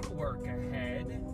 work ahead.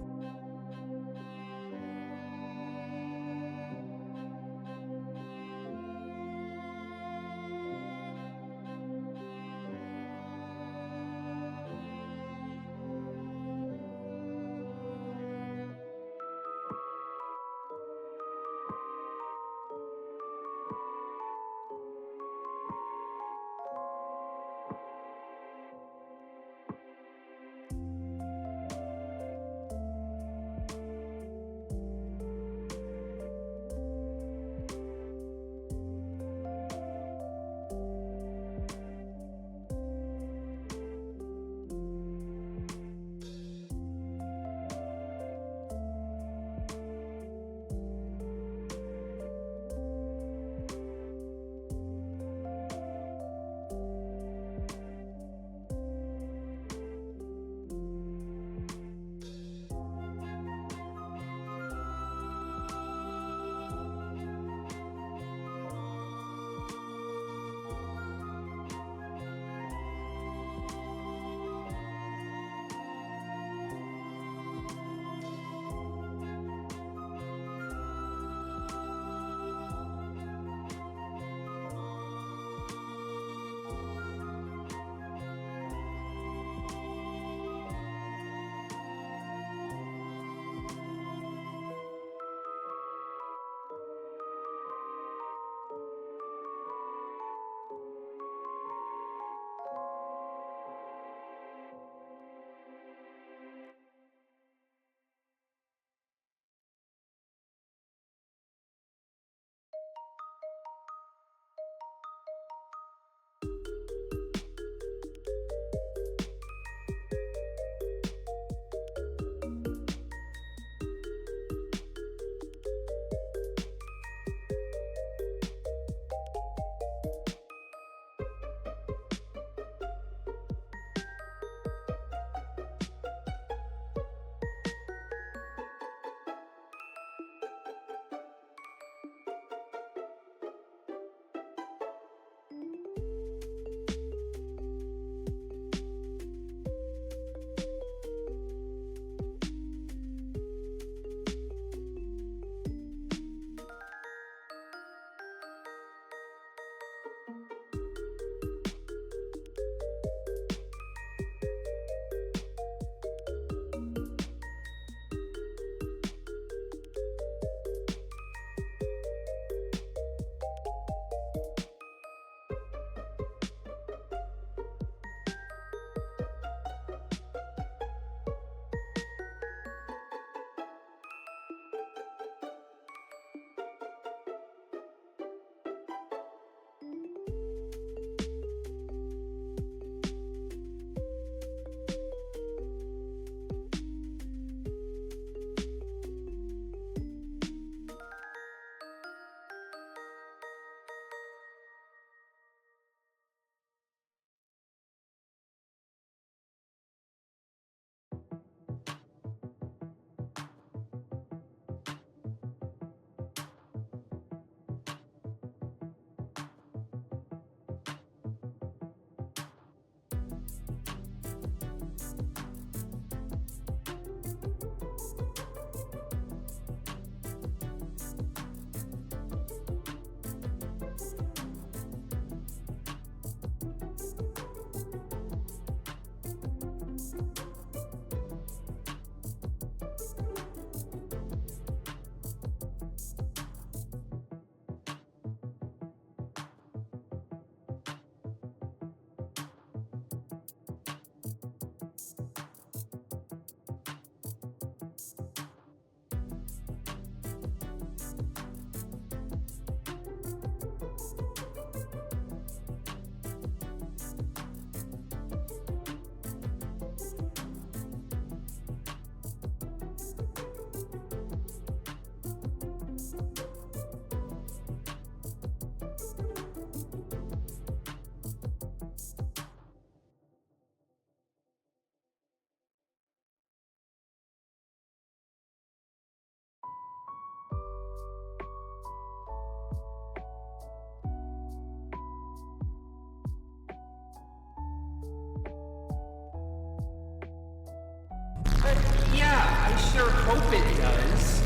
sure hope it does.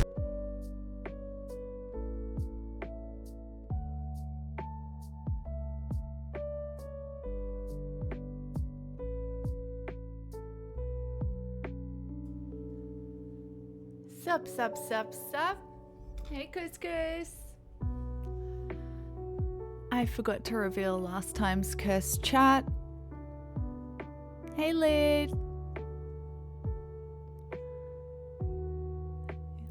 Sup. Hey, Couscous. I forgot to reveal last time's cursed chat. Hey, Lid.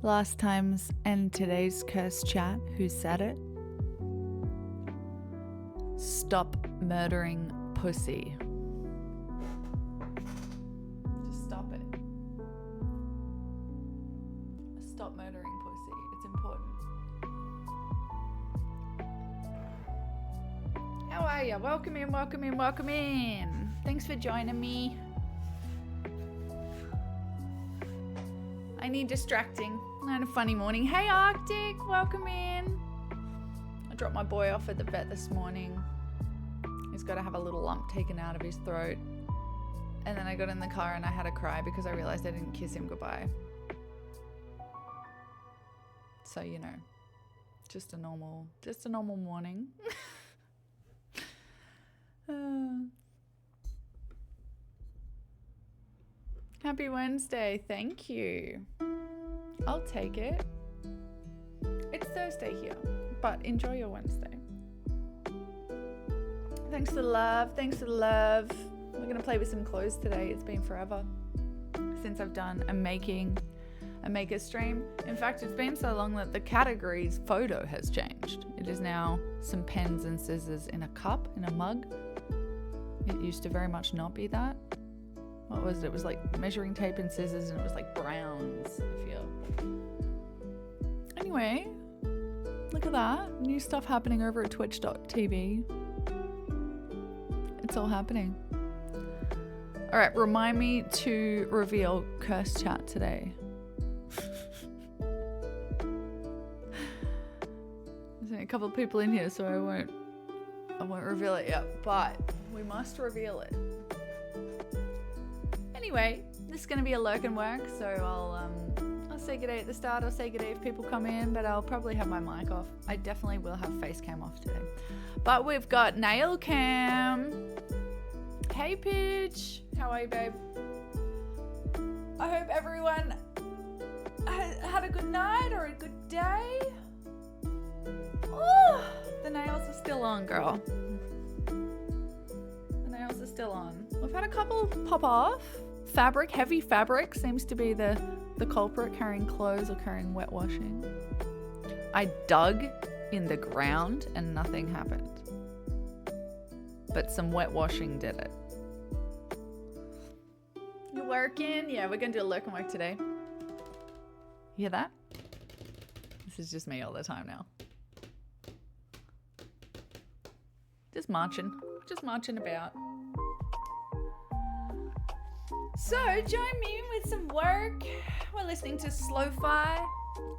Last time's and today's cursed chat. Who said it? Stop murdering pussy. Just stop it. Stop murdering pussy. It's important. How are you? Welcome in. Thanks for joining me. I need distracting. I had a funny morning. Hey, Arctic, welcome in. I dropped my boy off at the vet this morning. He's got to have a little lump taken out of his throat. And then I got in the car and I had a cry because I realized I didn't kiss him goodbye. So, you know, just a normal morning. Happy Wednesday. Thank you. I'll take it. It's Thursday here, but enjoy your Wednesday. Thanks for the love. We're going to play with some clothes today. It's been forever since I've done a maker stream. In fact, it's been so long that the categories photo has changed. It is now some pens and scissors in a cup, in a mug. It used to very much not be that. What was it? It was like measuring tape and scissors, and it was like browns, I feel. Anyway, look at that. New stuff happening over at twitch.tv. It's all happening. All right, remind me to reveal curse chat today. There's a couple of people in here, so I won't reveal it yet, but we must reveal it. Anyway, this is going to be a lurk and work, so I'll say good day at the start. I'll say good day if people come in, but I'll probably have my mic off. I definitely will have face cam off today. But we've got nail cam. Hey, Pidge. How are you, babe? I hope everyone had a good night or a good day. Oh, the nails are still on, girl. The nails are still on. We've had a couple pop off. Heavy fabric seems to be the culprit, carrying clothes or carrying wet washing. I dug in the ground and nothing happened. But some wet washing did it. You working? Yeah, we're going to do a lurk and work today. You hear that? This is just me all the time now. Just marching about. So, join me with some work. We're listening to Slowfi.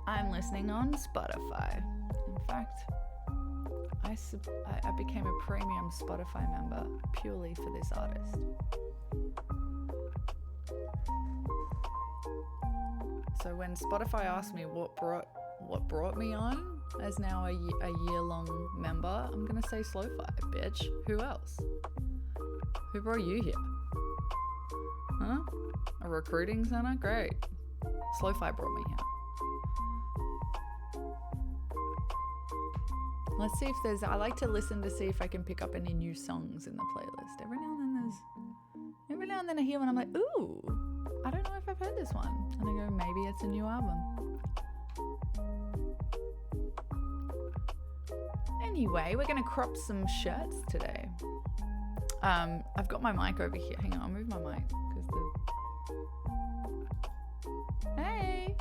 I'm listening on Spotify. In fact, I became a premium Spotify member purely for this artist. So when Spotify asked me what brought me on as now a year-long member, I'm gonna say Slowfi, bitch. Who else? Who brought you here? Huh? A recruiting center? Great. Slowfi brought me here. Let's see if there's... I like to listen to see if I can pick up any new songs in the playlist. Every now and then I hear one, I'm like, ooh, I don't know if I've heard this one. And I go, maybe it's a new album. Anyway, we're going to crop some shirts today. I've got my mic over here. Hang on, I'll move my mic. Hey!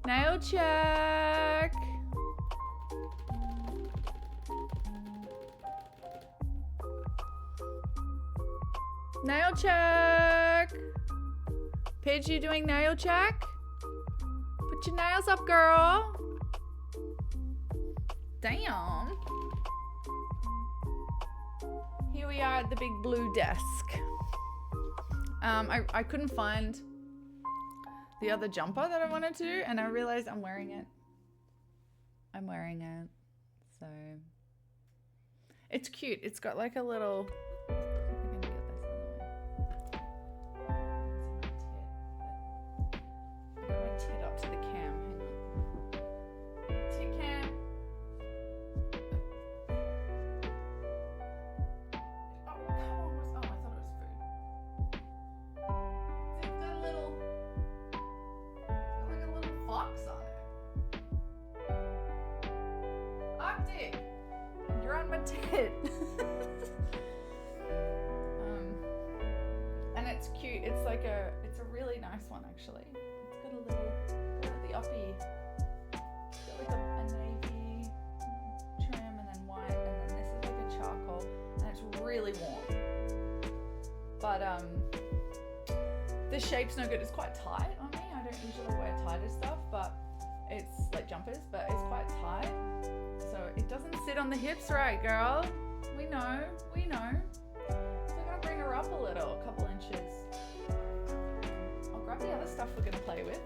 Nail check! Nail check! Pidge, you doing nail check? Put your nails up, girl. Damn. Here we are at the big blue desk. I couldn't find the other jumper that I wanted to, and I realized I'm wearing it. I'm wearing it. So it's cute. It's got like a little. Tit up to the cam. Hang on. Tit cam. Oh, come on. Oh, I thought it was food. It's got a little. Like a little fox on it. Arctic. You're on my tit. And it's cute. It's like it's a really nice one actually. Got a little, the uppie. It's got like a navy trim and then white, and then this is like a charcoal, and it's really warm. But the shape's no good. It's quite tight on me. I don't usually wear tighter stuff, but it's like jumpers, but it's quite tight. So it doesn't sit on the hips right, girl. We know, we know. So I'm gonna bring her up a little, a couple inches. Grab the other stuff we're going to play with.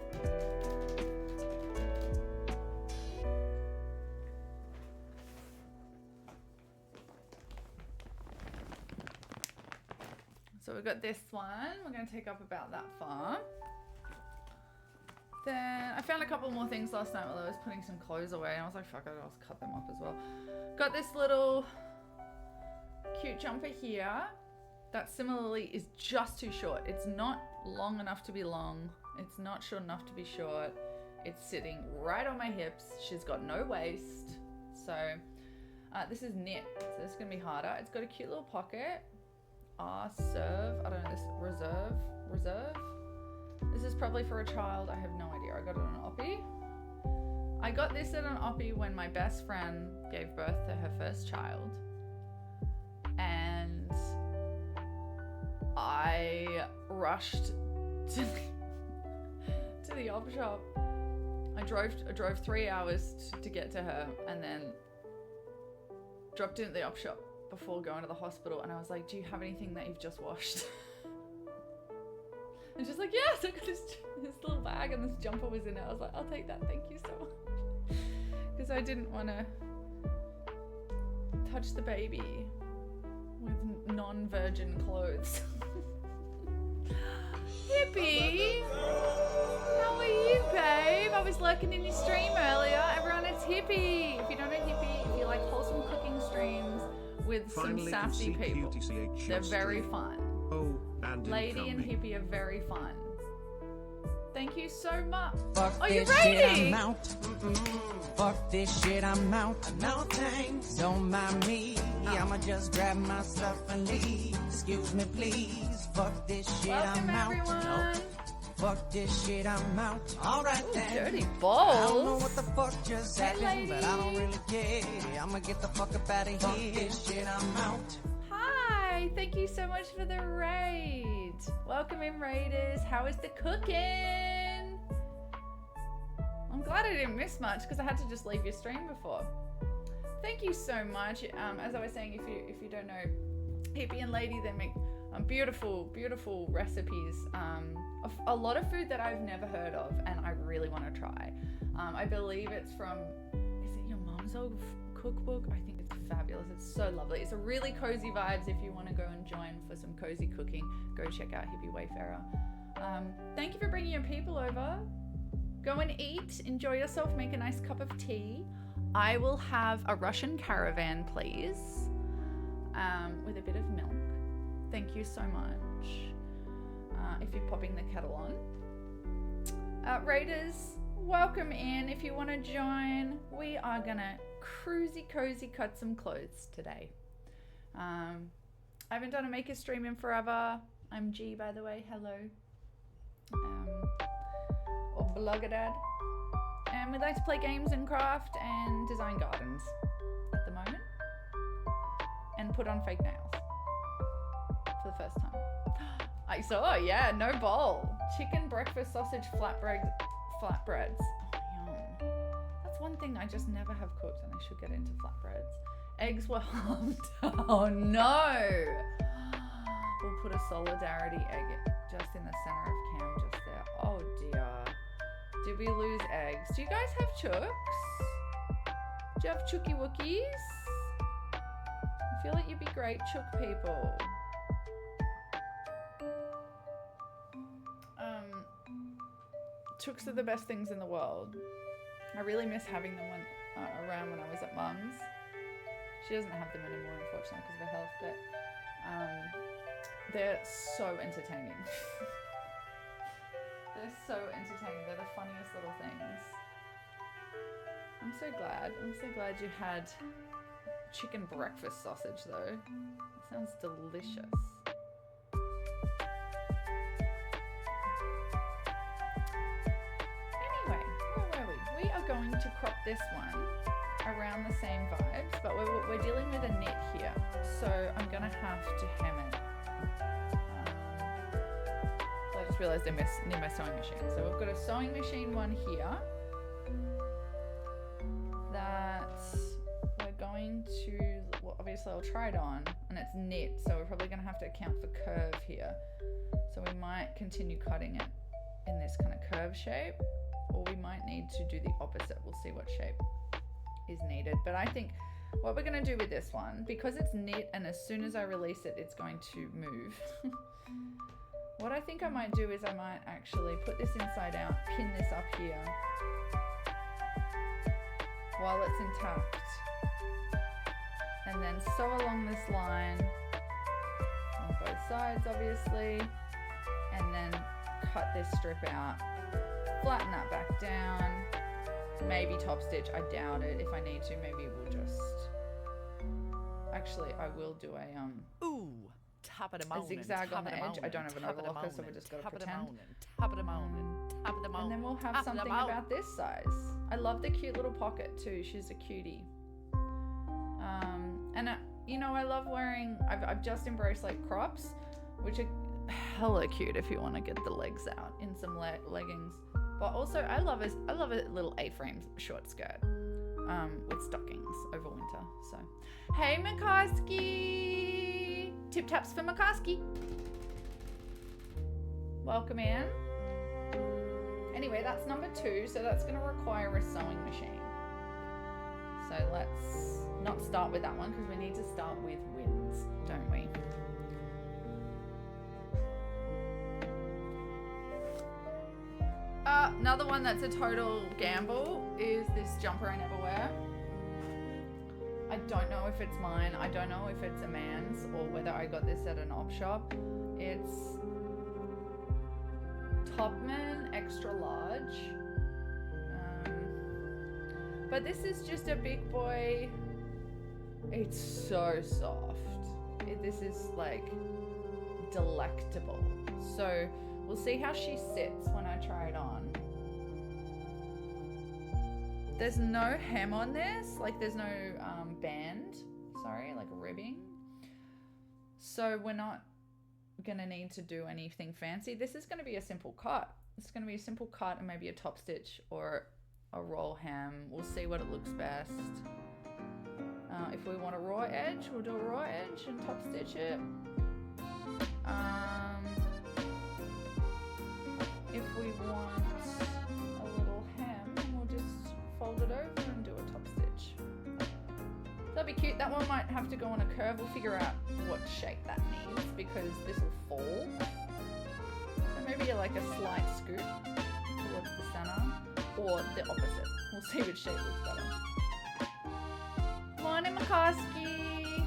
So we've got this one. We're going to take up about that far. Then I found a couple more things last night while I was putting some clothes away, and I was like, fuck it, I'll just cut them up as well. Got this little cute jumper here. That similarly is just too short. It's not long enough to be long. It's not short enough to be short. It's sitting right on my hips. She's got no waist. So this is knit. So this is gonna be harder. It's got a cute little pocket. Serve. I don't know this. Reserve. This is probably for a child. I have no idea. I got it on an Oppie. I got this at an Oppie when my best friend gave birth to her first child. And I rushed to the op shop. I drove 3 hours to get to her, and then dropped in at the op shop before going to the hospital, and I was like, do you have anything that you've just washed? And she's like, yes, I got this little bag and this jumper was in it. I was like, I'll take that, thank you so much. Because I didn't want to touch the baby with non-virgin clothes. Hippie! How are you, babe? I was lurking in your stream earlier. Everyone, it's Hippie! If you don't know Hippie, if you like wholesome cooking streams with some sassy people, they're very fun. Oh, and Lady and Hippie are very fun. Thank you so much. Fuck Are you this shit, ready? I'm out. Fuck this shit, I'm out. No thanks, don't mind me. I'ma just grab my stuff and leave. Excuse me, please. Fuck this shit, Welcome, I'm out. everyone. Fuck this shit, I'm out. Alright then. Dirty I don't know balls. what the fuck just Hey, happened, but I don't lady. really care. I'ma get the fuck up out of here. Fuck this shit, I'm out. Hi, thank you so much for the raid. Welcome in, raiders. How is the cooking? I'm glad I didn't miss much because I had to just leave your stream before. Thank you so much. As I was saying, if you don't know, Hippie and Lady, they make beautiful, beautiful recipes. A lot of food that I've never heard of, and I really want to try. I believe it's from, is it your mom's old cookbook? I think it's fabulous. It's so lovely. It's a really cozy vibes. If you want to go and join for some cozy cooking, go check out Hippie Wayfarer. Thank you for bringing your people over. Go and eat, enjoy yourself, make a nice cup of tea. I will have a Russian caravan, please, with a bit of milk. Thank you so much. If you're popping the kettle on. Raiders, welcome in. If you want to join, we are gonna cruisy cozy cut some clothes today. I haven't done a maker stream in forever. I'm G, by the way. Hello. Or Bluggadad. And we like to play games and craft and design gardens at the moment. And put on fake nails for the first time. I saw, yeah, no bowl. Chicken breakfast sausage flatbreads. Oh, yum. That's one thing I just never have cooked, and I should get into flatbreads. Eggs were halved. Oh no! We'll put a solidarity egg just in the center of cam, just there. Oh dear. Did we lose eggs? Do you guys have chooks? Do you have chooky wookies? I feel like you'd be great chook people. Chooks are the best things in the world. I really miss having them around when I was at mum's. She doesn't have them anymore, unfortunately, because of her health, but they're so entertaining. They're so entertaining. They're the funniest little things. I'm so glad you had chicken breakfast sausage, though. It sounds delicious. Anyway, where were we? We are going to crop this one around the same vibes, but we're dealing with a knit here, so I'm gonna have to hem it. I just realized I need my sewing machine. So we've got a sewing machine one here that we're going to, well, obviously I'll try it on, and it's knit, so we're probably gonna have to account for curve here. So we might continue cutting it in this kind of curve shape, or we might need to do the opposite. We'll see what shape is needed. But I think what we're going to do with this one, because it's knit and as soon as I release it, it's going to move. What I think I might do is I might actually put this inside out, pin this up here while it's intact, and then sew along this line on both sides, obviously, and then cut this strip out, flatten that back down, maybe top stitch. I doubt it. If I need to, maybe we'll just, actually I will do a top of the morning, zigzag on the edge. I don't have another locker, so we just gotta pretend. Top of the morning. And then we'll have something about this size. I love the cute little pocket too. She's a cutie. And you know, I love wearing, I've just embraced like crops, which are hella cute if you want to get the legs out in some leggings. But also I love a little A-frame short skirt with stockings over winter. So hey Mikoski, tip taps for Mikoski, welcome in. Anyway, that's number 2, so that's going to require a sewing machine. So let's not start with that one because we need to start with wins, don't we? Another one that's a total gamble is this jumper I never wear. I don't know if it's mine. I don't know if it's a man's or whether I got this at an op shop. It's Topman extra large. But this is just a big boy. It's so soft. This is like delectable. So we'll see how she sits when I try it on. There's no hem on this, like there's no band, sorry, like ribbing. So we're not gonna need to do anything fancy. This is gonna be a simple cut. It's gonna be a simple cut and maybe a top stitch or a roll hem. We'll see what it looks best. If we want a raw edge, we'll do a raw edge and top stitch it. If we want a little hem, we'll just fold it over and do a top stitch. That'll be cute. That one might have to go on a curve. We'll figure out what shape that needs because this will fall. So maybe like a slight scoop towards the center or the opposite. We'll see which shape looks better. Morning, Mikoski.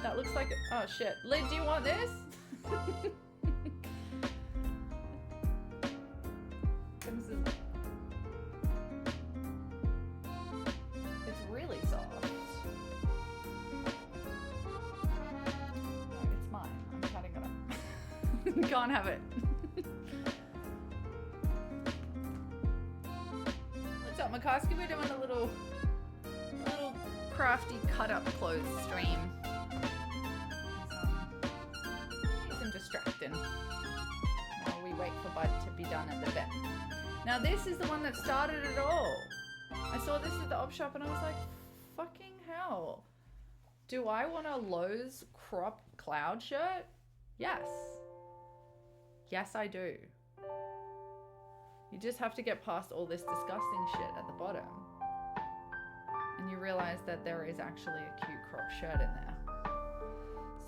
That looks like, oh shit. Lid, do you want this? It's really soft. No, it's mine. I'm cutting it up. Can't have it. What's up, Mikoski? We're doing a little crafty cut up clothes stream. Isn't distracting while we wait for Bud to be done at the vet. Now this is the one that started it all. I saw this at the op shop and I was like, fucking hell. Do I want a Lowe's crop cloud shirt? Yes. Yes, I do. You just have to get past all this disgusting shit at the bottom. And you realize that there is actually a cute crop shirt in there.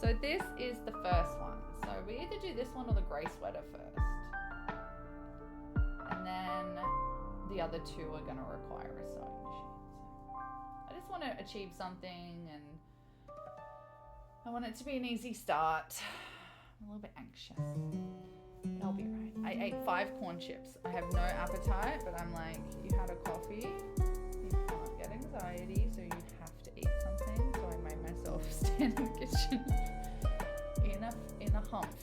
So this is the first one. So we either do this one or the grey sweater first. And then the other two are going to require a sewing machine. So I just want to achieve something, and I want it to be an easy start. I'm a little bit anxious. But I'll be right. I ate 5 corn chips. I have no appetite, but I'm like, you had a coffee, you can't get anxiety, so you have to eat something. So I made myself stand in the kitchen in a humph,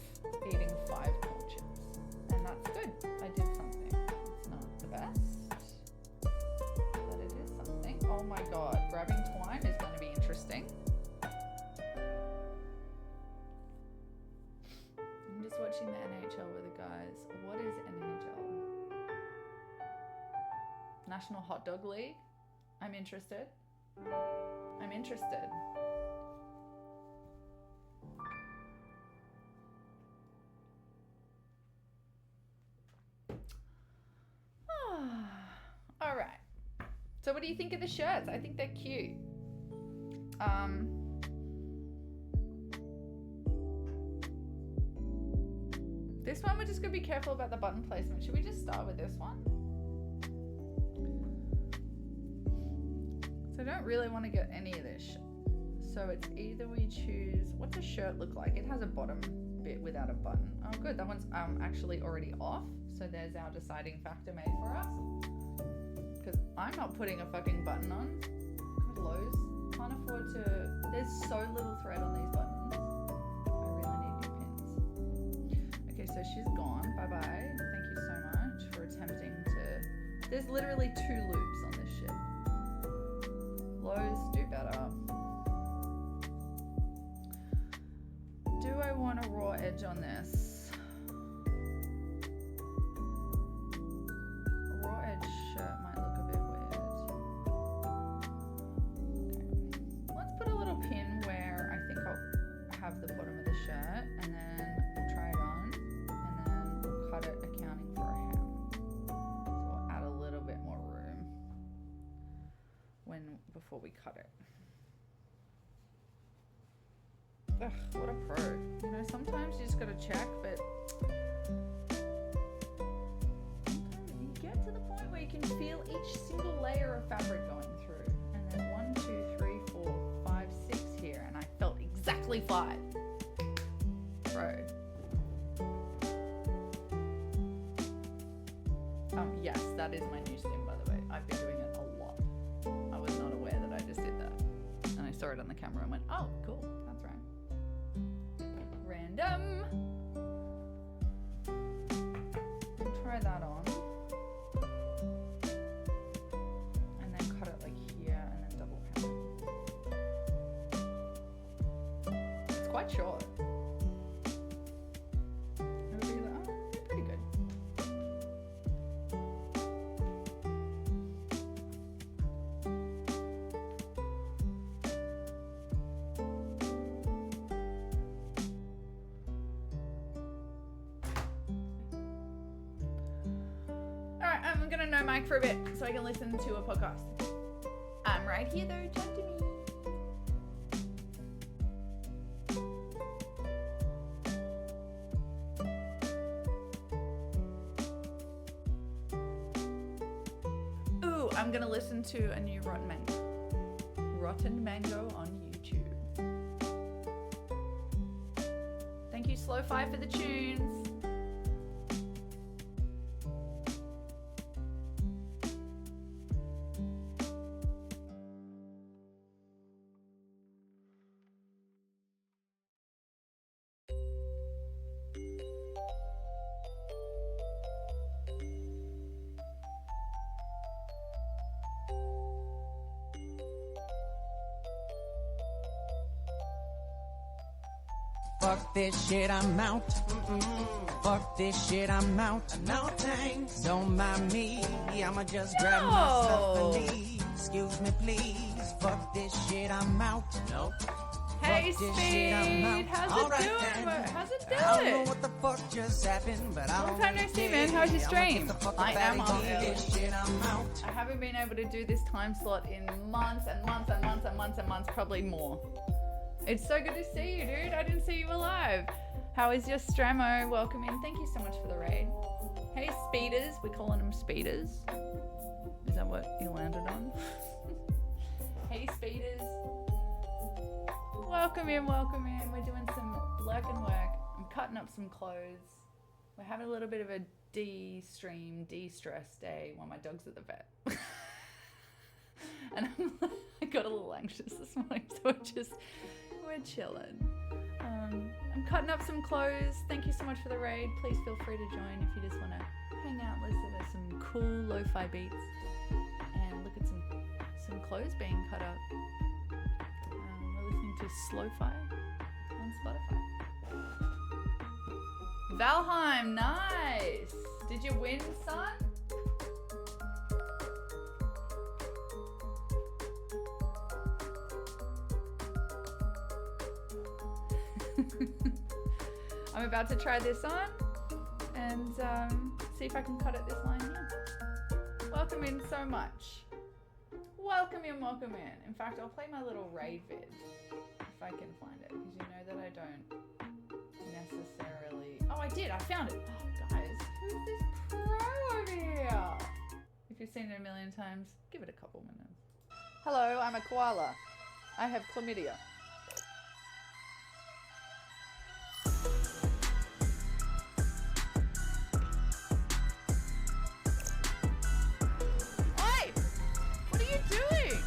eating 5 corn chips. And that's good. I did something. It's not the best, but it is something. Oh my god, grabbing twine is going to be interesting. I'm just watching the NHL with the guys. What is NHL? National Hot Dog League? I'm interested. I'm interested. All right. So what do you think of the shirts? I think they're cute. This one, we're just gonna be careful about the button placement. Should we just start with this one? So I don't really want to get any of this. So it's either we choose, what's a shirt look like? It has a bottom bit without a button. Oh good, that one's actually already off. So there's our deciding factor made for us. Because I'm not putting a fucking button on. God, Lowe's, can't afford to, there's so little thread on these buttons. I really need new pins. Okay, so she's gone, bye-bye. Thank you so much for attempting to, there's literally 2 loops on this shit. Lowe's, do better. Do I want a raw edge on this? A raw edge shirt might look a bit weird. Okay. Let's put a little pin where I think I'll have the bottom of the shirt, and then we'll try it on, and then we'll cut it accounting for a hem. So we'll add a little bit more room before we cut it. Ugh, what a pro. You know, sometimes you just gotta check, but sometimes you get to the point where you can feel each single layer of fabric going through. And then 1, 2, 3, 4, 5, 6 here, and I felt exactly 5. Pro. Yes, that is my new stim, by the way. I've been doing it a lot. I was not aware that I just did that. And I saw it on the camera and went, oh, cool, that's right. Random. Try that on. And then cut it like here and then double hem. It's quite short. It'll be pretty good. I'm gonna no mic for a bit so I can listen to a podcast. I'm right here though, talk to me. Ooh, I'm gonna listen to a new Rotten Mango on YouTube. Thank you, Slow5, for the tunes. Fuck this shit, I'm out. Fuck this shit, I'm out. No thanks, don't mind me. I'ma just grab my stuff and leave. Excuse me, please. Fuck this shit, I'm out. Nope. Hey, Fuck this shit, I'm Speed! out. How's Alright, it doing? then. How's it I don't know doing? what the fuck just happened, but I Long don't time no really see, care. man. How's your I'ma stream? get the fuck I up am outta on here. early. This shit, I'm out. I haven't been able to do this time slot in months and months and months and months and months, probably more. It's so good to see you, dude. I didn't see you alive. How is your Stramo? Welcome in. Thank you so much for the raid. Hey, speeders. We're calling them speeders. Is that what you landed on? Hey, speeders. Welcome in, welcome in. We're doing some lurking work. I'm cutting up some clothes. We're having a little bit of a de-stress day while my dog's at the vet. And I got a little anxious this morning, so we're chilling. I'm cutting up some clothes. Thank you so much for the raid. Please feel free to join if you just want to hang out, listen to some cool lo-fi beats, and look at some clothes being cut up. We're listening to Slow-Fi on Spotify. Valheim, nice! Did you win, son? I'm about to try this on and see if I can cut it this line here. Welcome in so much. Welcome in, welcome in. In fact, I'll play my little raid vid if I can find it, because you know that I don't necessarily... Oh, I did. I found it. Oh, guys. Who's this pro over here? If you've seen it a million times, give it a couple minutes. Hello, I'm a koala. I have chlamydia. Oi! What are you doing?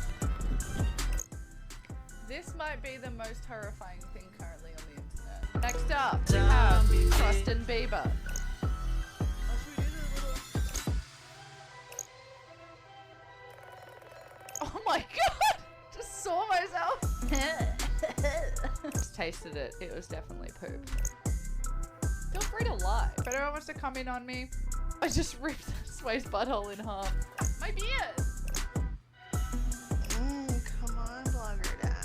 This might be the most horrifying thing currently on the internet. Next up, we have Justin Bieber. Oh my god! Just saw myself. Just tasted it. It was definitely poop. Feel free to lie. If anyone wants to come in on me, I just ripped Sway's butthole in half. My beard! Come on, blogger dad.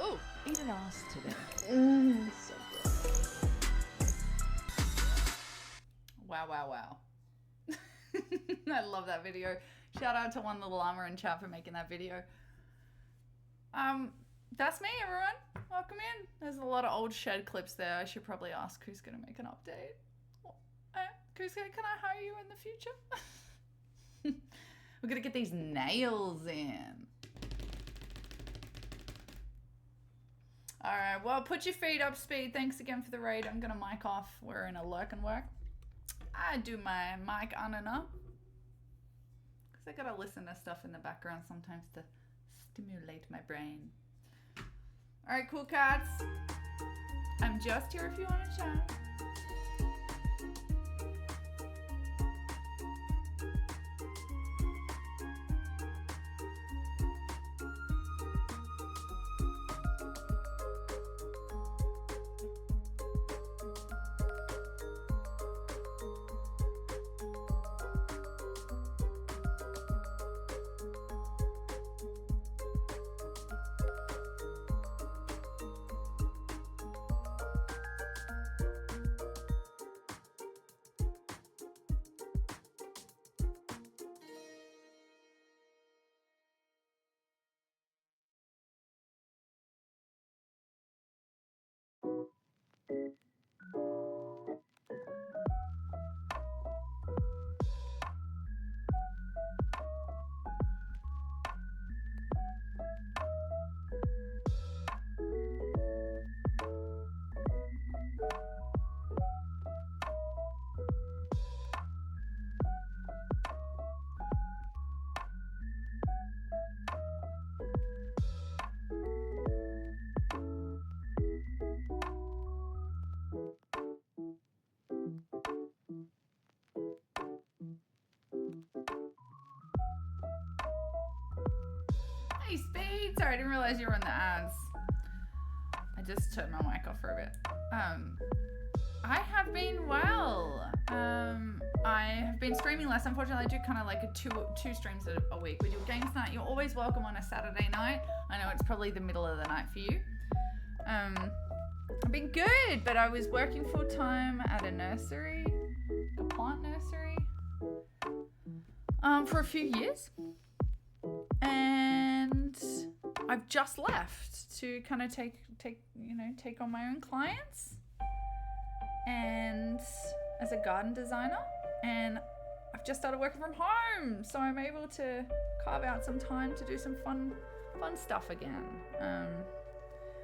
Ooh, eat an ass today. So good. Wow, wow, wow. I love that video. Shout out to One Little Llama in chat for making that video. That's me, everyone. Welcome in. There's a lot of old shed clips there. I should probably ask who's going to make an update. Kuska, can I hire you in the future? We're going to get these nails in. All right, well, put your feet up, Speed. Thanks again for the raid. I'm going to mic off. We're in a lurk and work. I do my mic on and off. Because I got to listen to stuff in the background sometimes to stimulate my brain. All right, cool cats. I'm just here if you want to chat. Hey, Speed! Sorry, I didn't realize you were in the ads. I just turned my mic off for a bit. I have been well. I have been streaming less. Unfortunately, I do kind of like two streams a week. We do games night. You're always welcome on a Saturday night. I know it's probably the middle of the night for you. I've been good, but I was working full time at a nursery, a plant nursery, for a few years, and I've just left to kind of take on my own clients, and as a garden designer, and I've just started working from home, so I'm able to carve out some time to do some fun stuff again,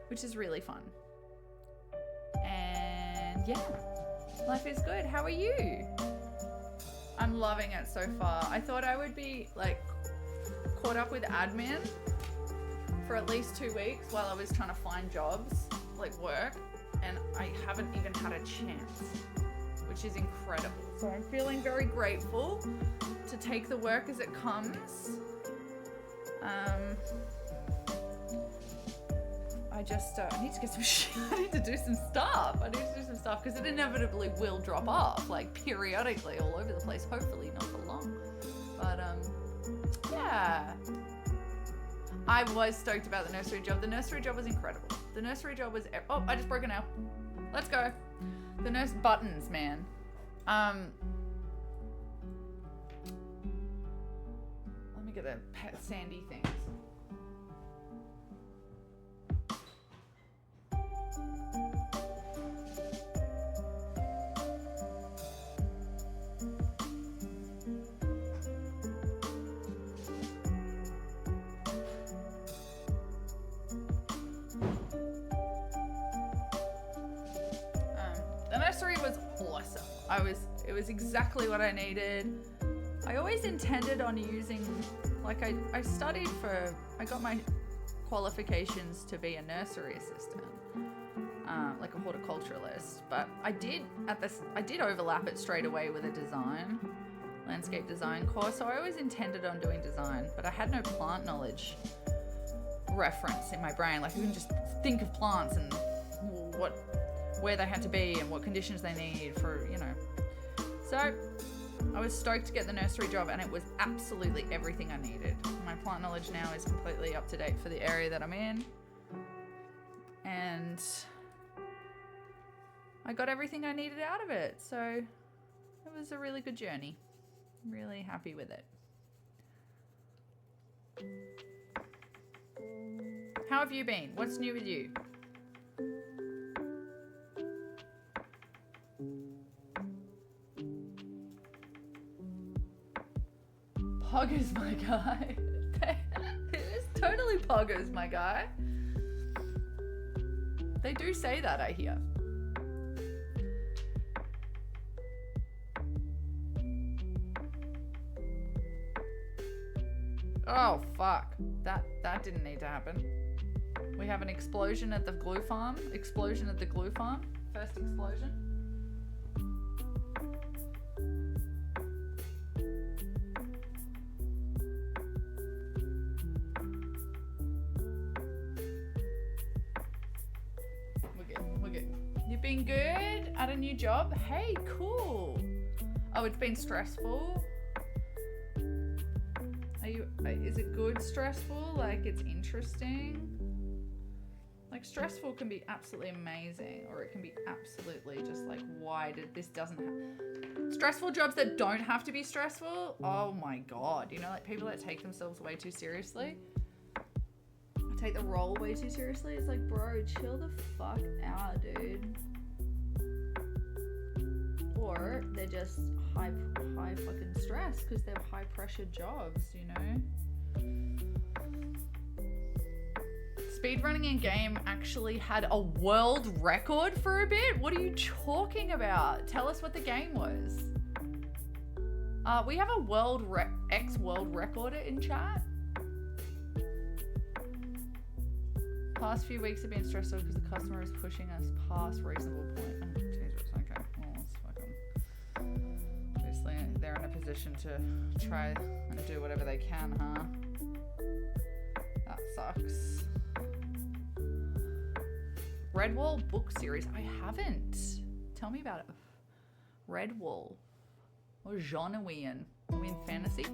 which is really fun. And yeah, life is good. How are you? I'm loving it so far. I thought I would be like caught up with admin for at least 2 weeks while I was trying to find jobs, like work, and I haven't even had a chance, which is incredible. So I'm feeling very grateful to take the work as it comes. I need to get some shit. I need to do some stuff. Because it inevitably will drop off, like periodically all over the place. Hopefully not for long. But yeah. I was stoked about the nursery job. The nursery job was incredible. The nursery job was, oh, I just broke a nail. Let's go. The nurse buttons, man. Let me get the sandy things. The nursery was awesome. It was exactly what I needed. I always intended on using, like I got my qualifications to be a nursery assistant, like a horticulturalist, but I did overlap it straight away with a landscape design course, so I always intended on doing design, but I had no plant knowledge reference in my brain. Like I couldn't just think of plants and where they had to be and what conditions they need for, So I was stoked to get the nursery job, and it was absolutely everything I needed. My plant knowledge now is completely up to date for the area that I'm in. And I got everything I needed out of it. So it was a really good journey. I'm really happy with it. How have you been? What's new with you? Poggers, my guy. It is totally poggers, my guy. They do say that, I hear. Oh, fuck. That didn't need to happen. We have an explosion at the glue farm. First explosion. We're good. You've been good at a new job? Hey, cool. Oh, it's been stressful. Is it good stressful? Like it's interesting? Like stressful can be absolutely amazing, or it can be absolutely just like, why did this doesn't have... Stressful jobs that don't have to be stressful? Oh my God. Like people that take themselves way too seriously. Take the role way too seriously. It's like, bro, chill the fuck out, dude. Or they're just high fucking stress because they're high pressure jobs, Speedrunning in game actually had a world record for a bit? What are you talking about? Tell us what the game was. We have a ex-world recorder in chat. Past few weeks have been stressful because the customer is pushing us past reasonable point. Oh, Jesus, okay. Well, let's fucking... Obviously, they're in a position to try and do whatever they can, huh? That sucks. Redwall book series. I haven't. Tell me about it. Redwall. What genre are we in? Are we in fantasy?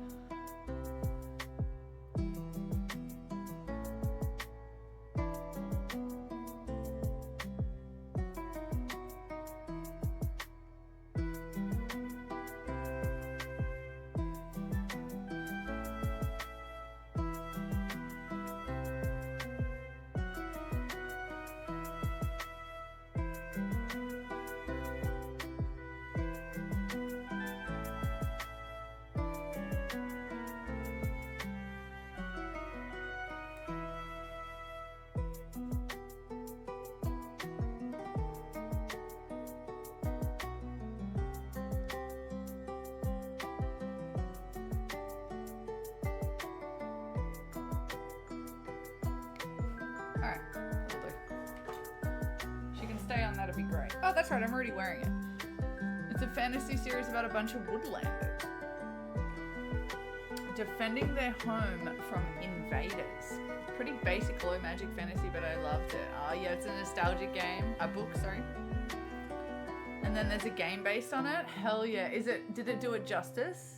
Alright, that'll do. She can stay on, that'd be great. Oh, that's right, I'm already wearing it. It's a fantasy series about a bunch of woodlanders defending their home from invaders. Pretty basic low magic fantasy, but I loved it. Oh yeah, it's a nostalgic game. A book, sorry. And then there's a game based on it. Hell yeah. Did it do it justice?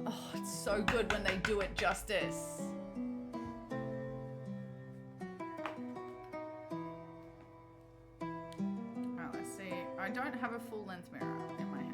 Oh, it's so good when they do it justice. Alright, let's see. I don't have a full length mirror in my house.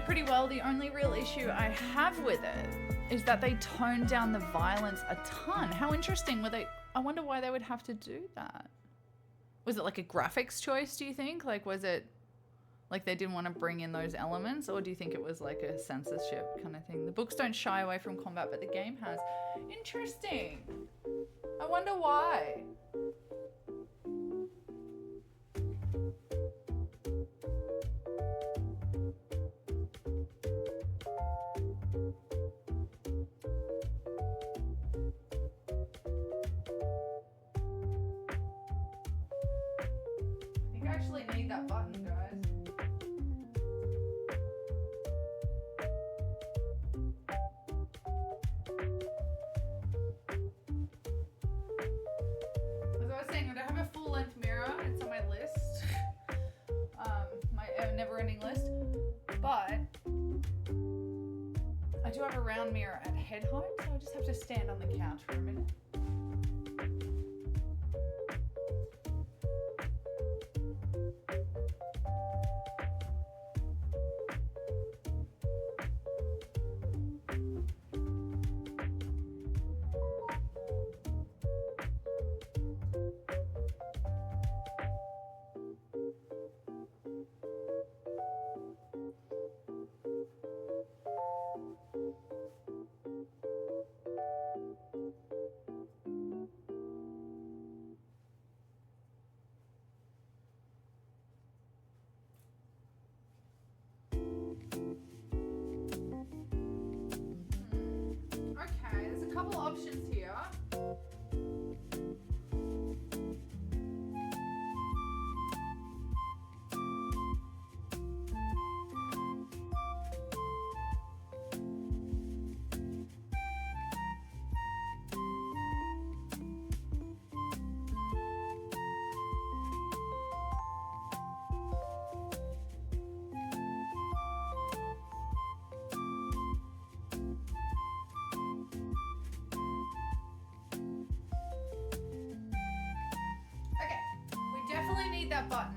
Pretty well. The only real issue I have with it is that they toned down the violence a ton. How interesting were they? I wonder why they would have to do that. Was it like a graphics choice, do you think? Like, was it like they didn't want to bring in those elements, or do you think it was like a censorship kind of thing? The books don't shy away from combat, but the game has. Interesting. I wonder why. Actually need that button, guys. As I was saying, I don't have a full length mirror. It's on my list. My never-ending list. But I do have a round mirror at head height, so I just have to stand on the couch for a minute. Couple options here. Need that button.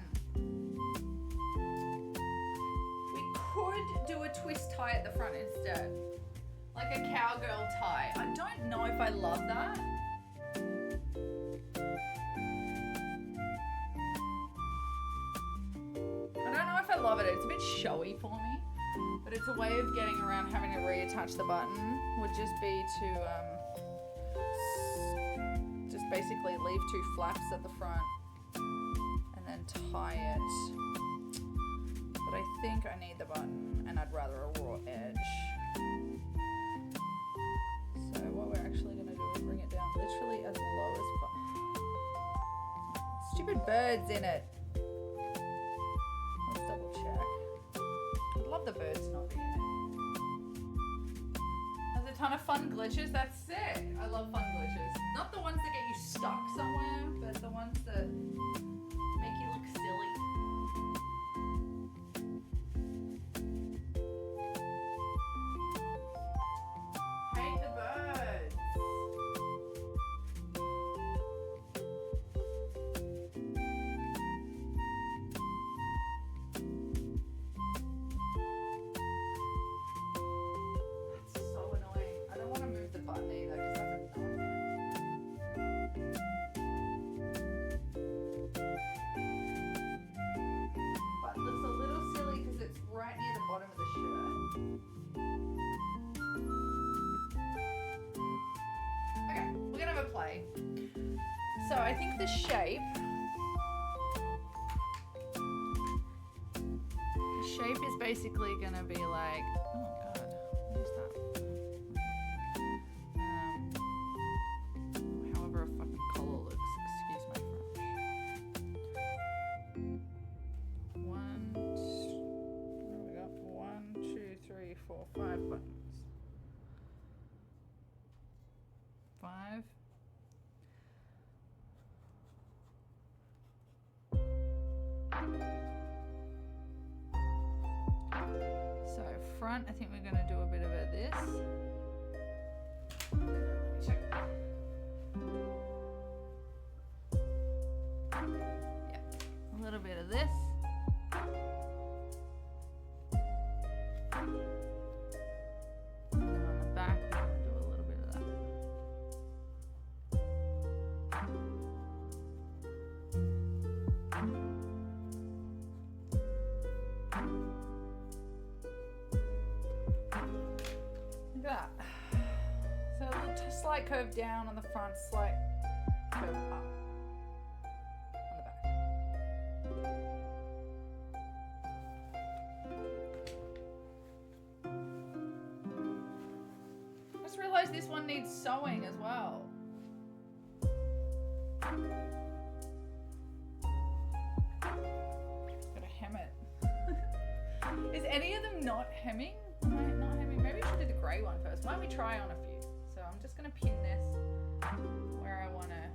We could do a twist tie at the front instead, like a cowgirl tie. I don't know if I love that. I don't know if I love it. It's a bit showy for me, but it's a way of getting around having to reattach the button. Would just be to just basically leave 2 flaps at the front and then tie it. But I think I need the button and I'd rather a raw edge. So what we're actually gonna do is bring it down literally as low as possible. Stupid birds in it. Let's double check. I'd love the birds not being in it. There's a ton of fun glitches. That's sick. I love fun glitches. Not the ones that get you stuck somewhere, but the ones that make you look silly. Hate the birds. That's so annoying. I don't want to move the button either because that's a nightmare. Button looks a little silly because it's right near the bottom of the shirt. Okay, we're gonna have a play. So I think the shape is basically gonna be like, oh god, what is that? However a fucking collar looks, excuse my French. What do we got? 1, 2, 3, 4, 5 buttons. 5. So front, I think we're going to do a bit of this. Let me check. Yeah, a little bit of this. And then on the back, we're going to do a little bit of that. Look at that. So a little slight curve down on the front, slight curve up on the back. I just realized this one needs sewing as well. Gotta hem it. Is any of them not hemming? Am I not hemming? Maybe we should do the grey one first. Why don't we try on a few? So I'm just gonna pin this where I wanna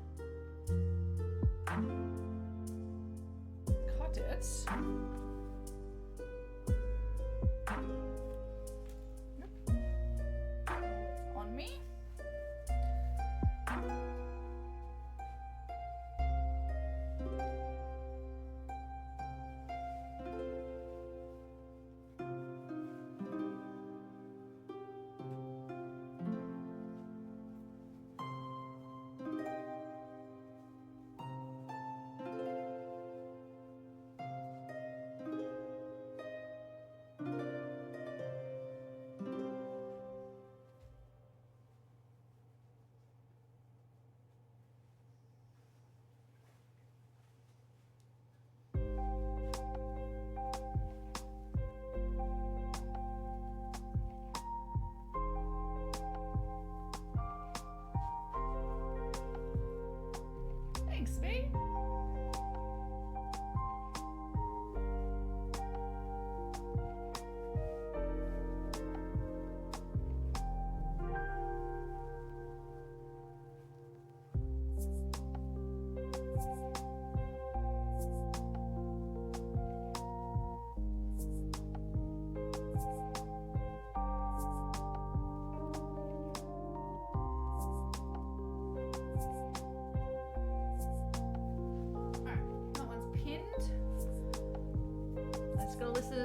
cut it. Nope. It's on me. Thanks, mate.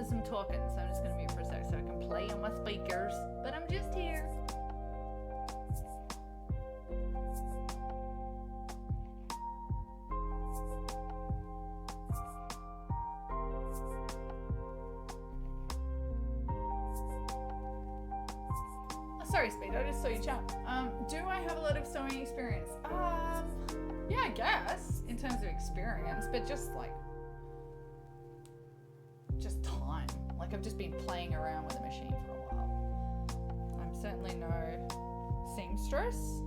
I'm talking, so I'm just gonna mute for a sec so I can play on my speakers. But I'm just here. A Sorry, Speed, I just saw you chat. Do I have a lot of sewing experience? Yeah, I guess, in terms of experience, but just time. Like, I've just been playing around with the machine for a while. I'm certainly no seamstress.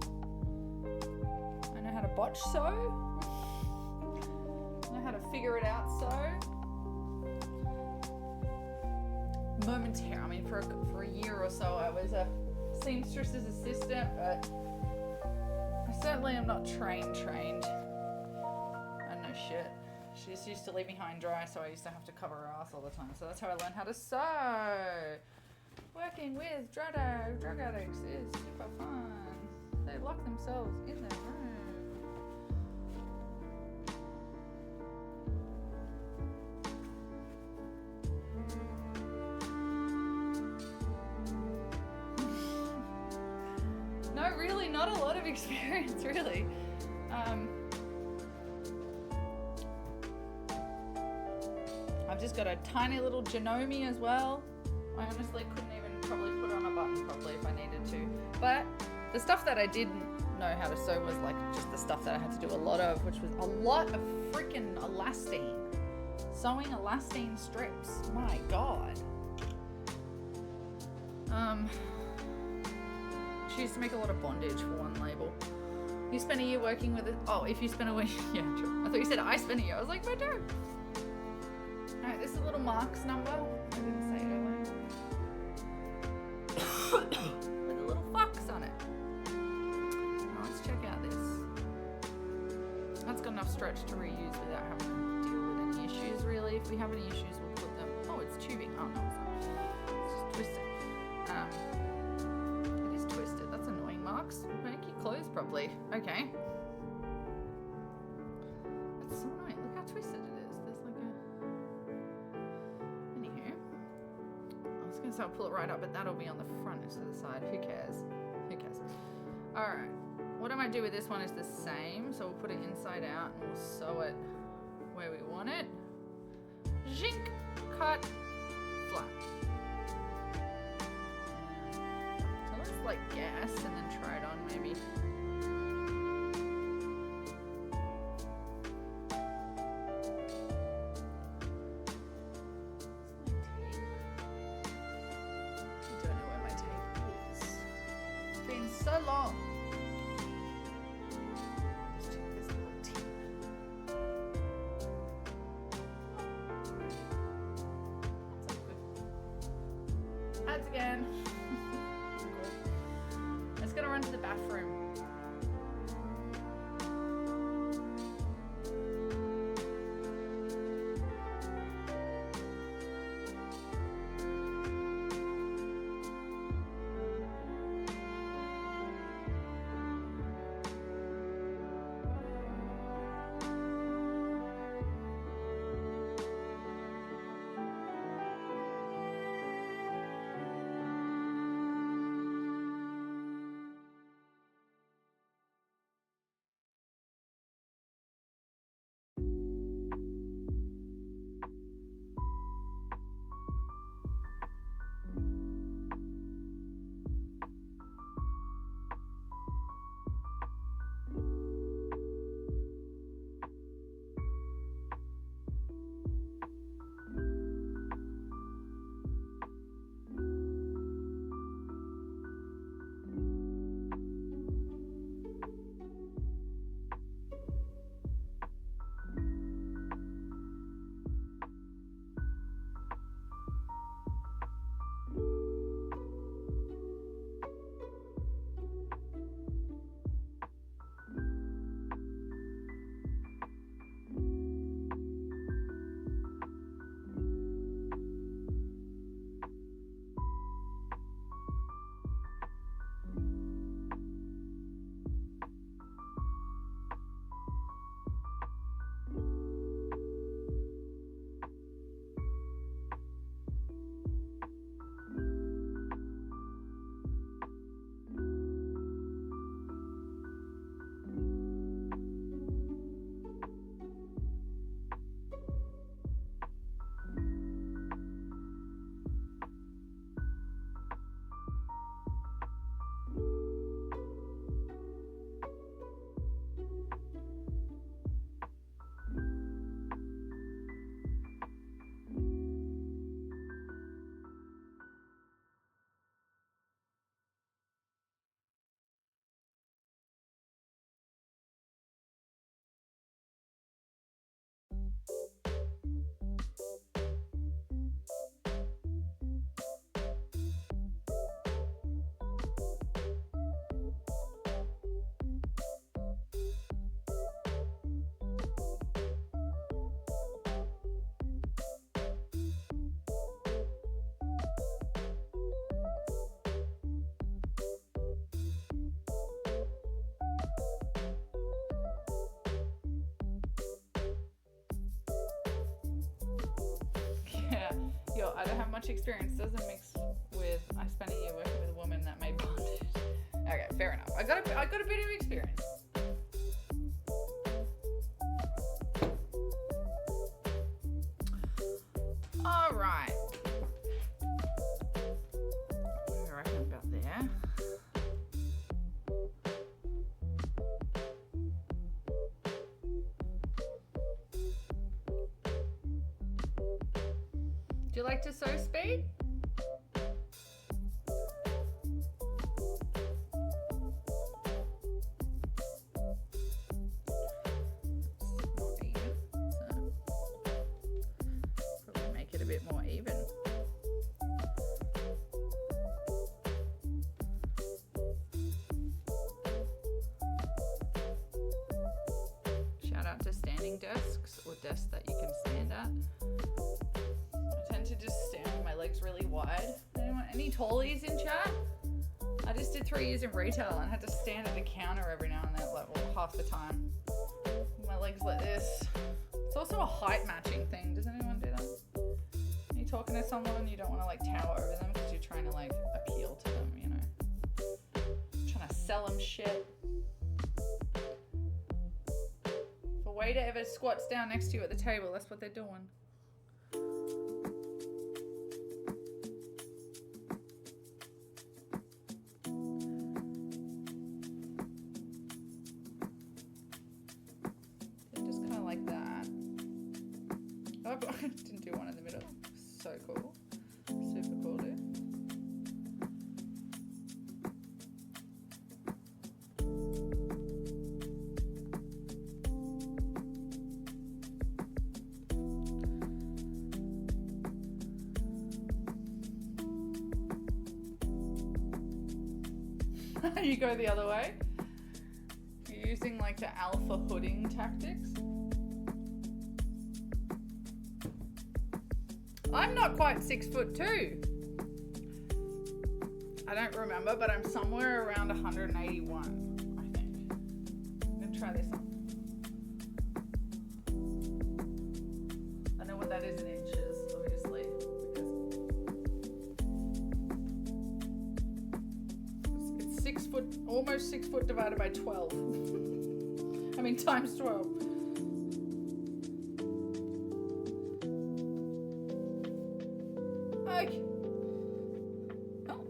I know how to botch sew. I know how to figure it out sew. Momentary. I mean, for a year or so, I was a seamstress's assistant, but I certainly am not trained. And no shit. She just used to leave me high and dry, so I used to have to cover her ass all the time. So that's how I learned how to sew. Working with drug addicts is super fun. They lock themselves in their room. No, really, not a lot of experience, really. I've just got a tiny little Janome as well. I honestly couldn't even probably put on a button properly if I needed to. But the stuff that I didn't know how to sew was like just the stuff that I had to do a lot of, which was a lot of freaking elastine. Sewing elastine strips. My God. She used to make a lot of bondage for one label. You spent a year working with it. Oh, if you spent a week. Yeah, true. I thought you said I spent a year. I was like, no, don't. Alright, this is a little Mark's number. I didn't say it earlier. With a little fox on it. Now let's check out this. That's got enough stretch to reuse without having to deal with any issues, really. If we have any issues, we'll put them. Oh, it's tubing. Oh, no, it's not. It's just twisted. It is twisted. That's annoying, Marks. Make your clothes properly. Okay. That's so annoying. Look how twisted it is. There's like a. Anywho. I was going to say I'll pull it right up, but that'll be on the front instead of the side. Who cares? Who cares? Alright. What I might do with this one is the same. So we'll put it inside out and we'll sew it where we want it. Zhink. Cut. Flat. So let's like guess and then try it on maybe. So long. Let's check this little tip. That's good. Ads again. Good. Let's gonna run to the bathroom. Yo, I don't have much experience. Doesn't mix with. I spent a year working with a woman that made bondage. Okay, fair enough. I got a bit of experience. All right. What do I reckon about there? Do you like to sew speed? Not even, so probably make it a bit more even. Shout out to standing desks or desks that you can stand at. I tend to just stand with my legs really wide. Anyone, any tallies in chat? I just did 3 years in retail and had to stand at a counter every now and then, like, well, half the time. My legs like this. It's also a height matching thing. Does anyone do that? Are you talking to someone and you don't want to like tower over them because you're trying to like appeal to them, you know? Trying to sell them shit. If a waiter ever squats down next to you at the table, that's what they're doing. Didn't do one in the middle. So cool. Super cool, dude. You go the other way. You're using like the alpha hooding tactics. I'm not quite 6'2". I don't remember, but I'm somewhere around 181, I think. I'm gonna try this on. I know what that is in inches, obviously, because it's 6 foot, almost 6 foot divided by 12. I mean, times 12. Oh,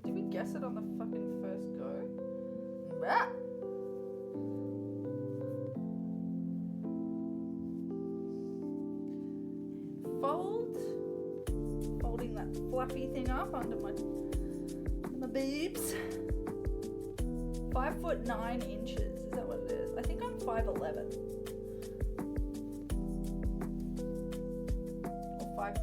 did we guess it on the fucking first go? Bah. Folding that fluffy thing up under my boobs. 5'9" inches. Is that what it is? I think I'm 5'11". Or 5'10".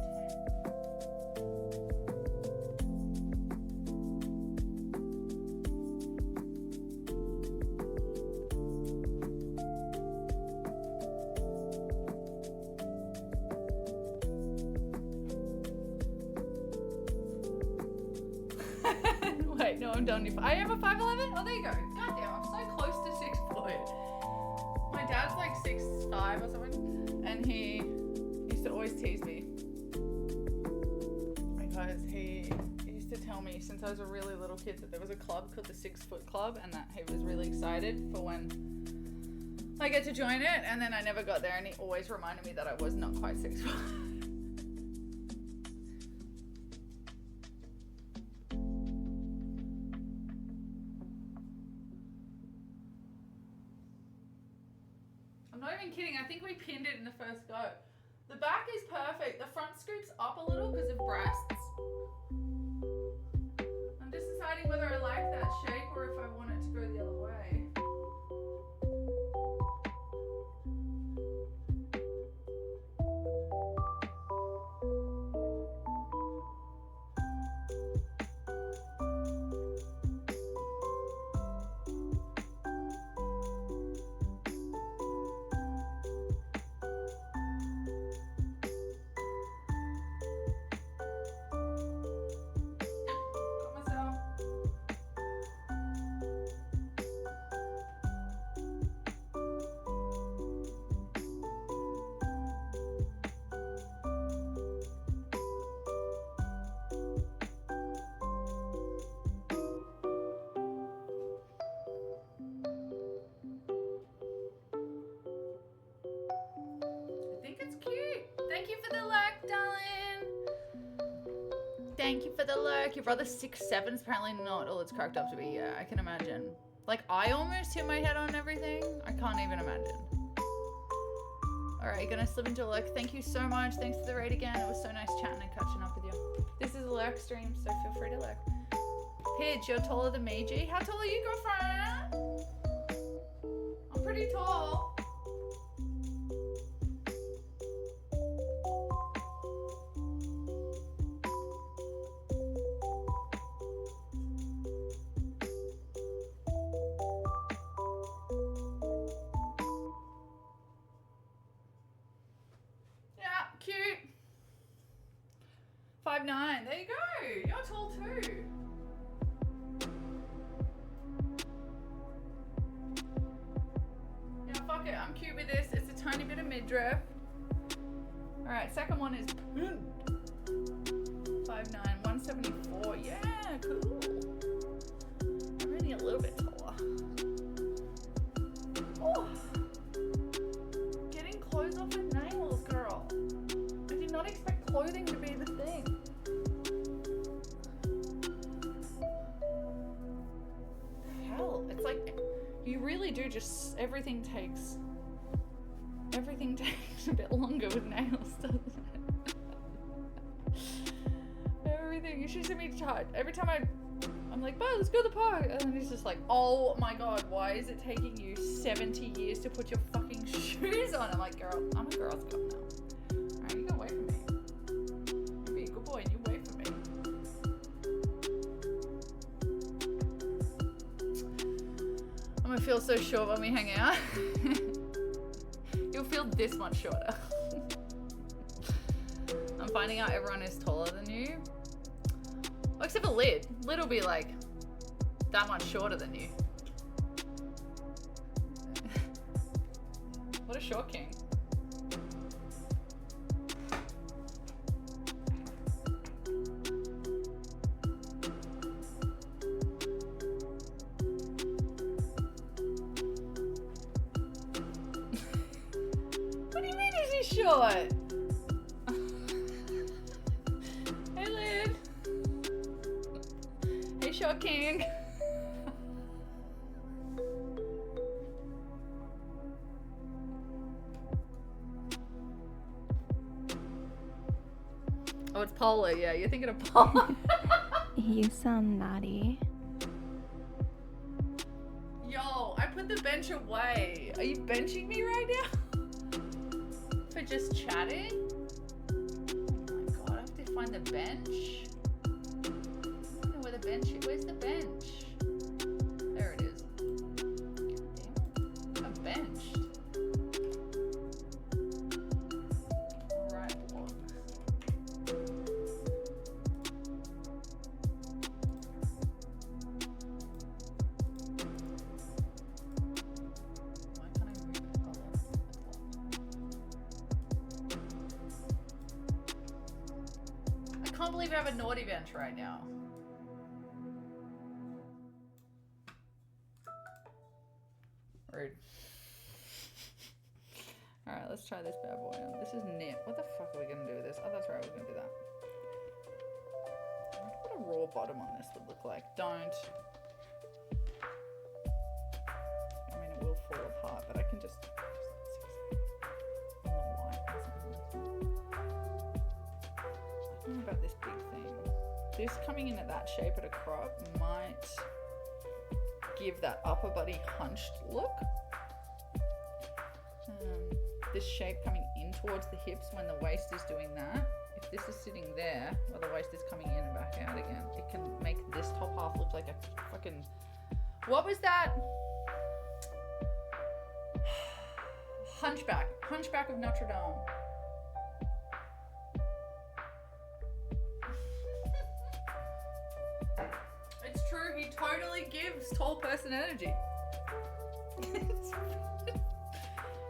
Wait, no, I'm done. If I am a 5'11", oh, there you go. Goddamn, I'm so close to 6 foot. My dad's like 6'5" or something, and he used to always tease me because he used to tell me since I was a really little kid that there was a club called the 6 Foot Club, and that he was really excited for when I get to join it, and then I never got there, and he always reminded me that I was not quite 6 foot. Not even kidding, I think we pinned it in the first go. The back is perfect. The front scoops up a little because of breasts. I'm just deciding whether I like that shape or if I want it to go the other way. Thank you for the lurk, darling. Thank you for the lurk. Your brother's 6'7" is apparently not all it's cracked up to be. Yeah, I can imagine. Like, I almost hit my head on everything. I can't even imagine. Alright, gonna slip into a lurk. Thank you so much. Thanks for the raid again. It was so nice chatting and catching up with you. This is a lurk stream, so feel free to lurk. Pidge, you're taller than me, G. How tall are you, girlfriend? I'm pretty tall. Yeah, cute. 5'9". There you go. You're tall too. Yeah, fuck it. I'm cute with this. It's a tiny bit of midriff. Alright, second one is 5'9", 174. Yeah, cool. I'm only a little bit taller. Oh. Getting clothes off with nails, girl. I did not expect clothing to be the thing. Hell, it's like you really do just everything takes a bit longer with nails, doesn't it? Everything. She's gonna be tight. Every time I'm like, bye, let's go to the park. And then he's just like, oh my god, why is it taking you 70 years to put your fucking shoes on? I'm like, girl, I'm a Girl Scout now. Alright, you go away from me. You be a good boy and you wait for me. I'm gonna feel so short when we hang out. You'll feel this much shorter. I'm finding out everyone is taller than you. Oh, except for Lid. Lid will be like that much shorter than you. What a short king. What do you mean is he short? Hey, Lid. Hey, short king. Oh, it's Paula. Yeah, you're thinking of Paula. You sound naughty. Yo, I put the bench away. Are you benching me right now? For just chatting? Oh my god, I have to find the bench. I don't know where the bench is. Where's the bench? There it is. Damn, I'm benched. Alright, well. Why can't I move it? Oh, it's locked. I can't believe I have a naughty bench right now. Rude. Alright, let's try this bad boy on. This is Nip. What the fuck are we gonna do with this? Oh, that's right, we're gonna do that. I wonder what a raw bottom on this would look like. Don't. I mean, it will fall apart, but I can just on the white. I don't know about this big thing. This coming in at that shape at a crop might give that upper body hunched look. This shape coming in towards the hips when the waist is doing that. If this is sitting there, or the waist is coming in and back out again, it can make this top half look like a fucking... What was that? Hunchback. Hunchback of Notre Dame. It's true, he totally gives tall person energy.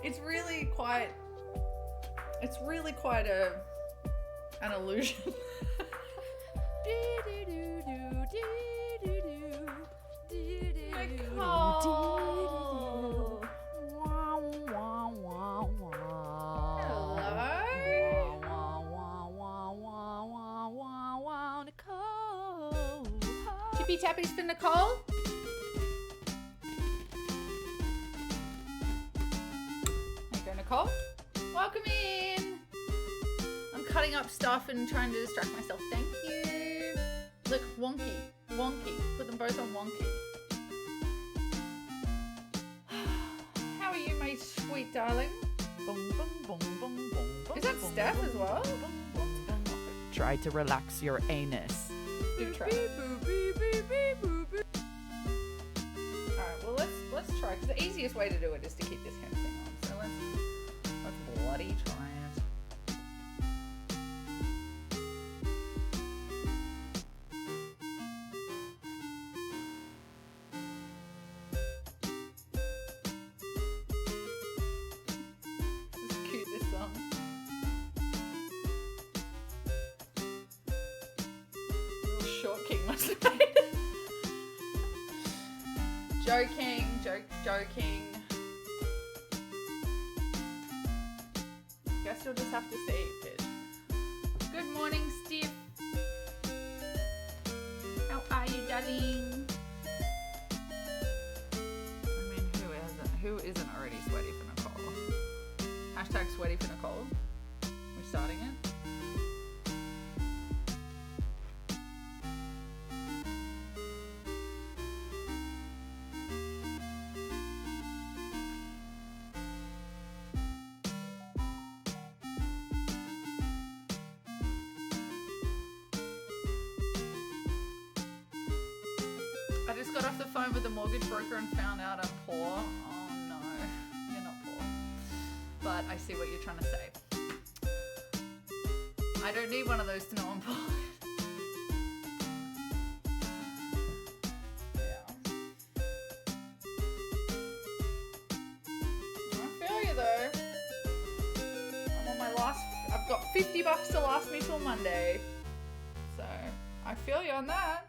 It's really quite an illusion. Nicole. Hello. Tippy tappies for Nicole. There you go, Nicole. Welcome in. I'm cutting up stuff and trying to distract myself. Thank you. Look, wonky. Wonky. Put them both on wonky. How are you, my sweet darling? Is that Steph as well? Try to relax your anus. Do try. Alright, well let's try, because the easiest way to do it is to keep this kind of thing on. So let's bloody try it. This is cute, this song. Little short king must have made it. Joking. Guess you'll just have to see, bitch. Good morning, Steve. How are you, darling? I mean, who isn't already sweaty for Nicole? Hashtag sweaty for Nicole. We're starting it. I just got off the phone with the mortgage broker and found out I'm poor. Oh no, you're not poor. But I see what you're trying to say. I don't need one of those to know I'm poor. Yeah. I feel you though. I'm on my last, I've got $50 to last me till Monday. So I feel you on that.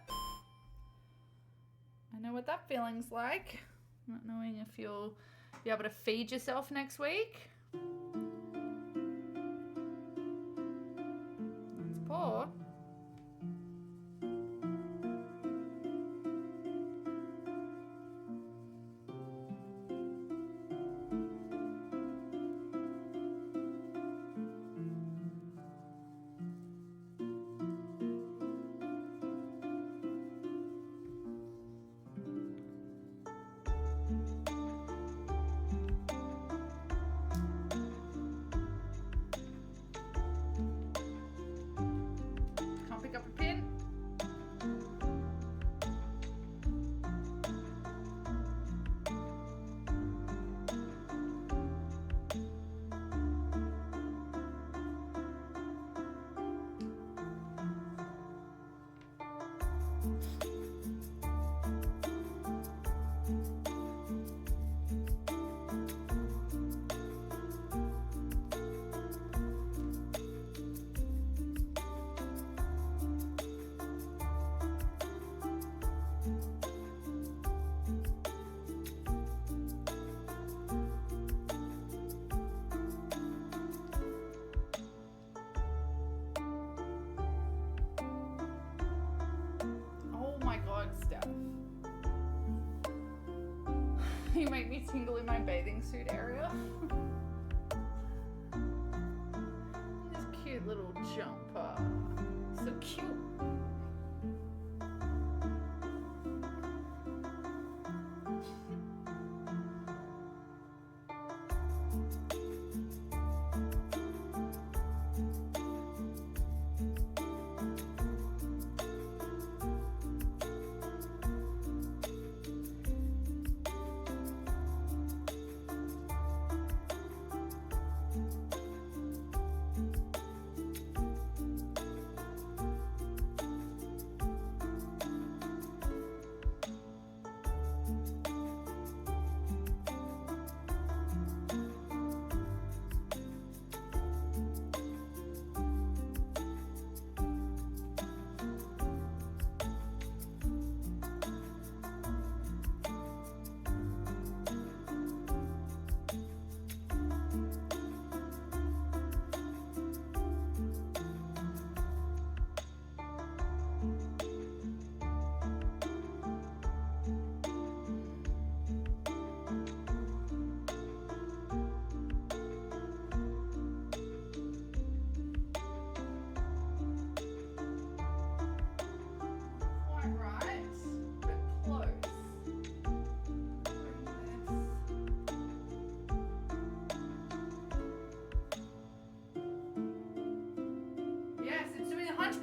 I know what that feeling's like. Not knowing if you'll be able to feed yourself next week. That's poor. Can't pick up a pin. Oh my god, Steph. You make me tingle in my bathing suit area. This cute little jumper. So cute.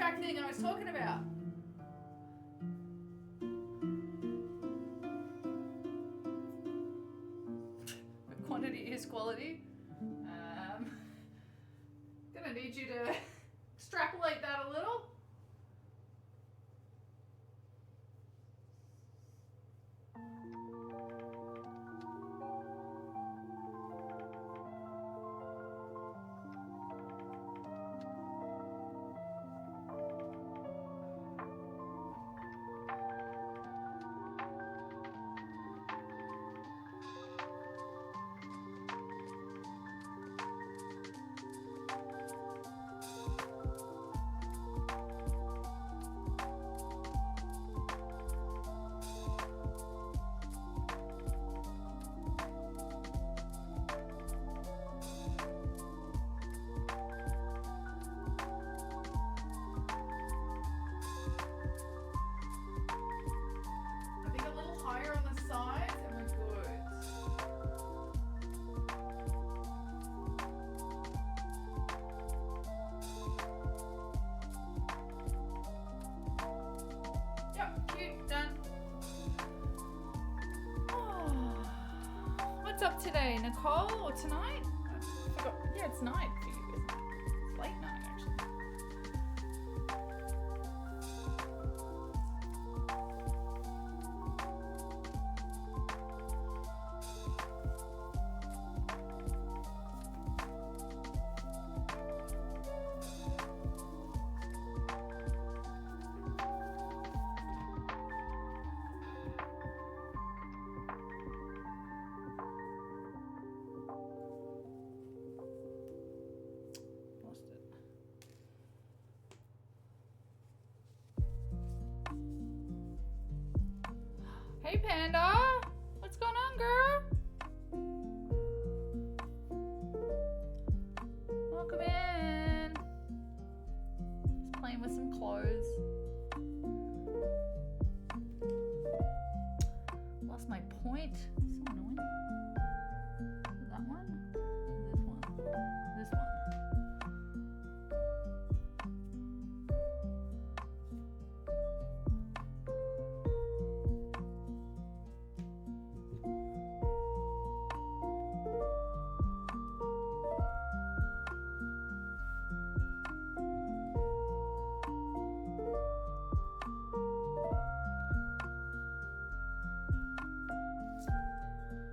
pushback thing I was talking about. But quantity is quality. Gonna need you to extrapolate that a little. Up today, Nicole, or tonight? I forgot. Yeah, it's night for you, isn't it? It's late night, actually. Hey Panda, what's going on, girl? Welcome in. Just playing with some clothes. Lost my point. So annoying. That one? This one? This one?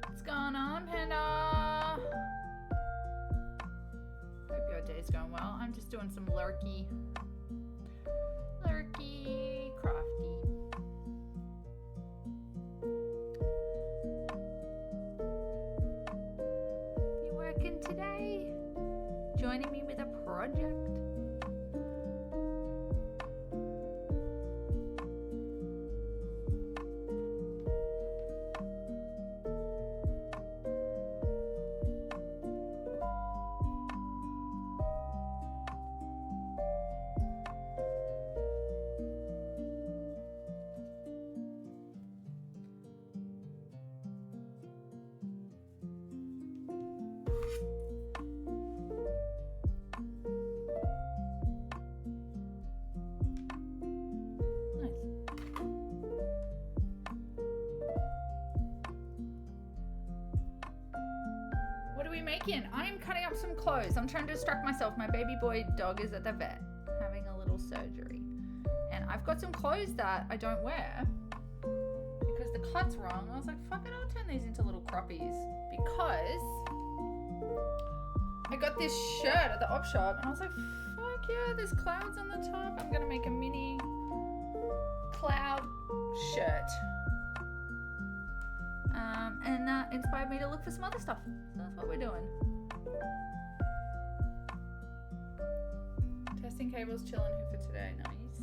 What's going on, Panda? Hope your day's going well. I'm just doing some lurky crafty. You working today? Joining me with a project? Makin, I'm cutting up some clothes. I'm trying to distract myself. My baby boy dog is at the vet having a little surgery. And I've got some clothes that I don't wear because the cut's wrong. I was like, fuck it, I'll turn these into little croppies. Because I got this shirt at the op shop and I was like, fuck yeah, there's clouds on the top. I'm gonna make a mini cloud shirt. And that inspired me to look for some other stuff. So that's what we're doing. Testing cables, chilling here for today. Nice.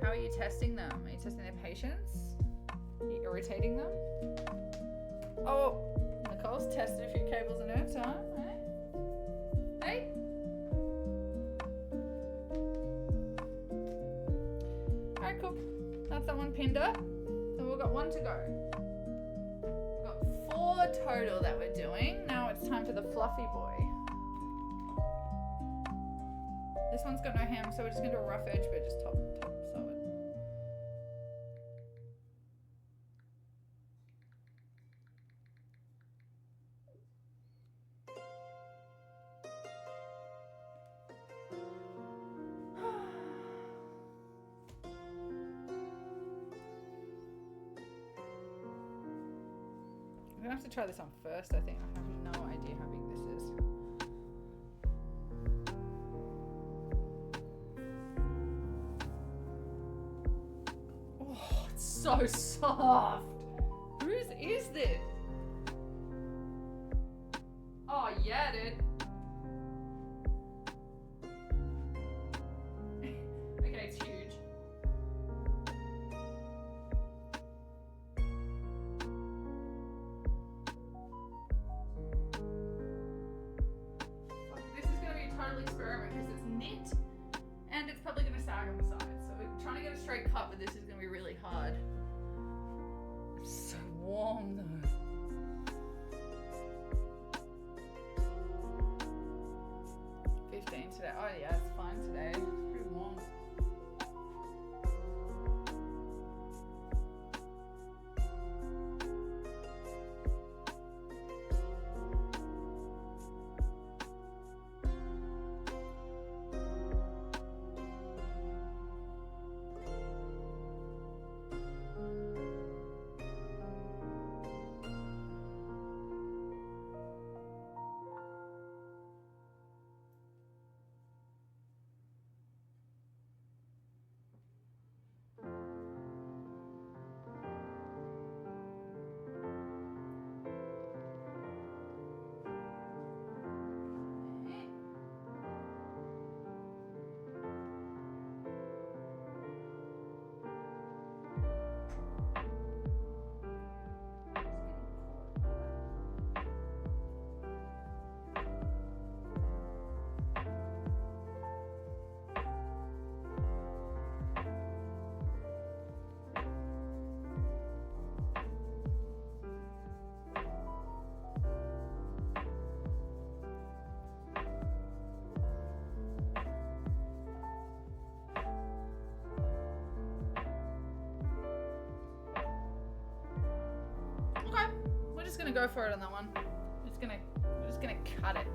How are you testing them? Are you testing their patience? Are you irritating them? Oh, Nicole's tested a few cables in her time. Hey? Hey? Alright, cool. That's that one pinned up. So we've got one to go. We've got 4 total that we're doing. Now it's time for the fluffy boy. This one's got no hem, so we're just gonna do a rough edge, but just top sew it. I'm gonna have to try this on first, I think. I have no idea how big this is. Oh, it's so soft. Whose is this? Oh yeah, dude. Okay, it's huge. This is gonna be a total experiment because it's knit and it's probably gonna sag on the sides. So trying to get a straight cut with this is gonna be really hard. It's so warm though. Today. Oh yeah, it's fine today. It's pretty warm. Gonna go for it on that one. We're just gonna cut it.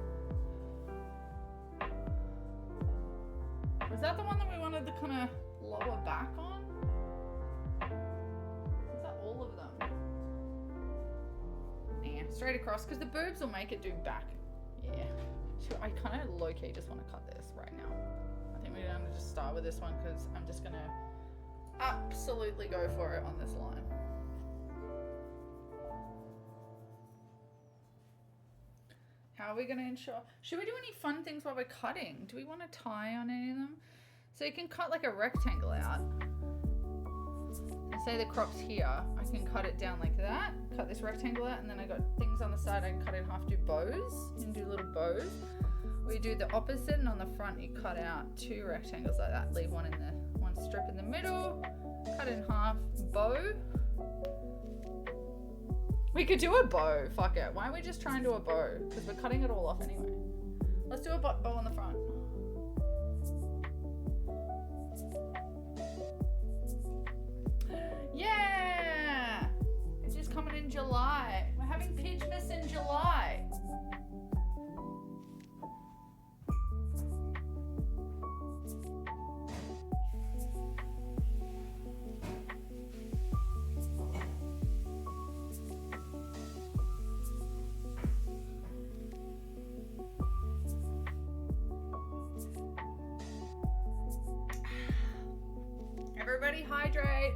Was that the one that we wanted to kind of lower back on? Is that all of them? Nah, straight across because the boobs will make it do back. Yeah. So I kind of low-key just want to cut this right now. I think we're gonna just start with this one because I'm just gonna absolutely go for it on this line. How are we going to ensure? Should we do any fun things while we're cutting? Do we want to tie on any of them? So you can cut like a rectangle out. And say the crop's here. I can cut it down like that. Cut this rectangle out. And then I got things on the side. I can cut it in half, do bows. And do little bows. Or you do the opposite. And on the front you cut out 2 rectangles like that. Leave one strip in the middle. Cut it in half. Bow. We could do a bow. Fuck it. Why don't we just try and do a bow? Because we're cutting it all off anyway. Let's do a bow on the front. Yeah! It's just coming in July. We're having Pitchmas in July. Everybody hydrate.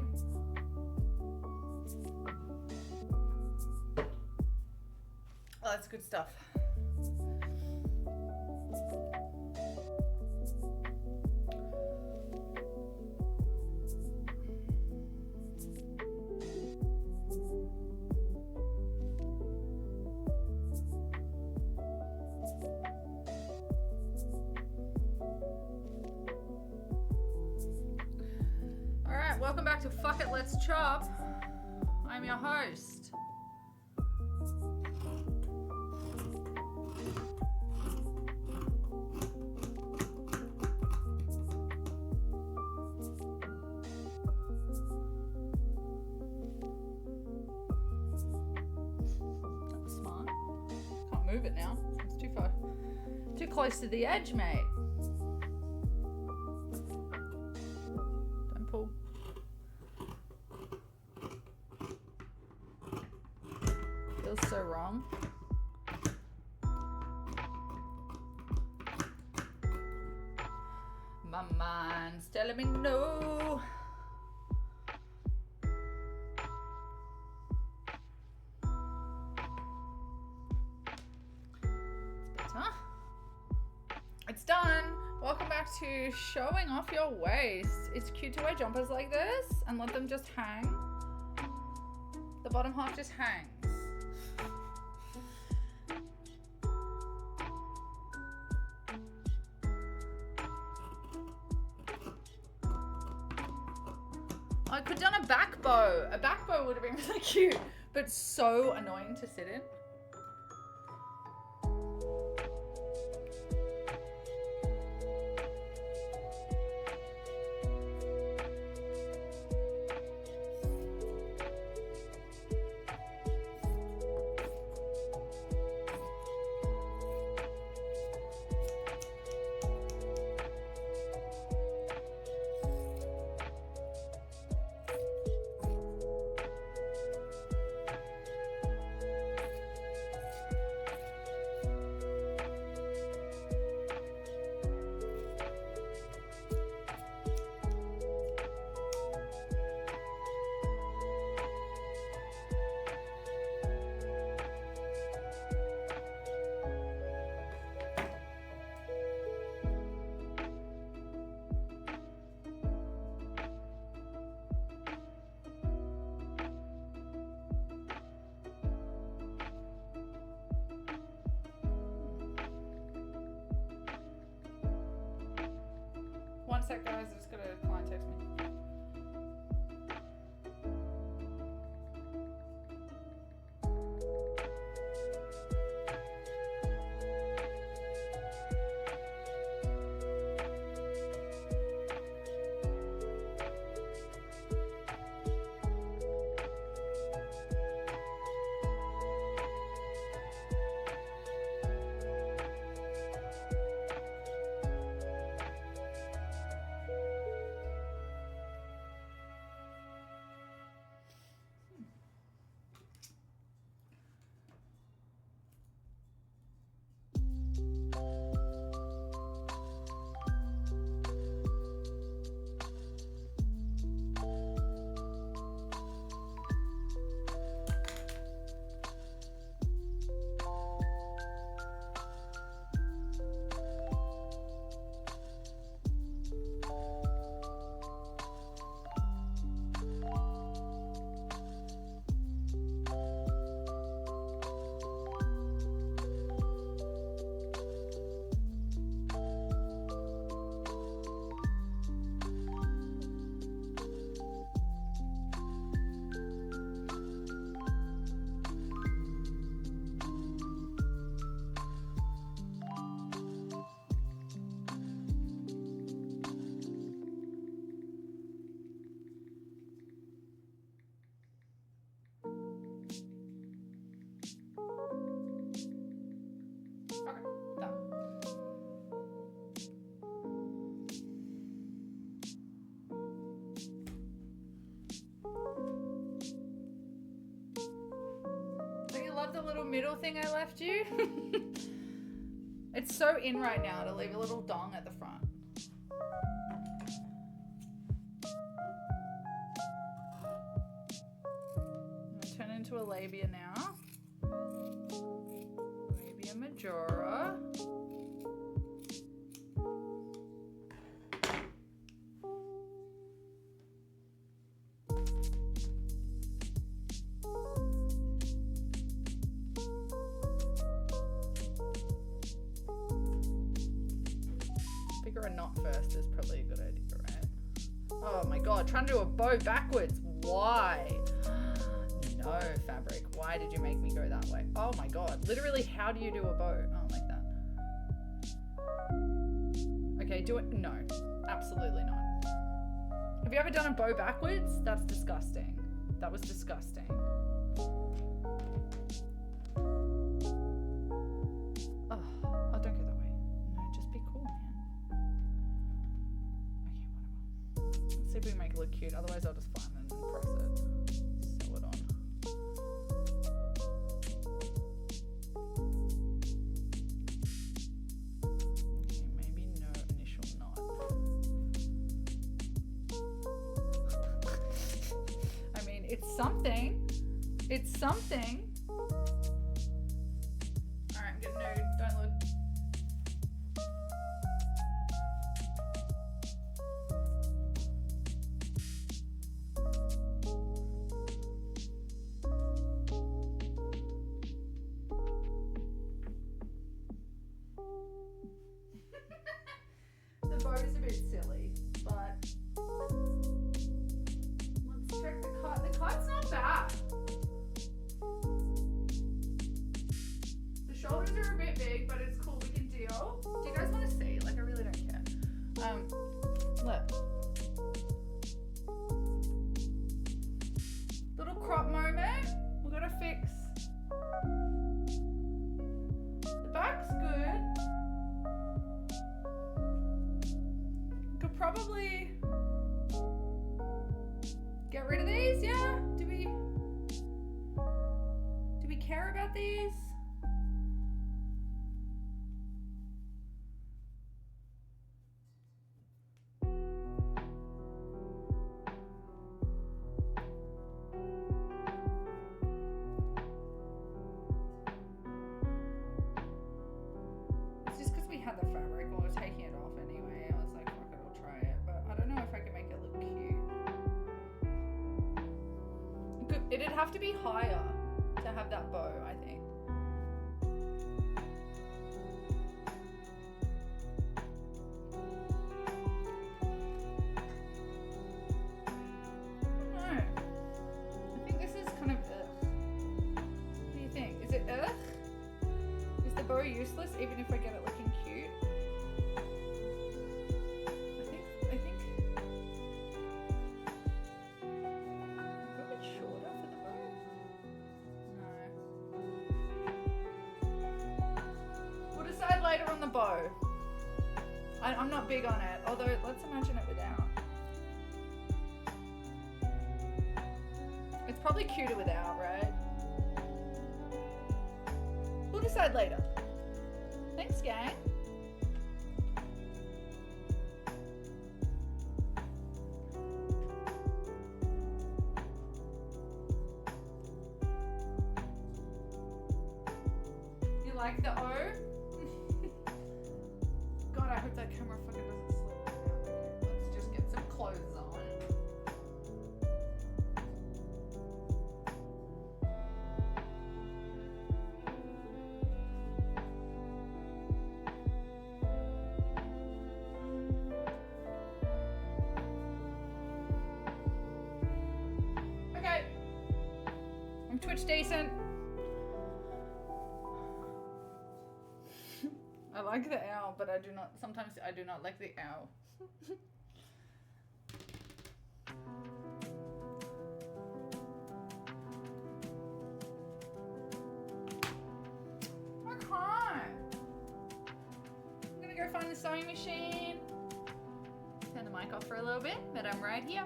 Oh, that's good stuff. Welcome back to Fuck It, Let's Chop. I'm your host. move it now. It's too far. Too close to the edge, mate. Don't pull. Feels so wrong. My mind's telling me no. It's better. It's done. Welcome back to showing off your waist. It's cute to wear jumpers like this and let them just hang. The bottom half just hangs. I could have done a back bow. A back bow would have been really cute, but so annoying to sit in. One sec, guys. I just got a client text me. The little middle thing I left you. It's so in right now to leave a little dong at the front. I'm gonna turn into a labia now. Labia majora. A knot first is probably a good idea, right? Oh my god, trying to do a bow backwards. Why? No, fabric. Why did you make me go that way? Oh my god. Literally, how do you do a bow? Oh, like that. Okay, do it. No, absolutely not. Have you ever done a bow backwards? That's disgusting. That was disgusting. Let's see if we can make it look cute. Otherwise, I'll just find it and press it. Sew it on. Okay, maybe no initial knot. I mean, it's something. It's something. Alright, I'm getting nude. Don't look. The boat is a bit silly, but let's check the cut. The cut's not bad. The shoulders are a bit big, but it's cool. We can deal. Do you guys want to see? Like, I really don't care. Look. Little crop moment. We gotta fix. The back's good. Could probably get rid of these, yeah? Do we care about these? It's just because we had the fabric and we were taking it off anyway. I was like, fuck it, I'll try it. But I don't know if I can make it look cute. It'd have to be higher to have that bow, I think. I don't know. I think this is kind of ugh. What do you think? Is it ugh? Is the bow useless even if I get it looking cute? I think a bit shorter for the bow. No. We'll decide later on the bow. I'm not big on it, although let's imagine it without. It's probably cuter without, right? We'll decide later. Thanks, gang. You like the O? God, I hope that camera fucking doesn't slip. Let's just get some clothes on. Okay. I'm Twitch decent. I like the owl, but sometimes I do not like the owl. Okay. I'm gonna go find the sewing machine. Turn the mic off for a little bit, but I'm right here.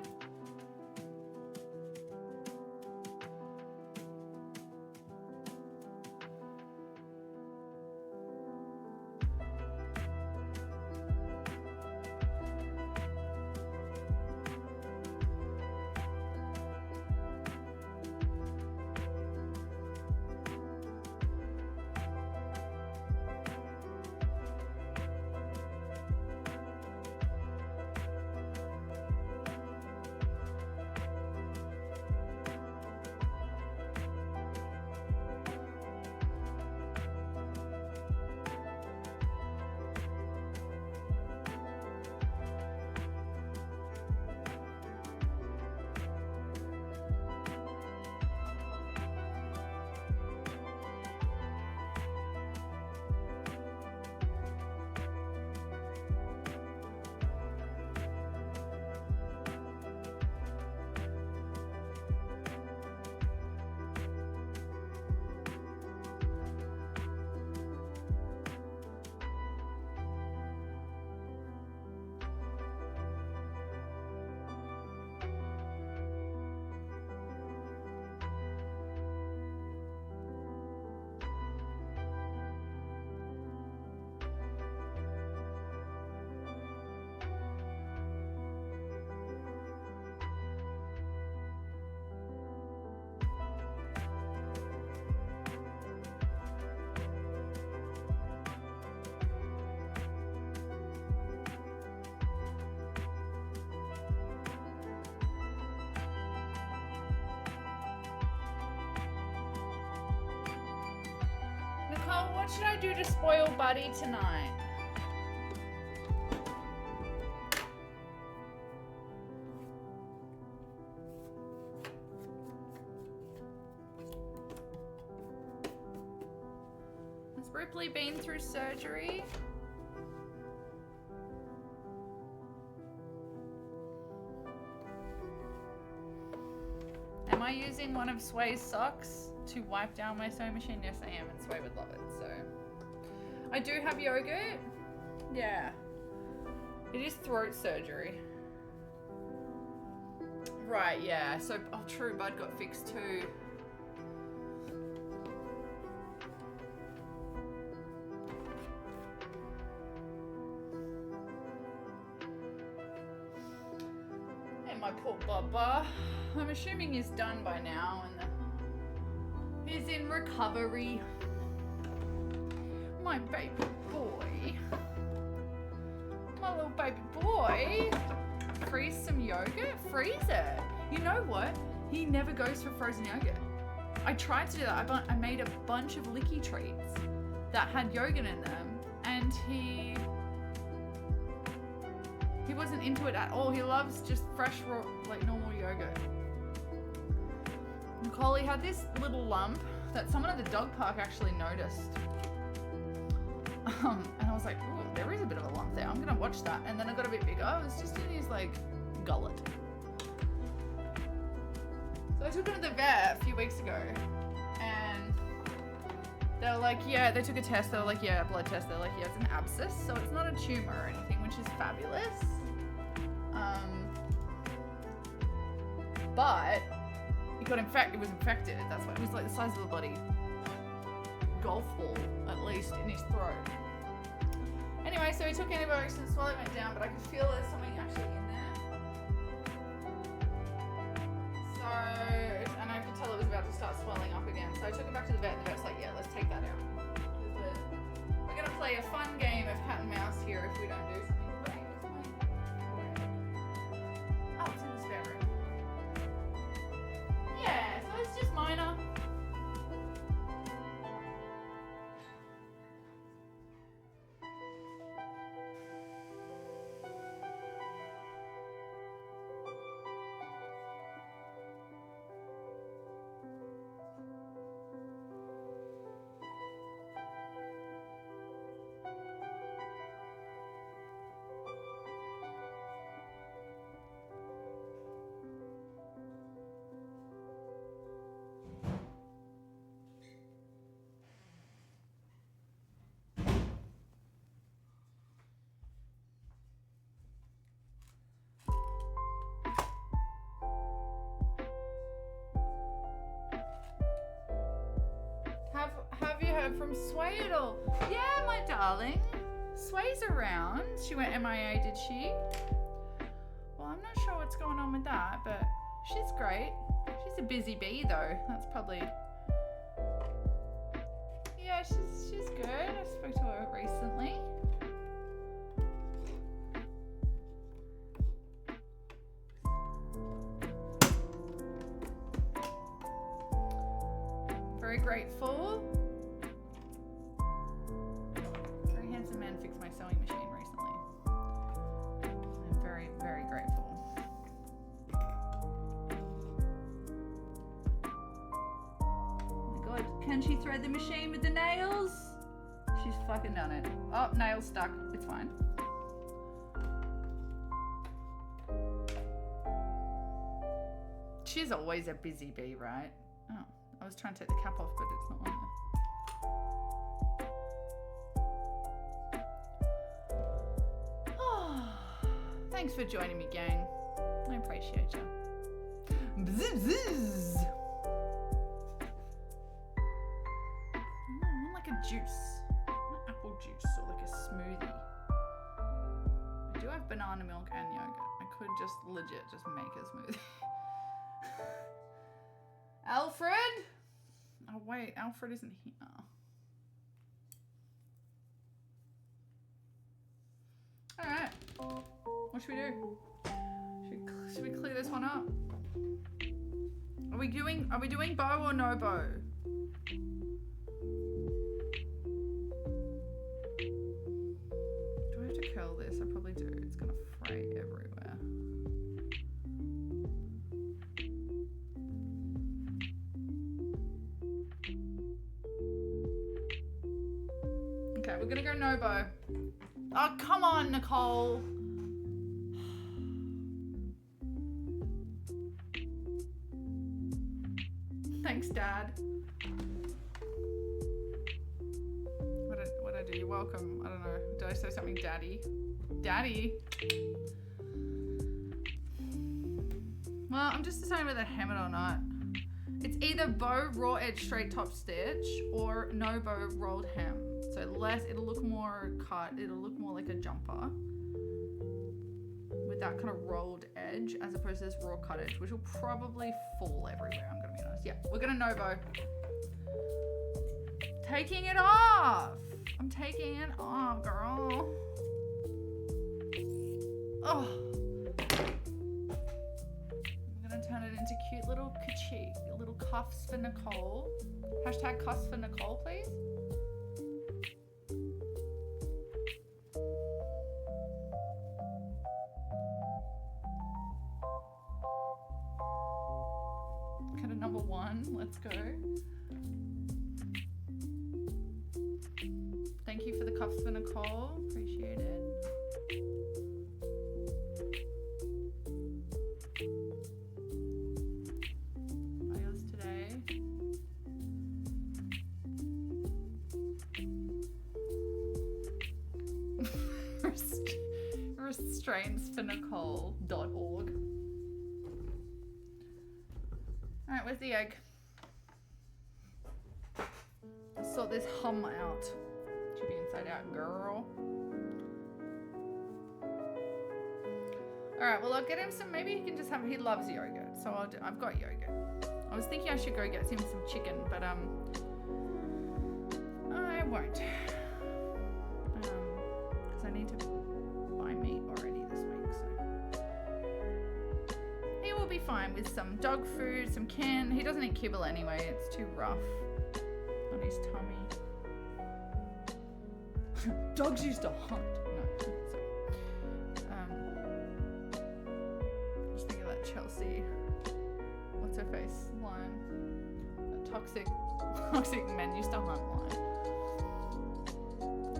What should I do to spoil Buddy tonight? Has Ripley been through surgery? Am I using one of Sway's socks to wipe down my sewing machine? Yes, I am, and Sway would love it, so. I do have yogurt. Yeah. It is throat surgery. Right, yeah. So, oh, true, Bud got fixed too. And my poor Bubba. I'm assuming he's done by now and he's in recovery. My baby boy. My little baby boy. Freeze some yogurt? Freeze it. You know what? He never goes for frozen yogurt. I tried to do that. I made a bunch of licky treats that had yogurt in them and he wasn't into it at all. He loves just fresh, raw, like normal yogurt. Collie had this little lump that someone at the dog park actually noticed. And I was like, ooh, there is a bit of a lump there. I'm gonna watch that. And then it got a bit bigger. It was just in his like gullet. So I took him to the vet a few weeks ago and they were like, yeah, they took a test. They were like, yeah, blood test. They're like, yeah, it's an abscess. So it's not a tumor or anything, which is fabulous. But it got infected. It was infected. That's why it was like the size of a bloody golf ball, at least, in his throat. Anyway, so he took antibiotics and the swelling went down, but I could feel there's something actually in there. So, and I could tell it was about to start swelling up again. So I took him back to the vet, and the vet's like, yeah, let's take that out. We're gonna play a fun game of cat and mouse here if we don't do something. Oh, it's in the spare room. Yeah, so it's just minor. Have you heard from Sway at all? Yeah, my darling. Sway's around. She went MIA, did she? Well, I'm not sure what's going on with that, but she's great. She's a busy bee, though. That's probably... Yeah, she's good. I spoke to her recently. Very grateful. Very handsome man fixed my sewing machine recently. I'm very, very grateful. Oh my god, can she thread the machine with the nails? She's fucking done it. Oh, nails stuck. It's fine. She's always a busy bee, right? Oh. I was trying to take the cap off, but it's not on there. Oh, thanks for joining me, gang. I appreciate you. Bzz, bzz. I want like a juice. Not apple juice or like a smoothie. I do have banana milk and yogurt. I could just legit just make a smoothie. Alfred? Oh wait, Alfred isn't here. Alright. What should we do? Should we clear this one up? Are we doing bow or no bow? gonna go Nobo. Oh, come on, Nicole. Thanks, Dad. What I do? You're welcome. I don't know. Did I say something, Daddy? Daddy? Well, I'm just deciding whether to hem it or not. It's either bow, raw edge, straight top stitch, or no bow, rolled hem. So less, it'll look more cut, it'll look more like a jumper with that kind of rolled edge as opposed to this raw cut edge, which will probably fall everywhere, I'm gonna be honest. Yeah, we're gonna no bow. Taking it off! I'm taking it off, girl. Oh. Turn it into cute little little cuffs for Nicole. Hashtag cuffs for Nicole, please. Kind of number 1, let's go. Thank you for the cuffs for Nicole, appreciate it. Restrainsfornicole.org. Alright, where's the egg? Let's sort this hum out. Should be inside out, girl. Alright, well I'll get him some, maybe he can just have, he loves yogurt, so I've got yogurt. I was thinking I should go get him some chicken, but I won't. Because I need to buy meat already this week, so. He will be fine with some dog food, some can. He doesn't eat kibble anyway, it's too rough on his tummy. Dogs used to hunt. No, sorry. Just thinking about Chelsea. What's her face? Line. That toxic men used to hunt line.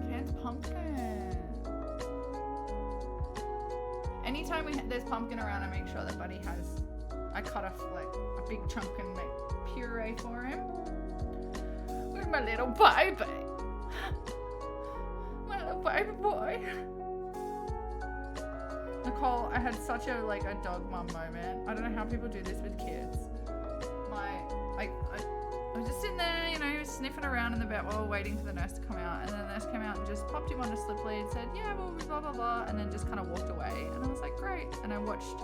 Canned pumpkin. Anytime there's pumpkin around, I make sure that Buddy has. I cut off like a big chunk and make puree for him. With my little baby. My little baby boy. Nicole, I had such a dog mum moment. I don't know how people do this with kids. I was just sitting there, you know, sniffing around in the vet while waiting for the nurse to come out, and then the nurse came out and just popped him on a slip lead, said, yeah, well, blah, blah, blah, and then just kind of walked away. And I was like, great. And I watched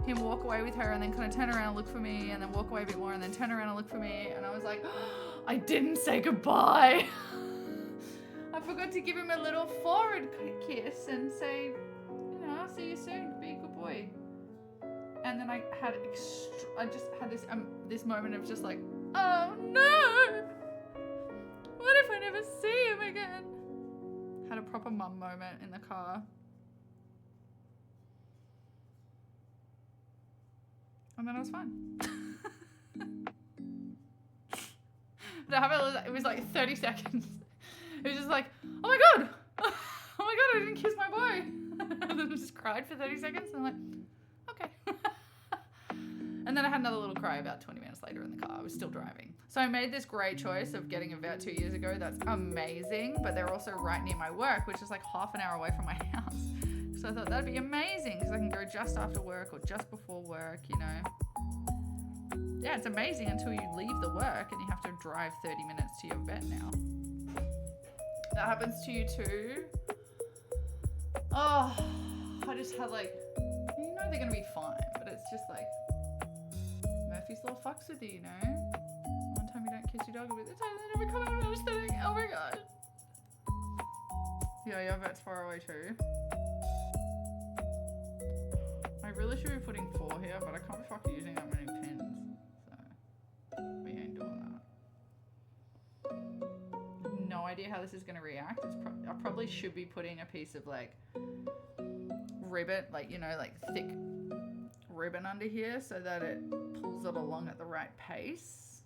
him walk away with her and then kind of turn around and look for me and then walk away a bit more and then turn around and look for me. And I was like, oh, I didn't say goodbye. I forgot to give him a little forward kiss and say, you know, I'll see you soon. Be a good boy. And then I just had this moment of just like, oh no! What if I never see him again? Had a proper mum moment in the car. And then it was fine. But it was like 30 seconds. It was just like, oh my god! Oh my god, I didn't kiss my boy! And then I just cried for 30 seconds and I'm like, okay. And then I had another little cry about 20 minutes later in the car. I was still driving. So I made this great choice of getting a vet 2 years ago. That's amazing. But they're also right near my work, which is like half an hour away from my house. So I thought that'd be amazing because I can go just after work or just before work, you know. Yeah, it's amazing until you leave the work and you have to drive 30 minutes to your vet now. That happens to you too. Oh, I just had you know they're going to be fine, but it's just like, Murphy's Law fucks with you, you know? One time you don't kiss your dog, but the time they never come out of anesthetic. Oh my god. Yeah, your vet's far away too. I really should be putting 4 here, but I can't be fucking using that many pins. So, we ain't doing that. No idea how this is going to react. I probably should be putting a piece of ribbon, thick ribbon under here so that it pulls it along at the right pace.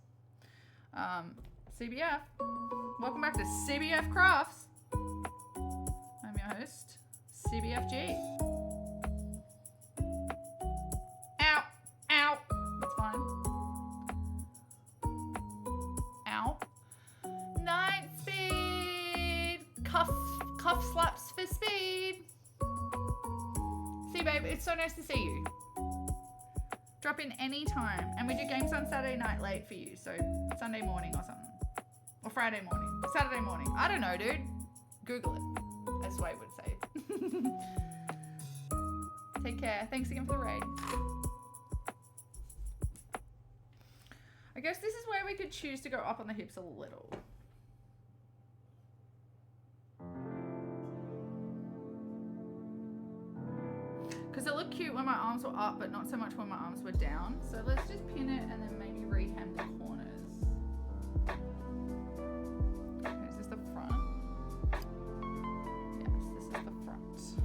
CBF, welcome back to CBF Crafts. host, CBFG. Ow! Ow! That's fine. Ow. Night speed! Cuff slaps for speed! See, babe, it's so nice to see you. Drop in any time. And we do games on Saturday night late for you. So Sunday morning or something. Or Friday morning. Saturday morning. I don't know, dude. Google it, as Sway would say. Take care. Thanks again for the raid. I guess this is where we could choose to go up on the hips a little. Because it looked cute when my arms were up, but not so much when my arms were down. So let's just pin it and then maybe rehem the corners. Okay, is this the front? Yes, this is the front. So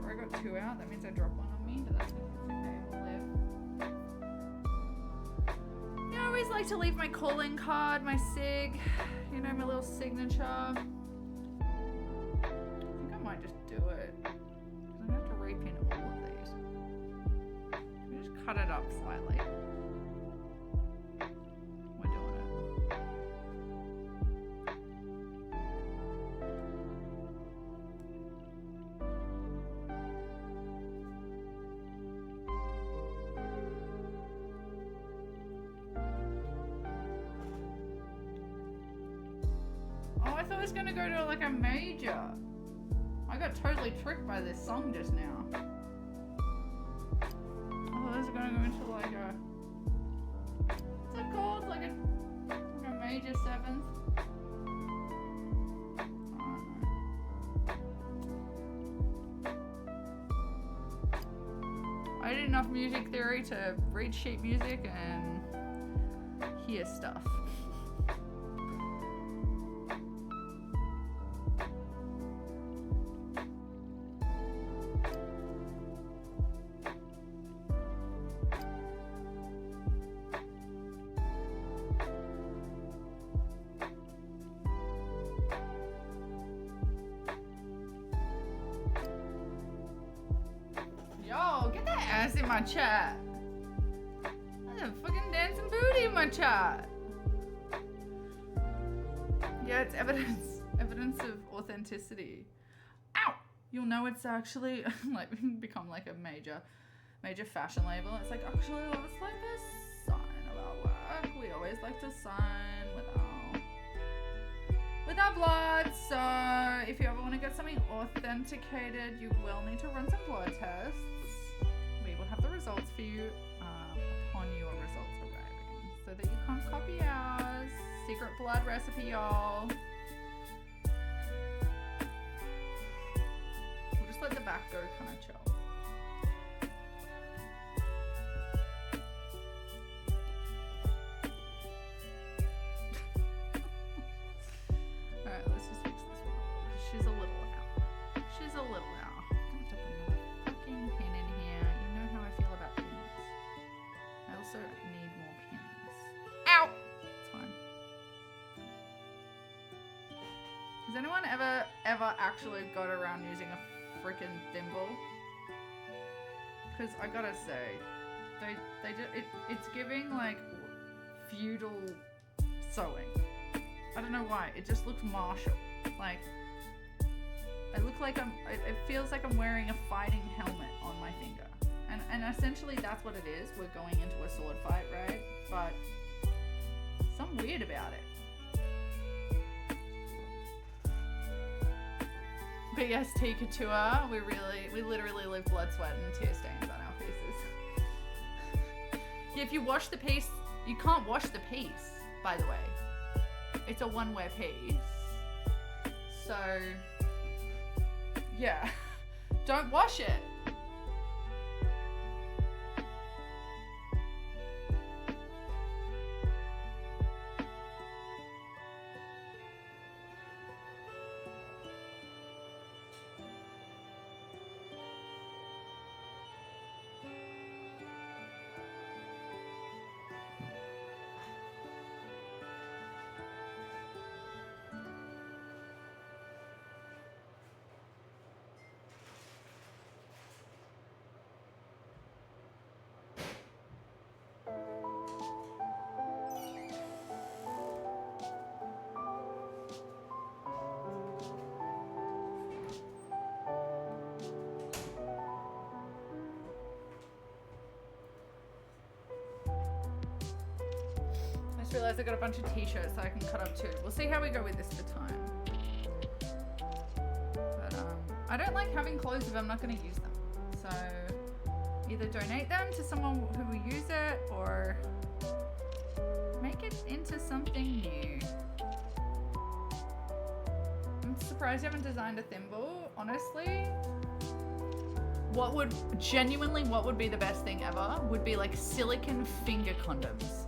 I got two out, that means I drop one on me, but that's okay, we'll live. I always like to leave my calling card, my sig, you know, my little signature. I think I might just do it. Because I'm going to have to repin all of these. Let me just cut it up slightly. We're doing it. Oh, I thought it was gonna go to like a major. I got totally tricked by this song just now. I thought it was gonna go into like a... What's it called? Like a major seventh? I don't know. I did enough music theory to read sheet music and hear stuff. Yo, get that ass in my chat. That's a fucking dancing booty in my chat. Yeah, it's evidence of authenticity. Ow! You'll know it's actually like become like a major fashion label. It's like, actually, it's like a sign of our work. We always like to sign with our blood. So if you ever want to get something authenticated, you will need to run some blood tests. We will have the results for you upon your results arriving, so that you can't copy ours. Secret blood recipe, y'all. We'll just let the back go kind of chill. Alright, let's just fix this one. She's a little out. She's a little out. I'm gonna have to put another fucking pin in here. You know how I feel about pins. I also need more pins. Ow! It's fine. Has anyone ever actually got around using a freaking thimble? Because I gotta say, it's giving like feudal sewing. I don't know why. It just looks martial. Like, I look like it feels like I'm wearing a fighting helmet on my finger. And essentially that's what it is. We're going into a sword fight, right? But something weird about it. But yes, T Couture, we literally live blood, sweat, and tear stains on our faces. Yeah, if you wash the piece, you can't wash the piece, by the way. It's a one-wear piece. So, yeah. Don't wash it. just realized I got a bunch of t-shirts that I can cut up too. We'll see how we go with this for time. But I don't like having clothes if I'm not going to use them. So either donate them to someone who will use it or make it into something new. I'm surprised you haven't designed a thimble, honestly. What would be the best thing ever would be like silicone finger condoms.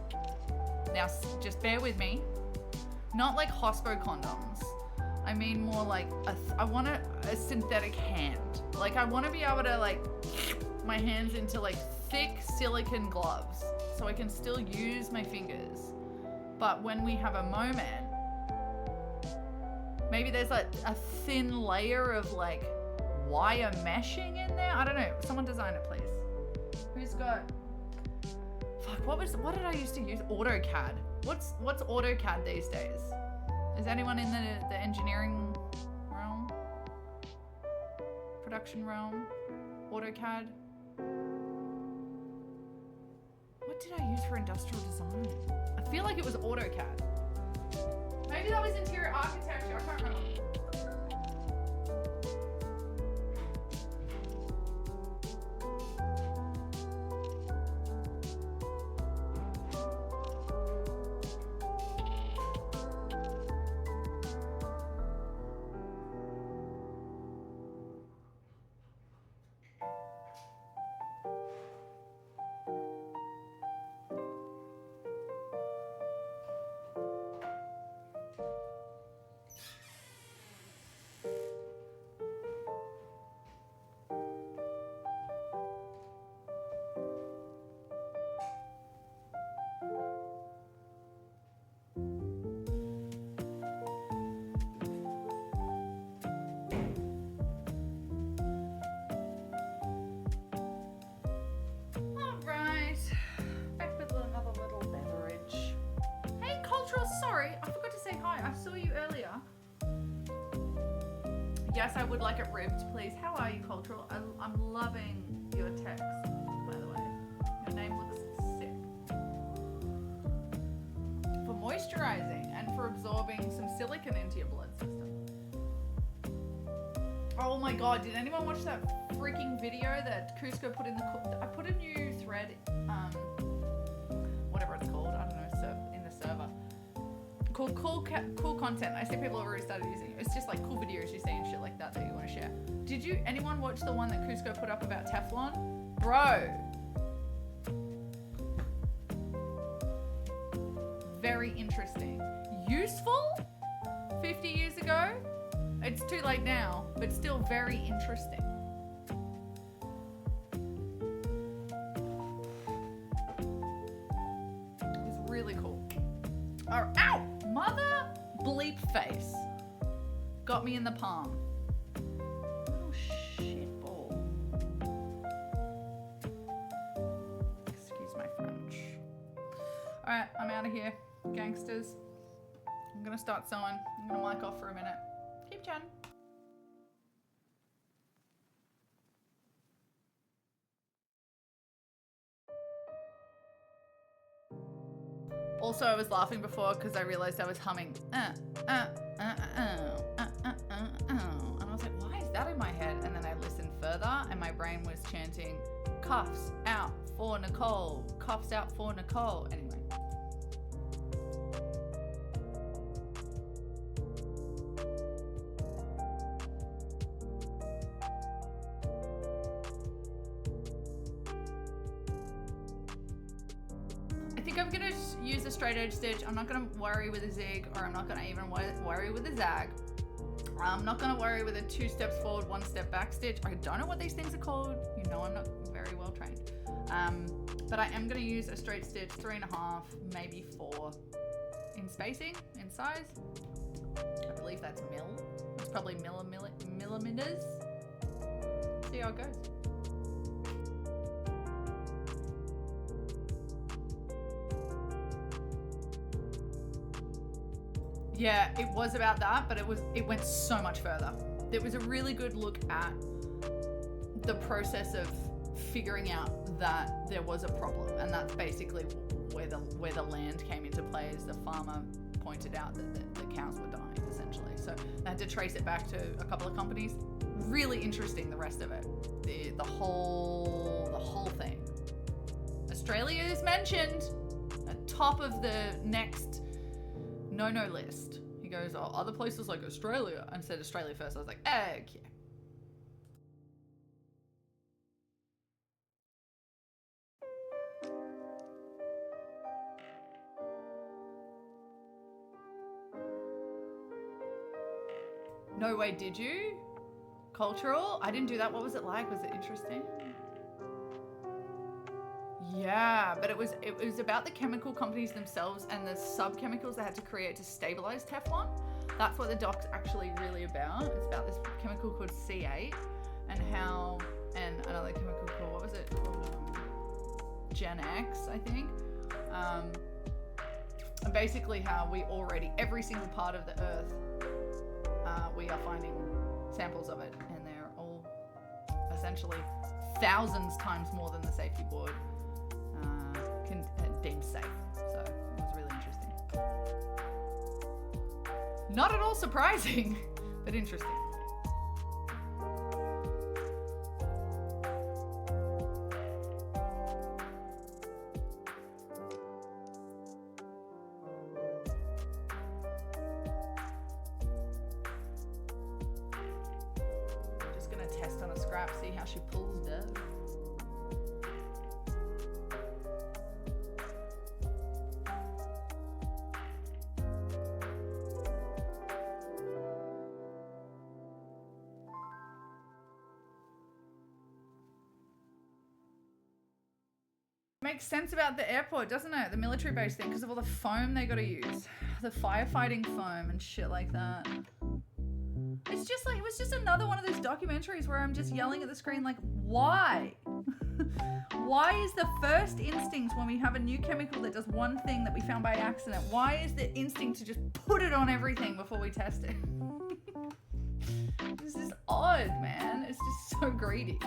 Now, just bear with me. Not like hospo condoms. I mean more like I want a synthetic hand. Like I want to be able to like my hands into like thick silicone gloves so I can still use my fingers. But when we have a moment, maybe there's like a thin layer of like wire meshing in there. I don't know. Someone design it, please. Who's got? Fuck. What did I used to use? AutoCAD. What's AutoCAD these days? Is anyone in the engineering realm? Production realm? AutoCAD? What did I use for industrial design? I feel like it was AutoCAD. Maybe that was interior architecture. I can't remember. Sorry, I forgot to say hi. I saw you earlier. Yes, I would like it ribbed, please. How are you, Cultural? I'm loving your text, by the way. Your name looks sick. For moisturizing and for absorbing some silicone into your blood system. Oh my god, did anyone watch that freaking video that Cusco put in the... I put a new thread, whatever it's called, I don't know, in the server. Cool content. I see people have already started using it. It's just like cool videos you see and shit like that you want to share. Did anyone watch the one that Cusco put up about Teflon? Bro. Very interesting. Useful? 50 years ago? It's too late now, but still very interesting. It's really cool. Oh, ow! Mother bleep face. Got me in the palm. Little shit ball. Excuse my French. Alright, I'm out of here. Gangsters. I'm gonna start sewing. I'm gonna mic off for a minute. Keep chatting. Also, I was laughing before because I realized I was humming. And I was like, why is that in my head? And then I listened further and my brain was chanting, cuffs out for Nicole, cuffs out for Nicole. Anyway. I think I'm gonna use a straight edge stitch. I'm not gonna worry with a zig, or I'm not gonna even worry with a zag. I'm not gonna worry with a 2 steps forward, 1 step back stitch. I don't know what these things are called. You know I'm not very well trained. But I am gonna use a straight stitch, 3.5, maybe 4 in spacing, in size. I believe that's mil. It's probably millimeters. See how it goes. Yeah, it was about that, but it went so much further. It was a really good look at the process of figuring out that there was a problem, and that's basically where the land came into play is the farmer pointed out that the cows were dying essentially. So they had to trace it back to a couple of companies. Really interesting, the rest of it, the whole thing. Australia is mentioned at top of the next no list. He goes, oh, other places like Australia, and said Australia first. I was like, okay. No way, did you? Cultural? I didn't do that. What was it like? Was it interesting? Yeah, but it was about the chemical companies themselves and the sub-chemicals they had to create to stabilize Teflon. That's what the doc's actually really about. It's about this chemical called C8 and how, and another chemical called, what was it called? Gen X, I think. And basically how we already, every single part of the earth, we are finding samples of it, and they're all essentially thousands times more than the safety board deemed safe. So it was really interesting. Not at all surprising, but interesting. See how she pulls dough. Makes sense about the airport, doesn't it? The military base thing, because of all the foam they gotta use. The firefighting foam and shit like that. It's just like, it was just another one of those documentaries where I'm just yelling at the screen like, why? Why is the first instinct when we have a new chemical that does one thing that we found by accident, why is the instinct to just put it on everything before we test it? This is odd, man. It's just so greedy.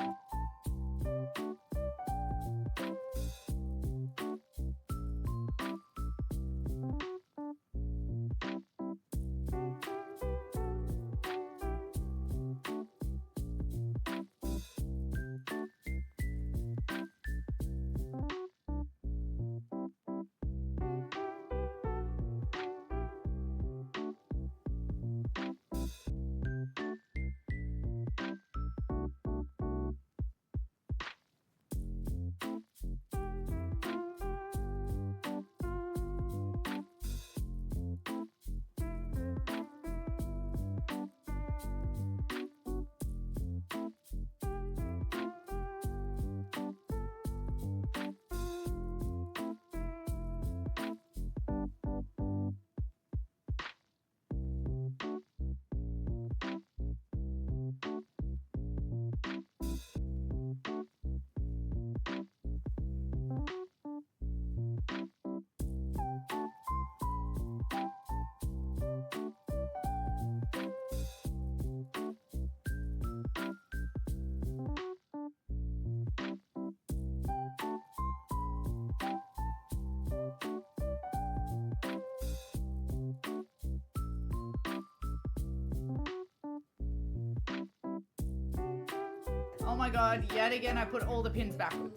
Oh my god, yet again I put all the pins backwards.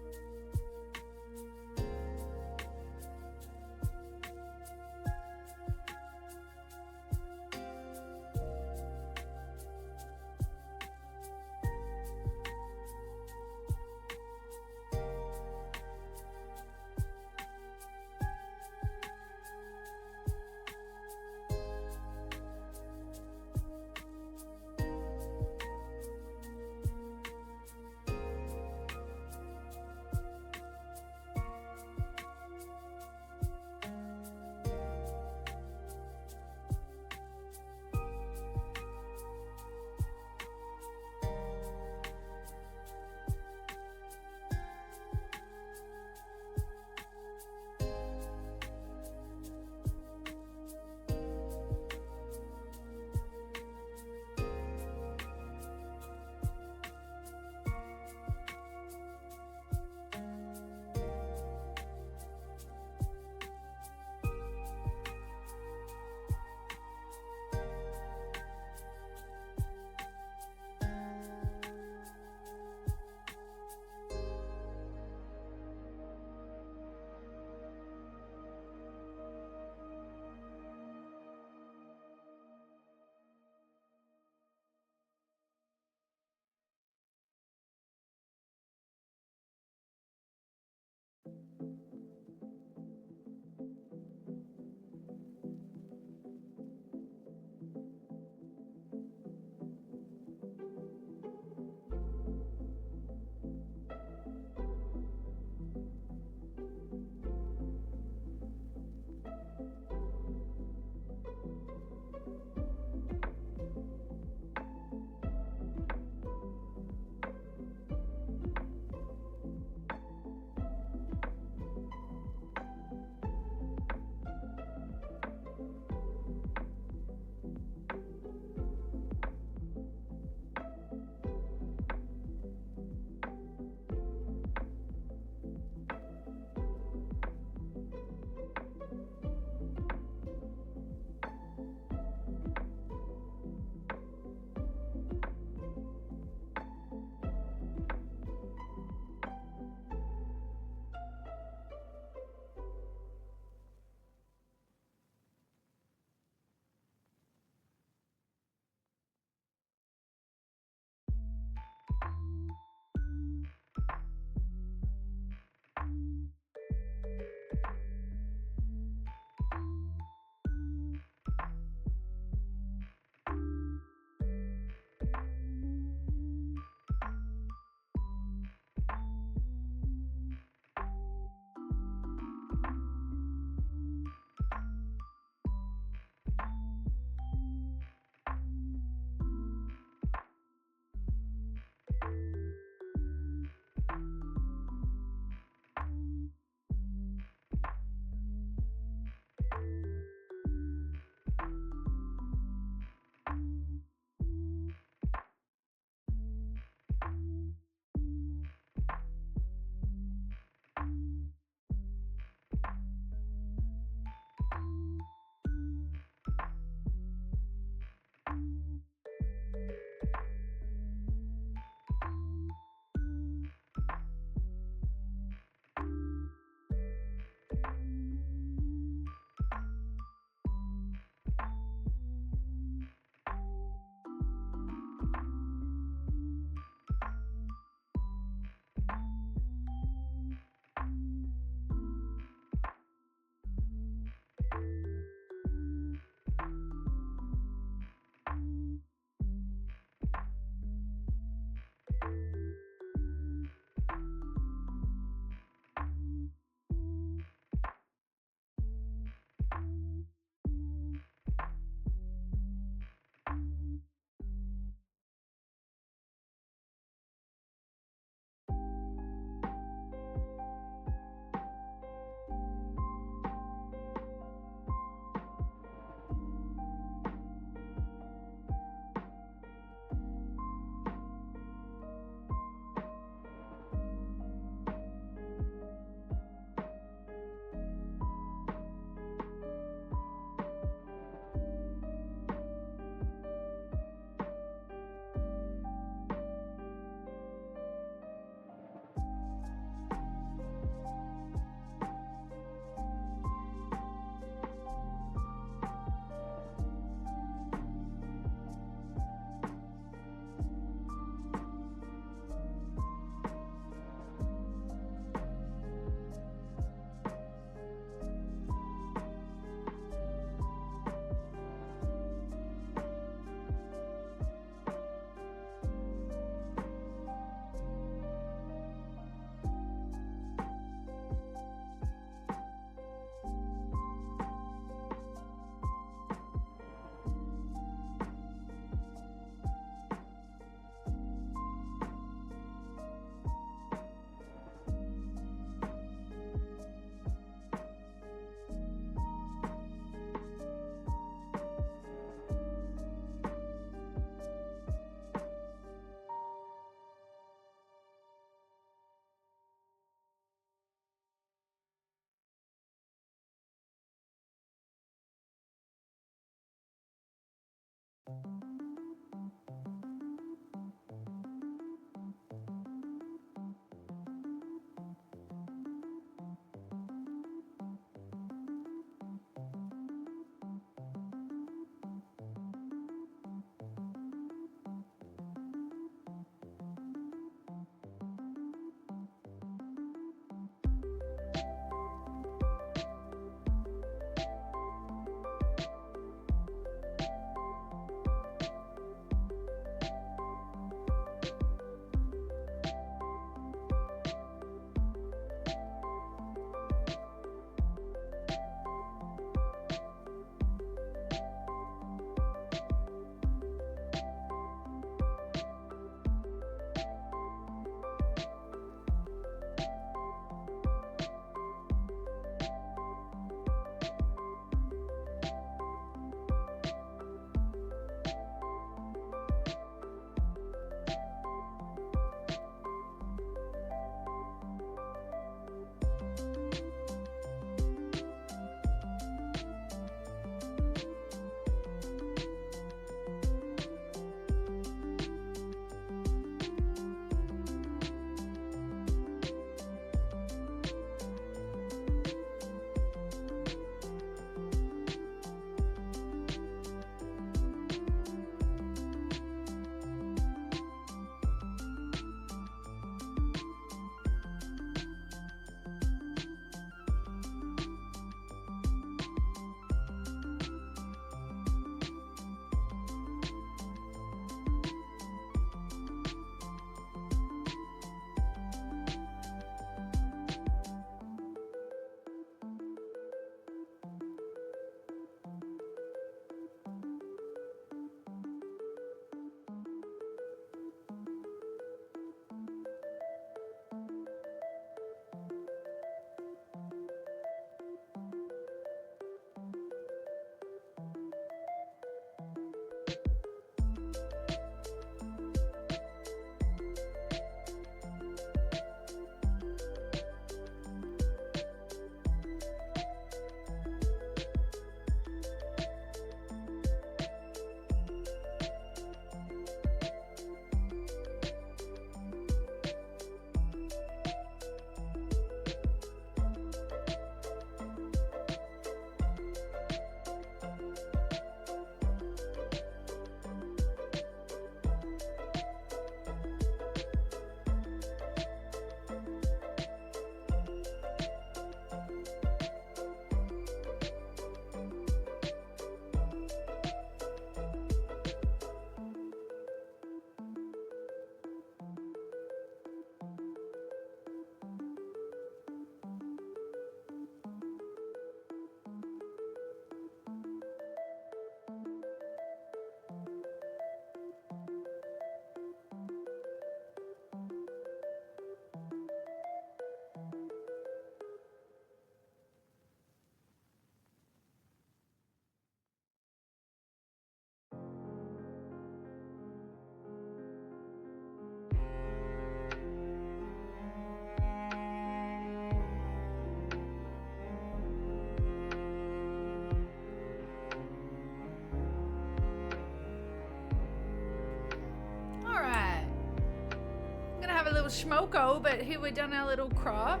schmoko, but here we've done our little crop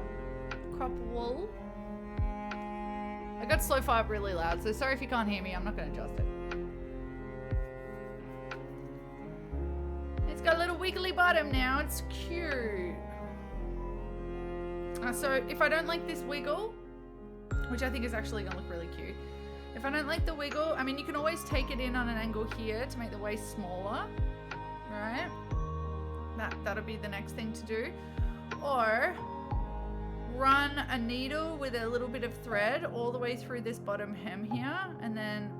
wool. I got slow fire really loud, so sorry if you can't hear me. I'm not going to adjust it. It's got a little wiggly bottom now. It's cute. So if I don't like this wiggle, which I think is actually going to look really cute. If I don't like the wiggle, I mean, you can always take it in on an angle here to make the waist smaller, right? That'll be the next thing to do. Or run a needle with a little bit of thread all the way through this bottom hem here and then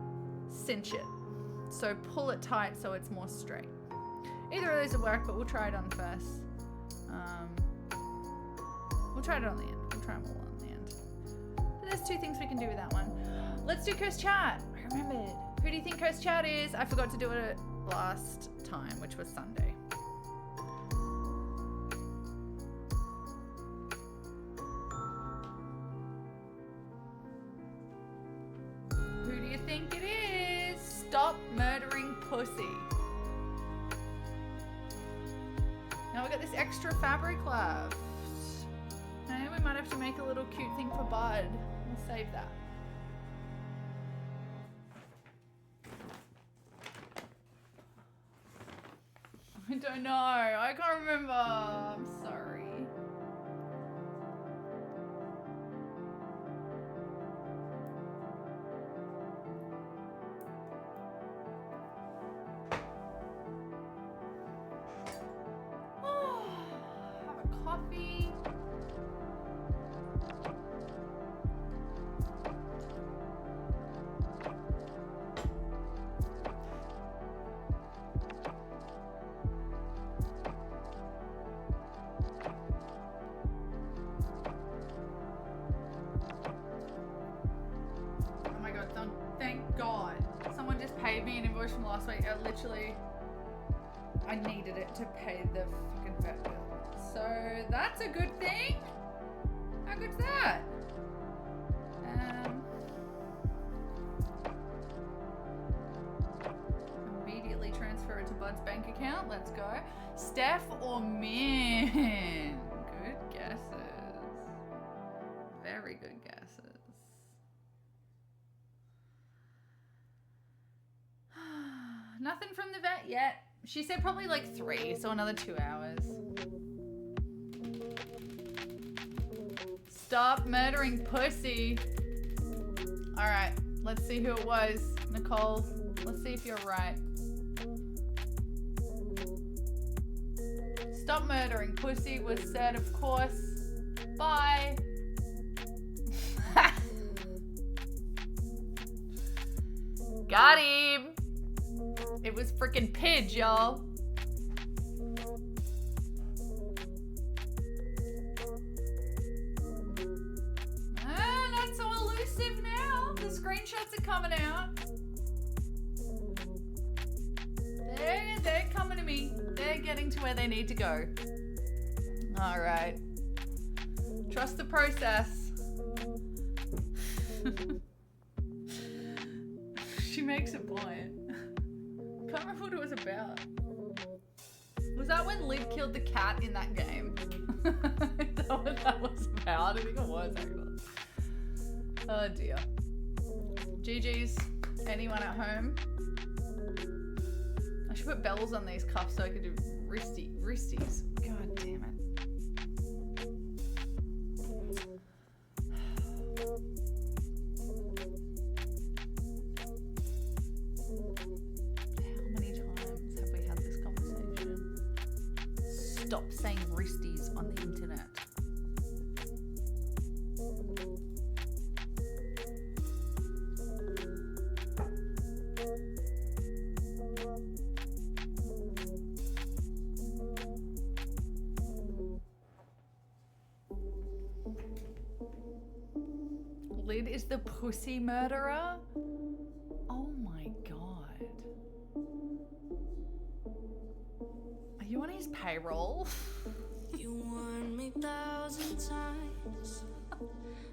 cinch it. So pull it tight so it's more straight. Either of those will work, but we'll try it on first. We'll try it on the end. We'll try them all on the end. But there's two things we can do with that one. Let's do Curse Chat. I remembered. Who do you think Curse Chat is? I forgot to do it last time, which was Sunday. Who do you think it is? Stop murdering pussy. Now we've got this extra fabric left. Now we might have to make a little cute thing for Bud. We'll save that. I don't know. I can't remember. I'm sorry. Have a coffee. Thank God. Someone just paid me an invoice from last week. I needed it to pay the fucking vet bill. So that's a good thing. How good's that? Immediately transfer it to Bud's bank account. Let's go. Steph or Min? Good guesses. Very good guesses. Nothing from the vet yet. She said probably like 3, so another 2 hours. Stop murdering pussy. All right, let's see who it was. Nicole, let's see if you're right. Stop murdering pussy was said, of course, by... Got him. It was freaking Pidge, y'all. Not so elusive now. The screenshots are coming out. They're coming to me. They're getting to where they need to go. All right. Trust the process. She makes a point. Can't remember what it was about. Was that when Liv killed the cat in that game? Is that what that was about? I think it was actually. Oh dear. GG's. Anyone at home? I should put bells on these cuffs so I could do wristies. God damn it. Stop saying wristies on the internet. Lid is the pussy murderer? Oh my god. Are you on his payroll? You warned me 1,000 times.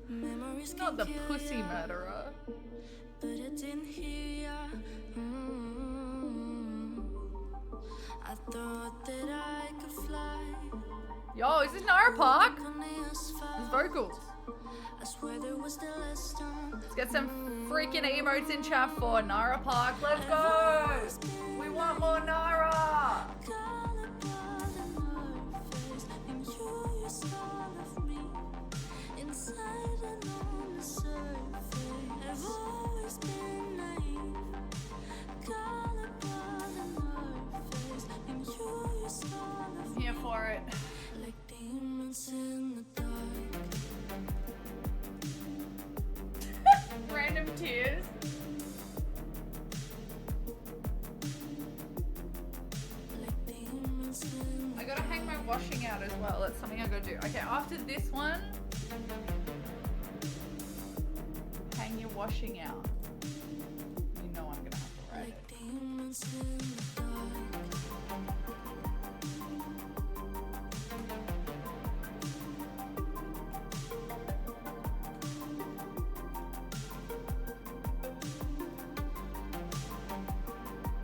Memories Not the can kill pussy ya, murderer. but I didn't hear ya. I thought that I could fly. Yo, is this Nara Park? on the asphalt. There's vocals. I swear there was still less time. Let's get some freaking emotes in chat for Nara Park. Let's go! We want more Nara! Color blood in her face, and you all of me. Inside and on the surface, I've always been naive. Color blood in her face, and you all of I'm me. here for it. Like demons in the dark. Random tears. Like demons in I gotta hang my washing out as well. That's something I gotta do. Okay, after this one, hang your washing out. You know I'm gonna have to write it. like demons in the dark.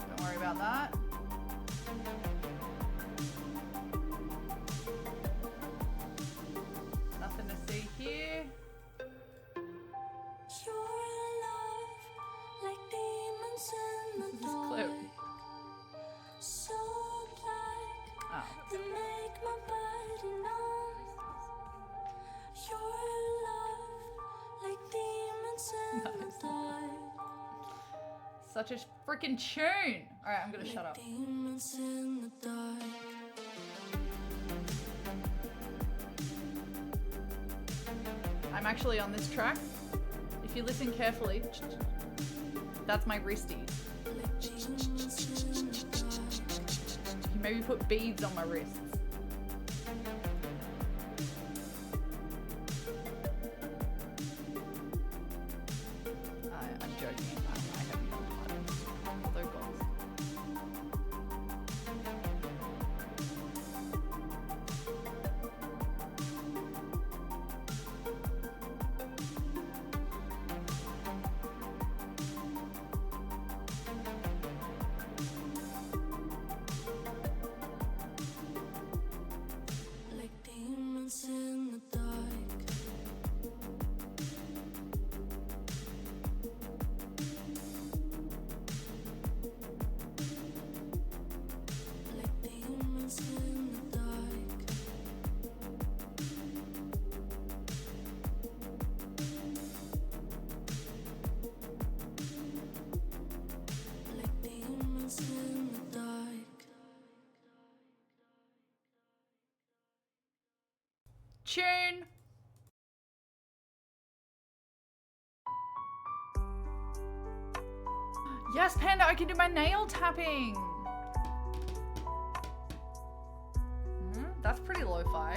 Don't worry about that. Nothing to see here. Your love, like demons in the This is dark. clip. So black, Oh. they make my body numb. Your love, like demons in the dark. Such a freaking tune. Alright, I'm gonna shut up. Demons in the dark. I'm actually on this track. If you listen carefully, that's my wristy. Like demons in the dark. You maybe put beads on my wrists. I'm joking. I have no idea. Although goals. Like demons in the dark. Like demons in the dark. Like demons in the dark. Tune. Yes, Panda, I can do my nail tapping. That's pretty lo-fi.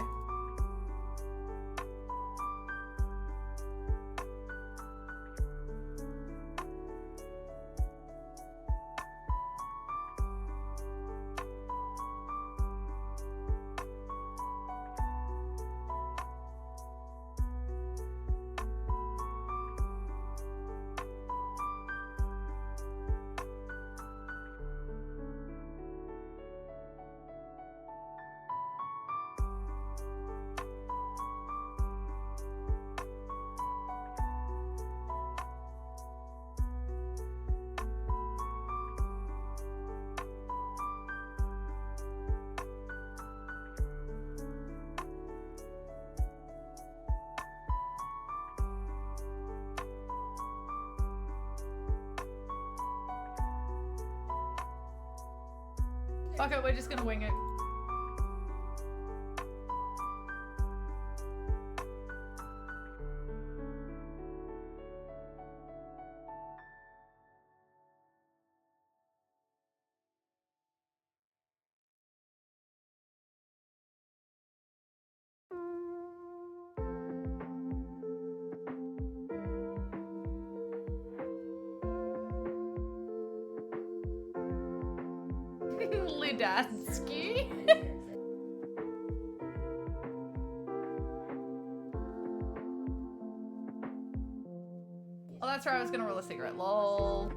Fuck it, we're just gonna wing it. Lidansky. Oh, that's right, I was gonna roll a cigarette. Lol.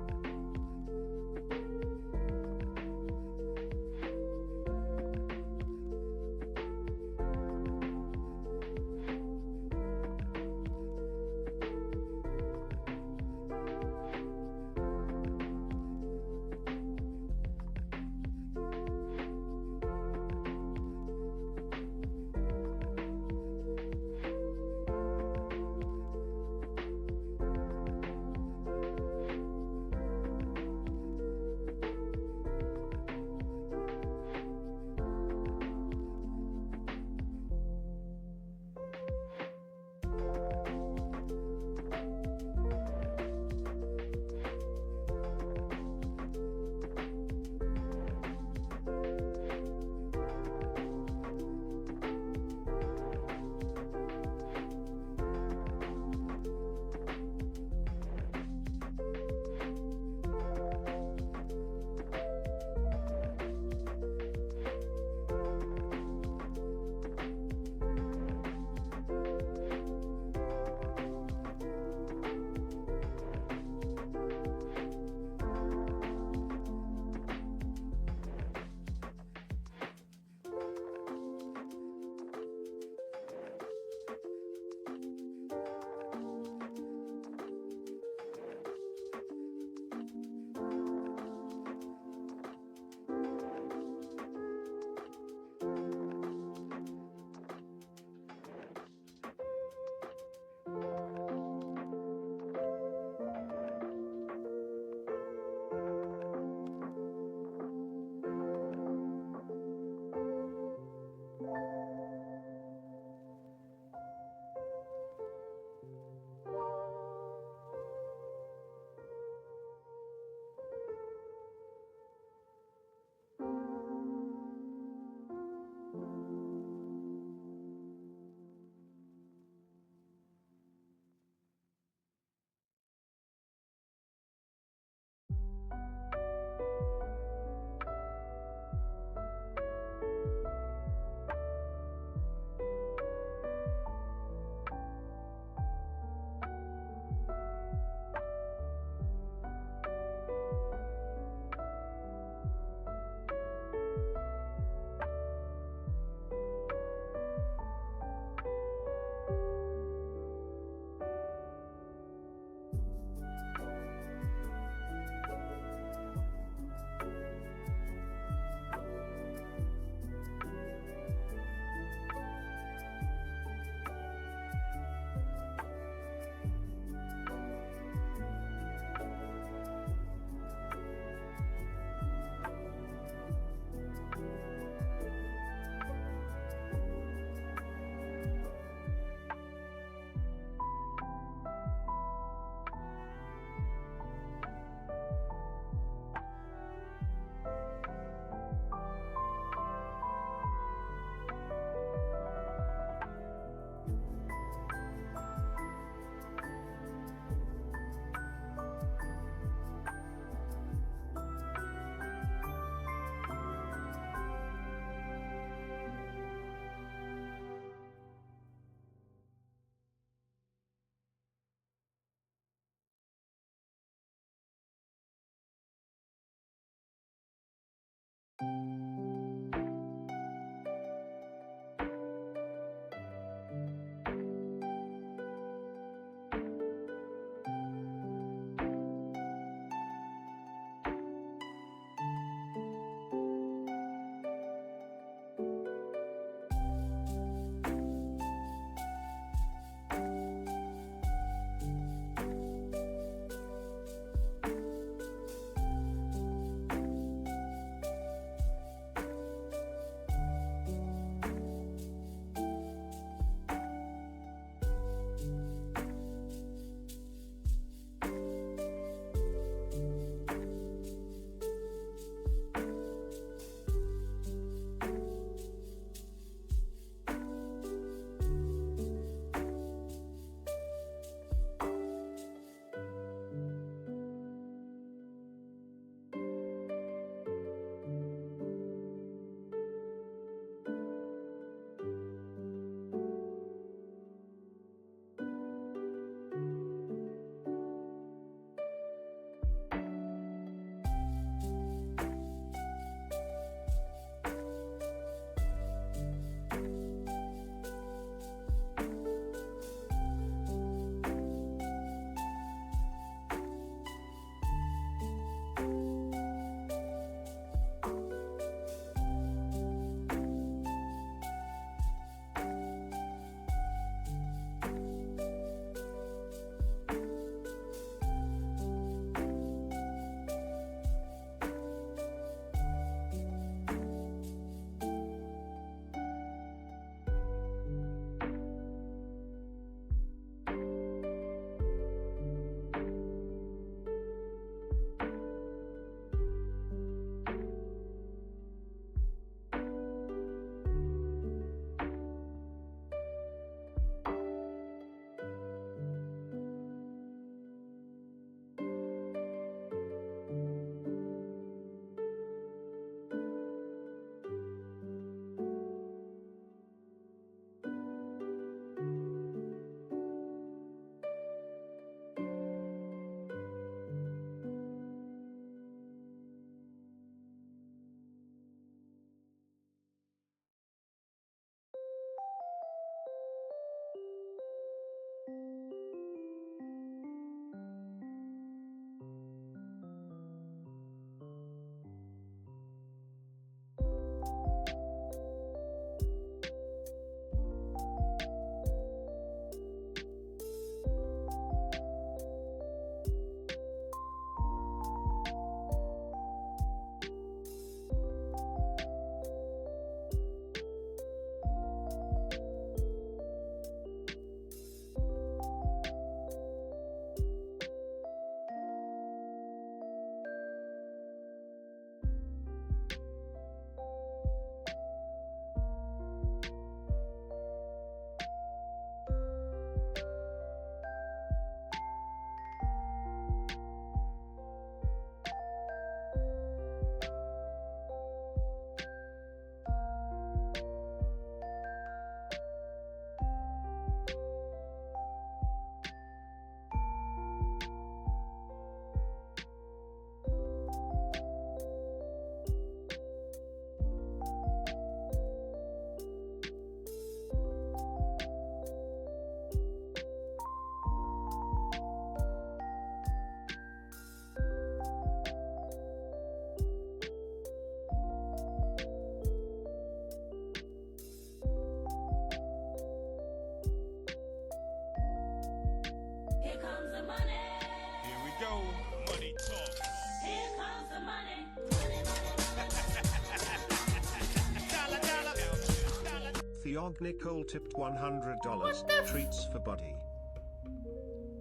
Theog Nicole tipped $100. Treats for body.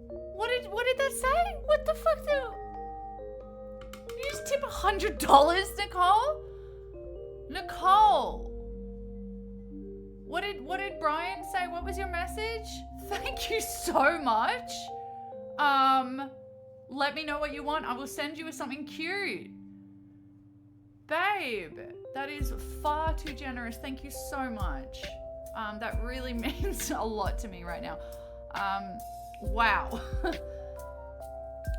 What did that say? What the fuck did you just tip $100, Nicole? Nicole. What did Brian say? What was your message? Thank you so much. Let me know what you want. I will send you something cute. Babe, that is far too generous. Thank you so much. That really means a lot to me right now. Wow.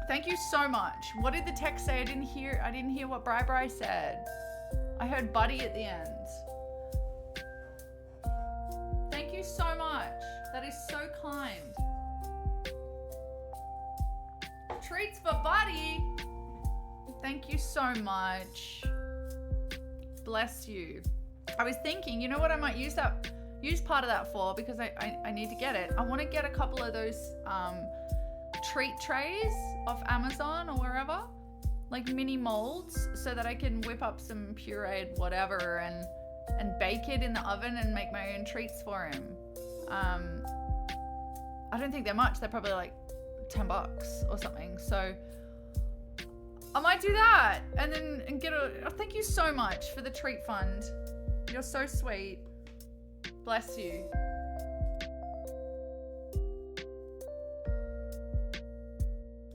Thank you so much. What did the text say? I didn't hear what Bri said. I heard buddy at the end. Thank you so much. That is so kind. Treats for buddy. Thank you so much. Bless you. I was thinking, you know what I might use part of that for, because I need to get it. I want to get a couple of those treat trays off Amazon or wherever, like mini molds, so that I can whip up some pureed whatever and bake it in the oven and make my own treats for him. I don't think they're much. They're probably like $10 or something. So I might do that and get a. Oh, thank you so much for the treat fund. You're so sweet. Bless you.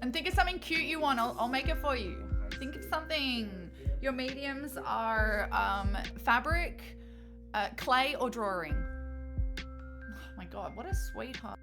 And think of something cute you want. I'll make it for you. Think of something. Your mediums are fabric, clay, or drawing. Oh my god, what a sweetheart.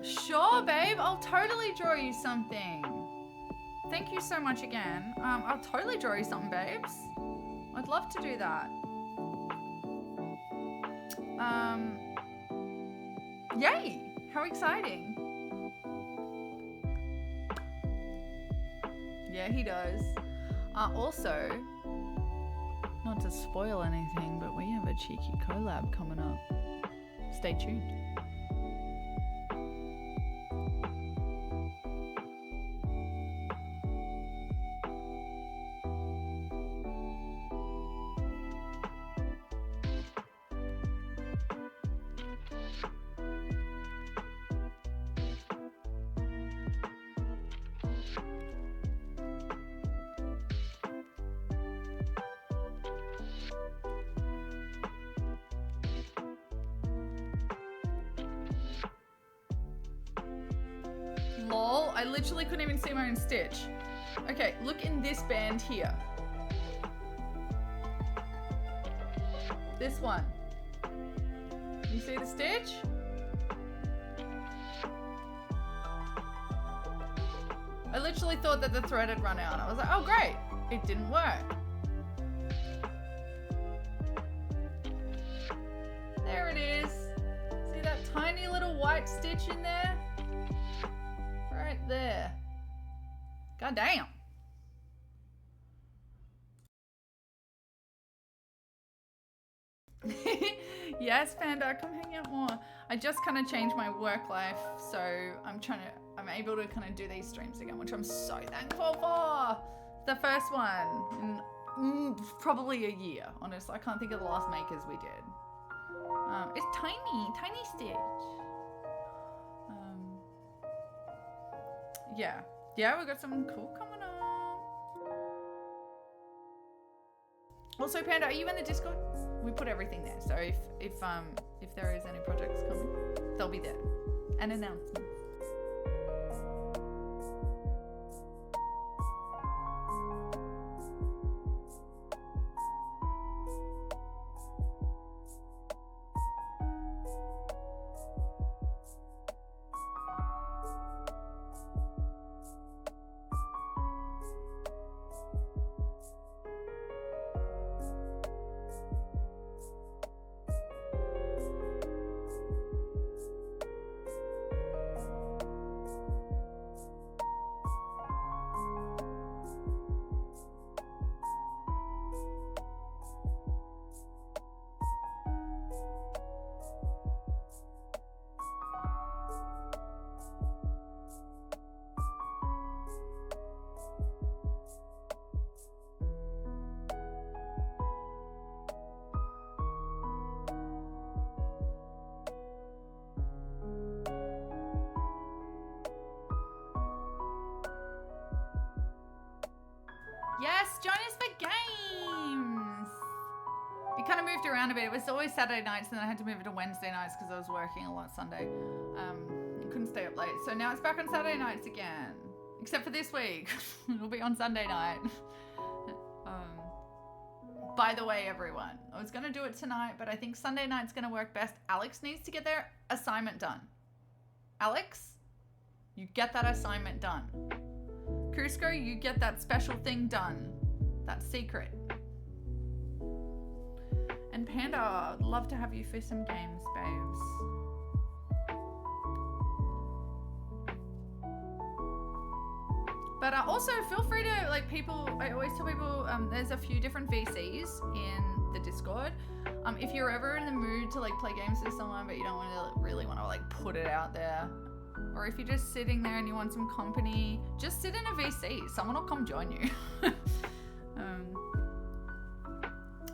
Sure, babe. I'll totally draw you something. Thank you so much again. I'll totally draw you something, babes. I'd love to do that. Yay! How exciting. Yeah, he does. Also, not to spoil anything, but we have a cheeky collab coming up. Stay tuned. Lol, I literally couldn't even see my own stitch. Okay, look in this band here. This one. You see the stitch? I literally thought that the thread had run out. I was like, oh great, it didn't work. There it is. See that tiny little white stitch in there? Right there. God damn. Yes, Panda, come hang out more. I just kind of changed my work life, so I'm able to kind of do these streams again, which I'm so thankful for. The first one in probably a year, honestly. I can't think of the last makers we did. It's tiny stitch. Yeah, we got something cool coming on. Also, Panda, are you in the Discord? We put everything there, so if there is any projects coming, they'll be there. And announcements. Yes, join us for games. It kind of moved around a bit. It was always Saturday nights, and then I had to move it to Wednesday nights because I was working a lot Sunday. I couldn't stay up late. So now it's back on Saturday nights again. Except for this week. It'll be on Sunday night. By the way, everyone, I was going to do it tonight, but I think Sunday night's going to work best. Alex needs to get their assignment done. Alex, you get that assignment done. Cusco, you get that special thing done. That's secret. And Panda, I'd love to have you for some games, babes. But also feel free to, like, people, I always tell people, there's a few different VCs in the Discord. If you're ever in the mood to like play games with someone, but you don't really want to like put it out there, or if you're just sitting there and you want some company, just sit in a VC. Someone will come join you.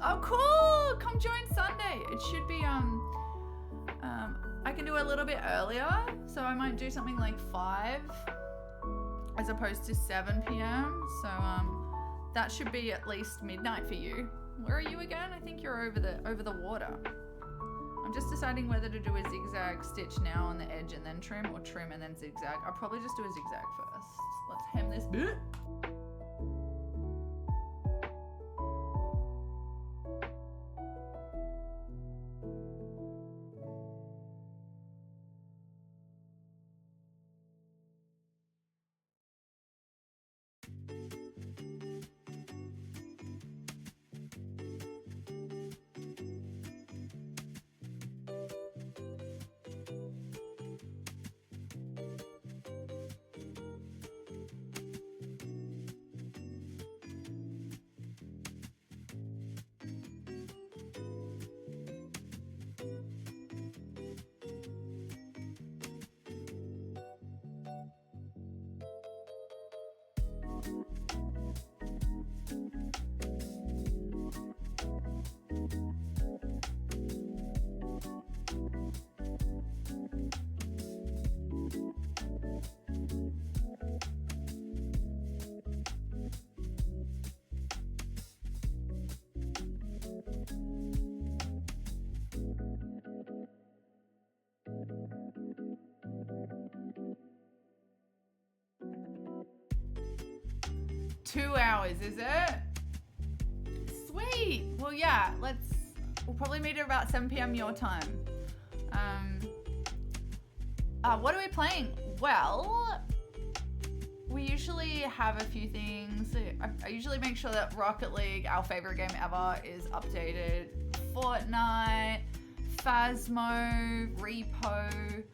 Oh, cool! Come join Sunday. It should be, I can do a little bit earlier. So I might do something like 5 as opposed to 7 p.m. So, that should be at least midnight for you. Where are you again? I think you're over the water. I'm just deciding whether to do a zigzag stitch now on the edge and then trim, or trim and then zigzag. I'll probably just do a zigzag first. Let's hem this bit. Two hours, is it? Sweet. Well, yeah, we'll probably meet at about 7 p.m. your time. What are we playing? Well, we usually have a few things. I usually make sure that Rocket League, our favorite game ever, is updated. Fortnite, Phasmo, Repo,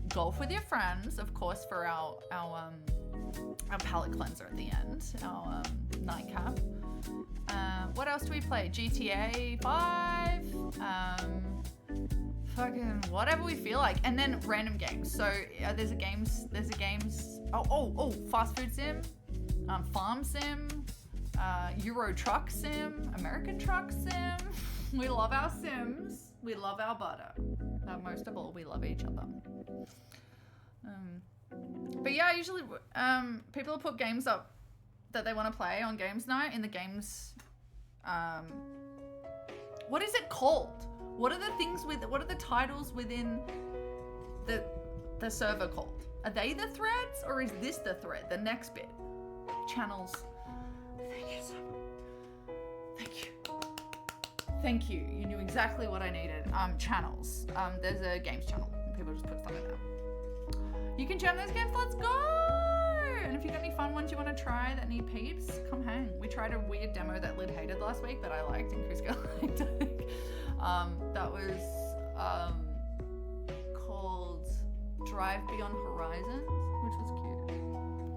golf with your friends, of course, for our palate cleanser at the end, our nightcap. What else do we play? GTA 5, fucking whatever we feel like, and then random games. So there's a games. Oh, fast food sim, farm sim, Euro truck sim, American truck sim. We love our sims. We love our butter. Most of all, we love each other. But yeah, usually people put games up that they want to play on games night in the games. What is it called? What are the titles within the server called? Are they the threads, or is this the thread? The next bit, channels. Thank you so much. Thank you. Thank you. You knew exactly what I needed. Channels. There's a games channel. People just put stuff in there. You can jam those games. Let's go! And if you got any fun ones you want to try that need peeps, come hang. We tried a weird demo that Lid hated last week, but I liked, and Chris liked. That was called Drive Beyond Horizons, which was cute.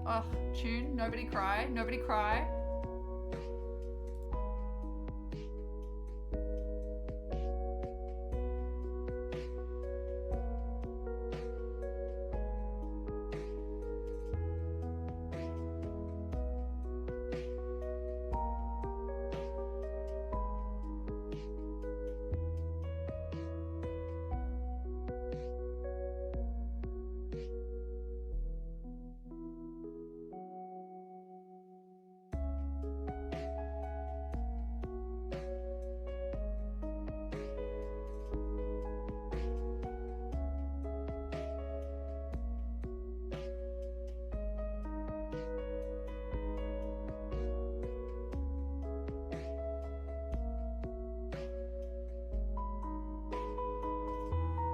Oh, tune. Nobody cry. Nobody cry.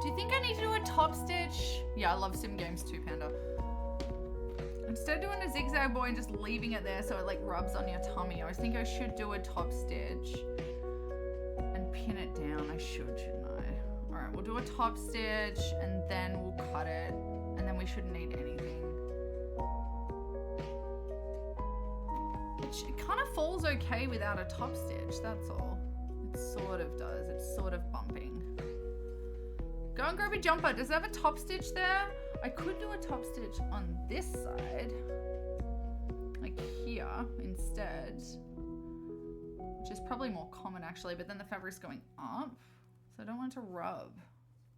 Do you think I need to do a top stitch? Yeah, I love sim games too, Panda. Instead of doing a zigzag boy and just leaving it there so it like rubs on your tummy, I was thinking I should do a top stitch and pin it down. I should, shouldn't I? All right, we'll do a top stitch and then we'll cut it, and then we shouldn't need anything. It kind of falls okay without a top stitch, that's all. It sort of does. It's sort of bumping. Go and grab a jumper. Does it have a top stitch there? I could do a top stitch on this side, like here instead, which is probably more common actually, but then the fabric's going up, so I don't want it to rub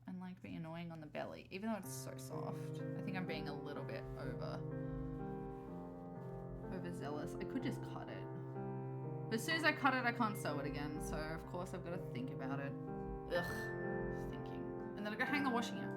and like be annoying on the belly, even though it's so soft. I think I'm being a little bit overzealous. I could just cut it. But as soon as I cut it, I can't sew it again, so of course I've got to think about it. Ugh. And then I go hang the washing out.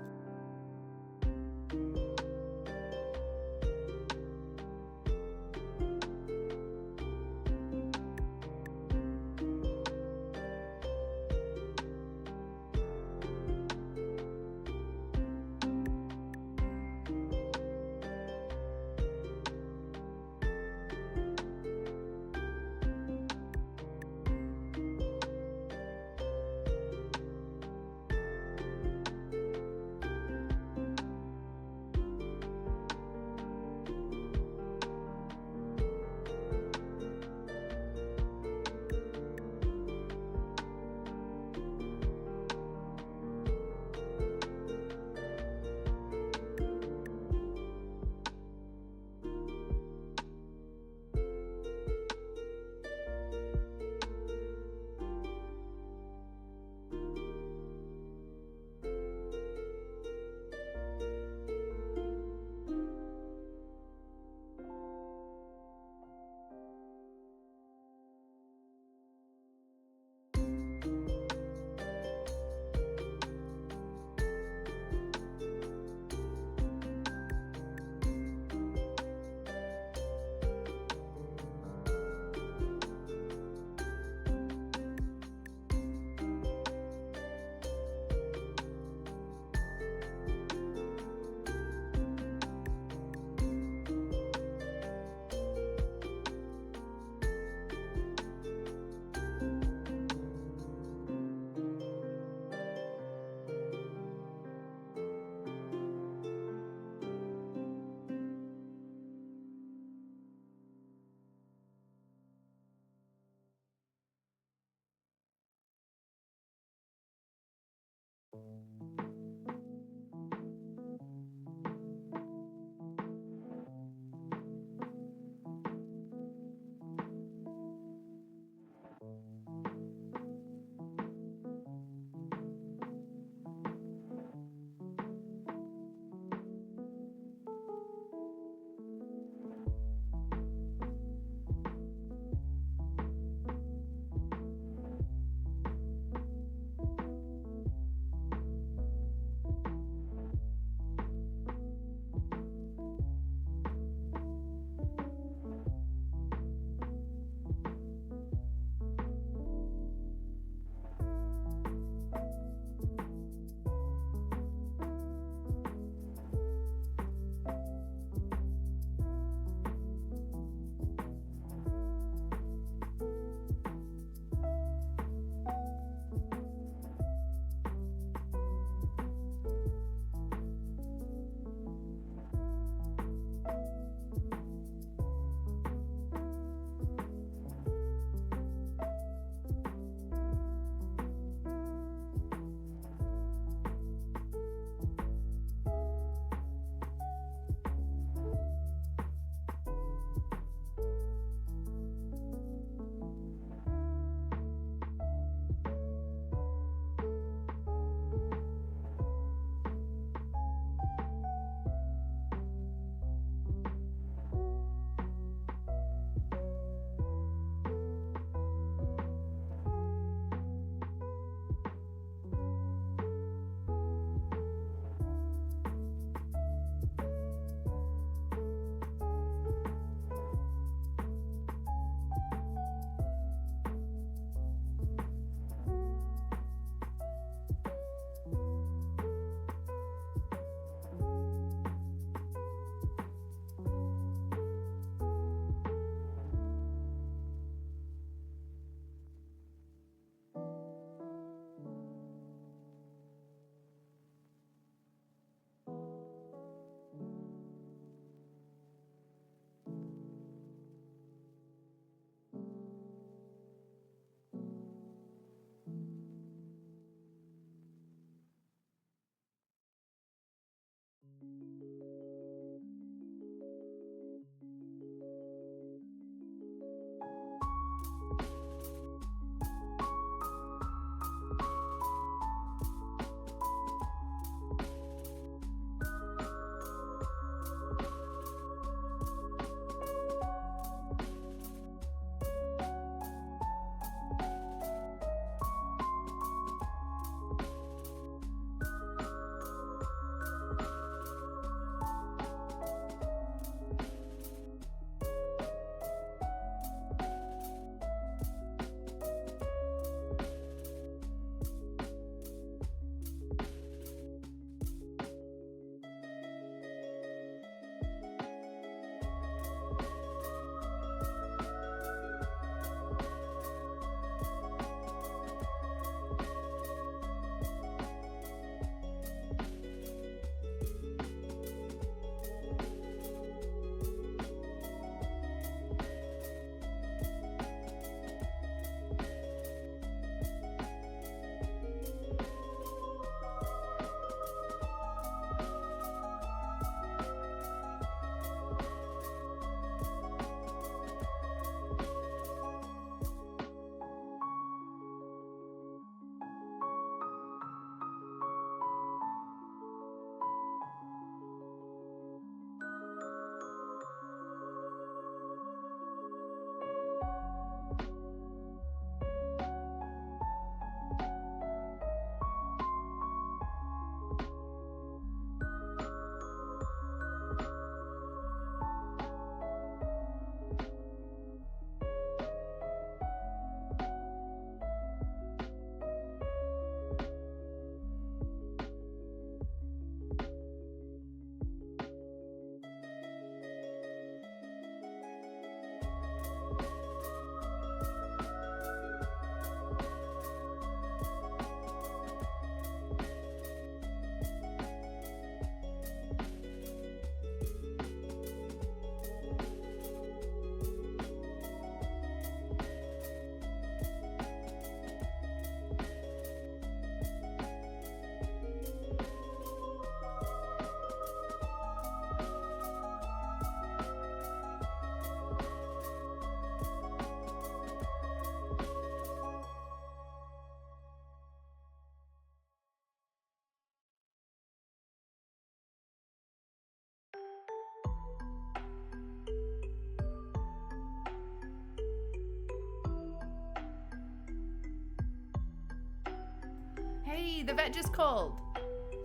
Hey, the vet just called.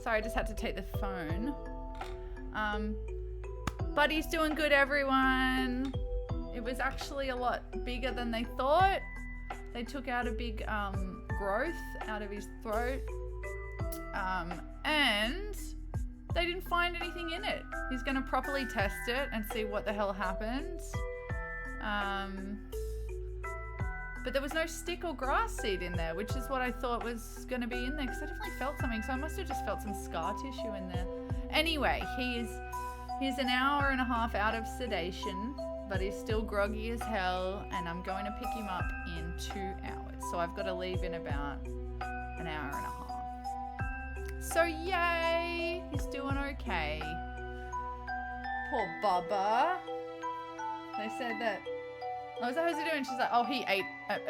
Sorry, I just had to take the phone. Buddy's doing good, everyone. It was actually a lot bigger than they thought. They took out a big growth out of his throat. And they didn't find anything in it. He's gonna properly test it and see what the hell happened. But there was no stick or grass seed in there, which is what I thought was gonna be in there, because I definitely felt something, so I must have just felt some scar tissue in there. Anyway, he's an hour and a half out of sedation, but he's still groggy as hell, and I'm going to pick him up in 2 hours. So I've got to leave in about an hour and a half. So yay, he's doing okay. Poor Bubba. They said that, I was like, how's he doing? She's like, oh, he ate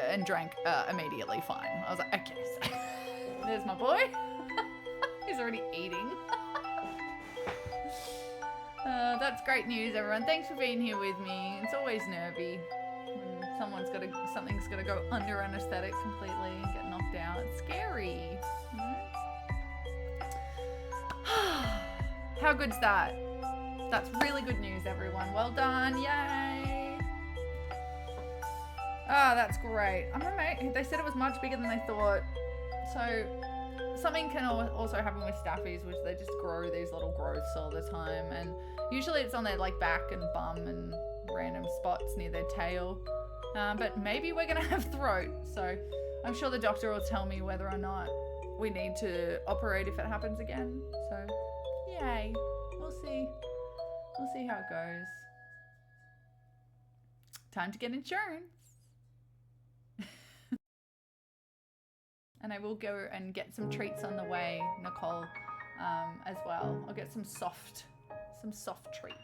and drank immediately fine. I was like, okay, so there's my boy. He's already eating. That's great news, everyone. Thanks for being here with me. It's always nervy when something's gotta go under anesthetic completely and get knocked out. It's scary. You know? How good's that? That's really good news, everyone. Well done. Yay. Ah, that's great. I'm amazed. They said it was much bigger than they thought. So something can also happen with staffies, which they just grow these little growths all the time, and usually it's on their like back and bum and random spots near their tail. But maybe we're gonna have throat, so I'm sure the doctor will tell me whether or not we need to operate if it happens again. So yay, we'll see how it goes. Time to get insurance. And I will go and get some treats on the way, Nicole, as well. I'll get some soft treats.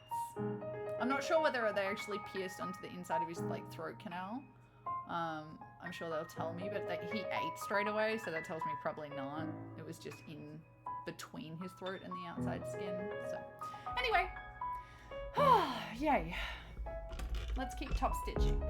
I'm not sure whether they actually pierced onto the inside of his like throat canal. I'm sure they'll tell me, but he ate straight away, so that tells me probably not. It was just in between his throat and the outside skin. So anyway, yay. Let's keep top stitching.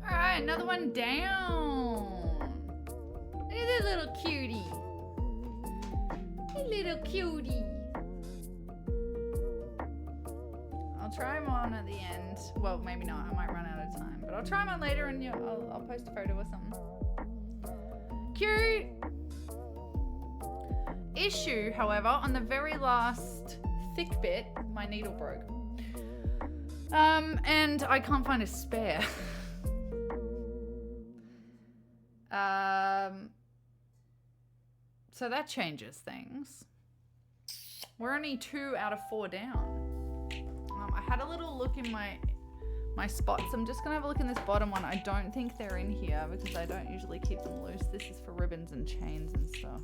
Alright, another one down. Look at this little cutie. Hey, little cutie. I'll try him on at the end. Well, maybe not. I might run out of time. But I'll try him on later and I'll post a photo or something. Cute. Issue, however, on the very last thick bit, my needle broke. And I can't find a spare. So that changes things. We're only 2 out of 4 down. I had a little look in my spots. I'm just gonna have a look in this bottom one. I don't think they're in here because I don't usually keep them loose. This is for ribbons and chains and stuff.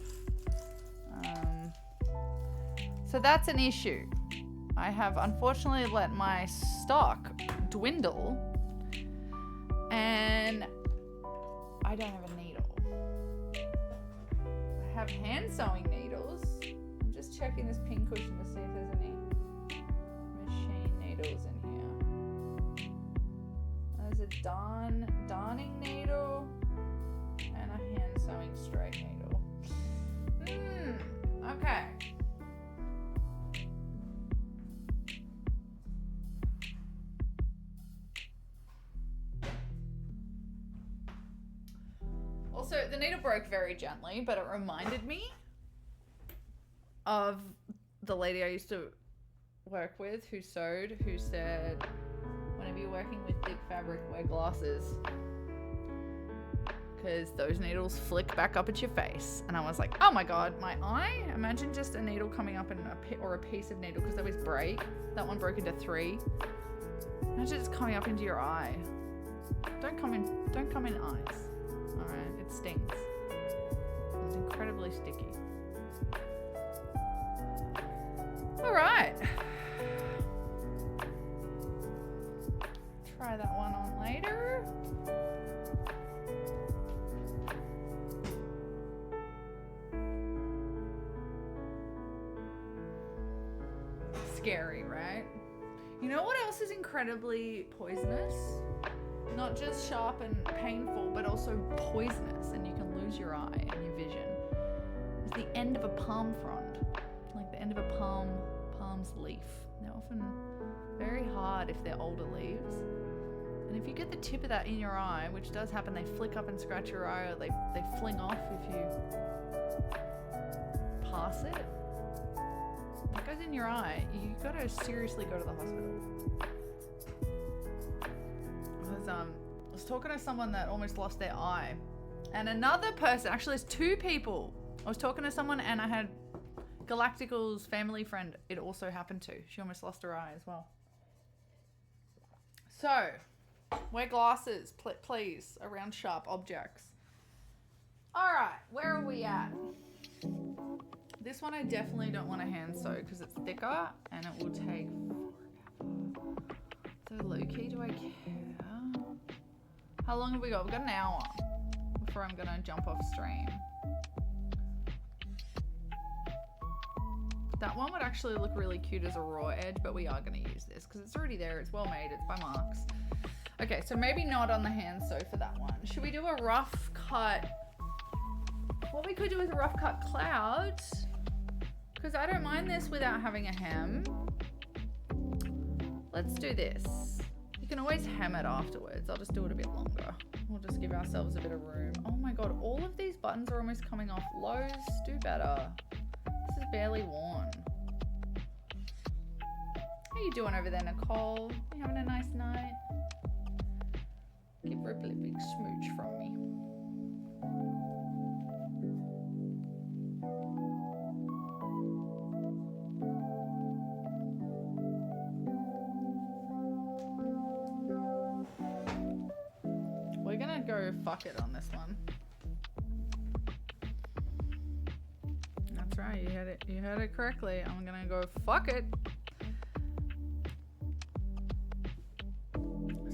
So that's an issue. I have unfortunately let my stock dwindle and I don't have a needle. I have hand sewing needles. I'm just checking this pin cushion to see if there's any machine needles in here. There's a darning needle and a hand sewing straight needle. Okay. Also, the needle broke very gently, but it reminded me of the lady I used to work with who sewed, who said, whenever you're working with thick fabric, wear glasses. Because those needles flick back up at your face. And I was like, oh my god, my eye? Imagine just a needle coming up in or a piece of needle, because they always break. That one broke into 3. Imagine it's coming up into your eye. Don't come in eyes. Alright, it stings. It's incredibly sticky. Alright. Try that one on later. Scary, right? You know what else is incredibly poisonous? Not just sharp and painful, but also poisonous, and you can lose your eye and your vision. It's the end of a palm frond, like the end of a palm's leaf. They're often very hard if they're older leaves. And if you get the tip of that in your eye, which does happen, they flick up and scratch your eye, or they fling off if you pass it. If it goes in your eye, you gotta seriously go to the hospital. I was talking to someone that almost lost their eye, and another person, actually there's 2 people. I was talking to someone and I had Galactical's family friend, it also happened to. She almost lost her eye as well. So, wear glasses, please, around sharp objects. Alright, where are we at? This one I definitely don't want to hand sew because it's thicker and it will take forever. So low key, do I care? How long have we got? We've got an hour before I'm gonna jump off stream. That one would actually look really cute as a raw edge, but we are gonna use this because it's already there. It's well made. It's by Marks. Okay, so maybe not on the hand sew for that one. Should we do a rough cut? What we could do is a rough cut cloud, because I don't mind this without having a hem. Let's do this. You can always hem it afterwards. I'll just do it a bit longer. We'll just give ourselves a bit of room. Oh my god, all of these buttons are almost coming off. Lows, do better. This is barely worn. How you doing over there, Nicole? You having a nice night? Give Ripley a big smooch from me. We're gonna go fuck it on this one. That's right, you heard it correctly. I'm gonna go fuck it.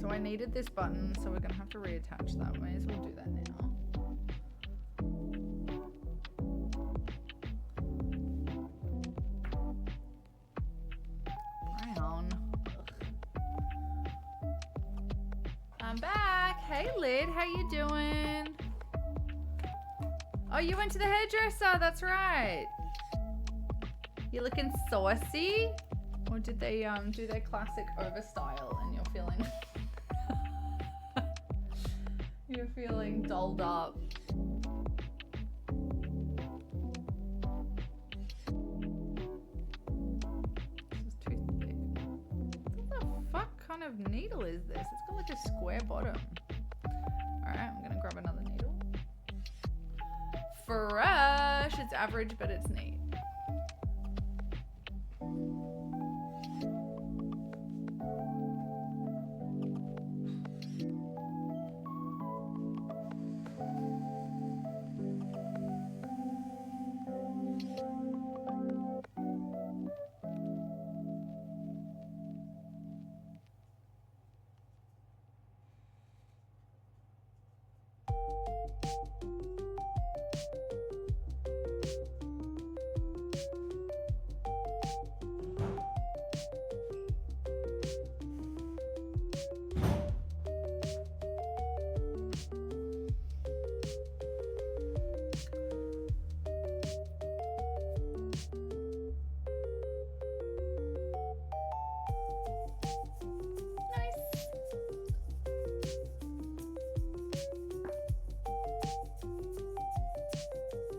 So I needed this button, so we're gonna have to reattach that. May as well do that now. Brown. I'm back. Hey Lid, how you doing? Oh, you went to the hairdresser, that's right. You looking saucy? Or did they do their classic overstyle and you're feeling you're feeling dolled up? This is too thick. What the fuck kind of needle is this? It's got like a square bottom. Alright, I'm gonna grab another needle. Fresh! It's average, but it's neat.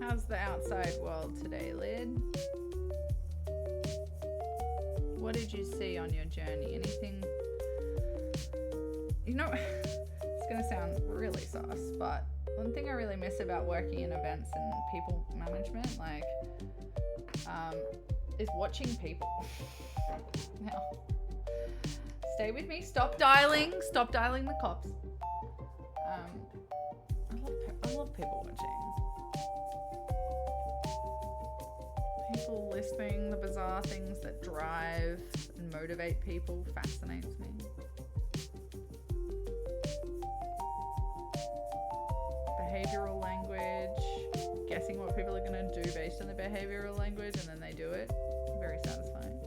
How's the outside world today, Lid? What did you see on your journey? Anything? You know, it's gonna sound really sus, but one thing I really miss about working in events and people management, like, is watching people. Now, stay with me. Stop dialing the cops. I love people watching. People listing the bizarre things that drive and motivate people fascinates me. Behavioral language, guessing what people are going to do based on the behavioral language, and then they do it. Very satisfying.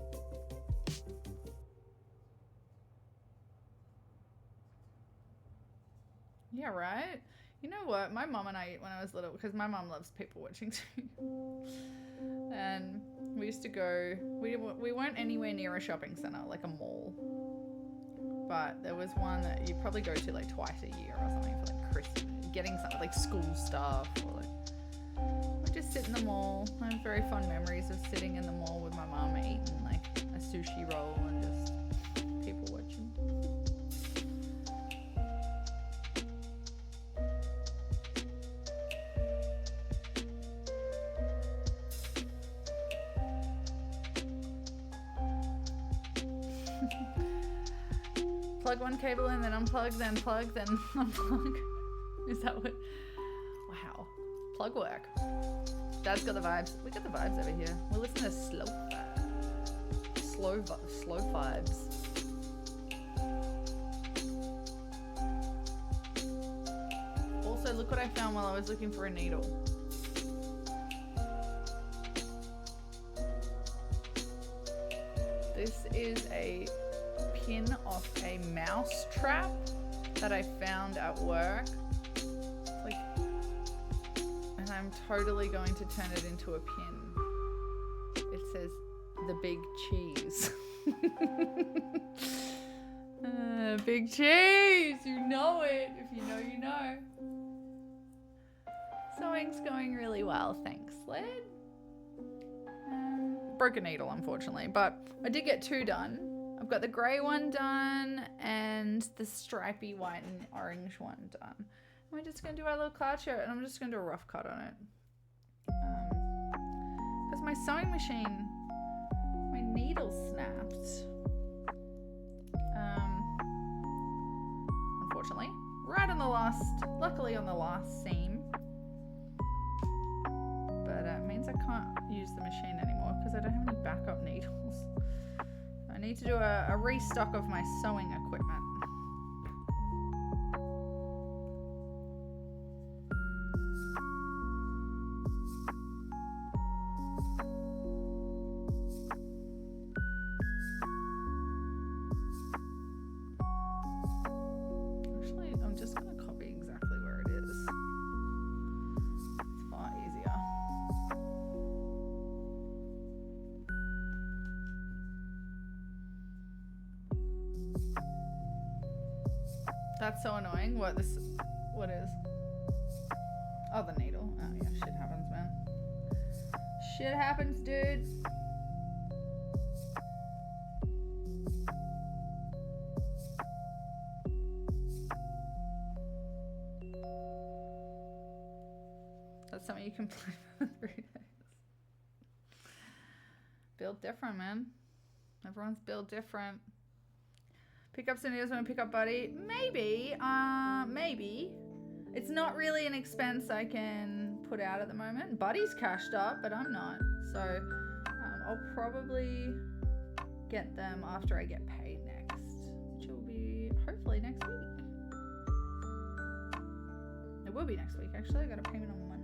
Yeah, right? You know what? My mom and I, when I was little, because my mom loves people watching too. And we used to go, we weren't anywhere near a shopping center, like a mall. But there was one that you probably go to like twice a year or something for like Christmas, getting something like school stuff or like, we just sit in the mall. I have very fond memories of sitting in the mall with my mom eating like a sushi roll and just people watching. Plug one cable in, then unplug, then plug, then unplug. Is that what? Wow. Plug work. Dad's got the vibes. We got the vibes over here. We'll listen to slow vibes. Also, look what I found while I was looking for a needle. This is a pin off a mouse trap that I found at work. Like, and I'm totally going to turn it into a pin. It says the big cheese. Big cheese, you know it. If you know, you know. Sewing's going really well, thanks, Led. Broke a needle, unfortunately, but I did get 2 done. I've got the grey one done and the stripy white and orange one done. And we're just going to do our little cloud shirt and I'm just going to do a rough cut on it. Because my sewing machine, my needle snapped. Unfortunately. right on the last, luckily on the last seam. But it means I can't use the machine anymore because I don't have any backup needles. I need to do a restock of my sewing equipment. Actually, I'm just going to copy exactly where it is. It's far easier. That's so annoying. What is? Oh, the needle. Oh yeah, shit happens, man. Shit happens, dude. That's something you can play for 3 days. Build different, man. Everyone's built different. Pick up some needles when I pick up Buddy. Maybe. Maybe. It's not really an expense I can put out at the moment. Buddy's cashed up, but I'm not. So I'll probably get them after I get paid next, which will be hopefully next week. It will be next week, actually. I got a payment on Monday.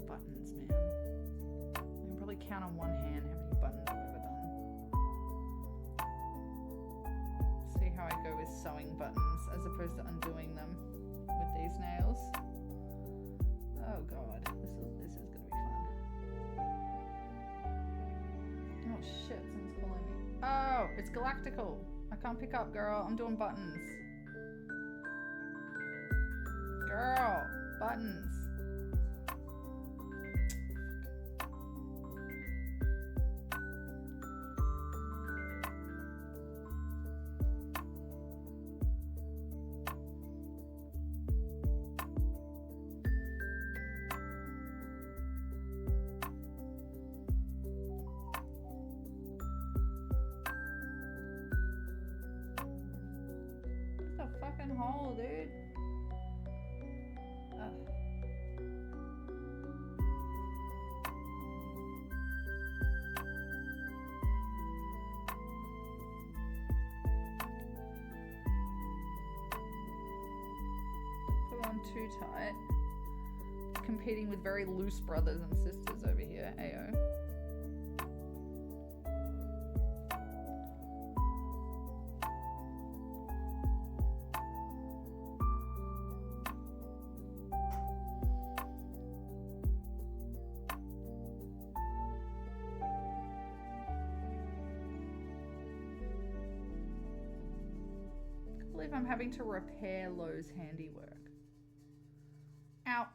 Buttons, man. I can probably count on one hand how many buttons I've ever done. See how I go with sewing buttons as opposed to undoing them with these nails. Oh god, this is gonna be fun. Oh shit, someone's calling me. Oh, it's Galactical. I can't pick up, girl. I'm doing buttons. Girl, buttons. Fucking hole, dude. Ugh. Put it on too tight. Competing with very loose brothers and sisters over here, AO. I'm having to repair Lowe's handiwork. Ow.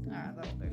Alright, that'll do.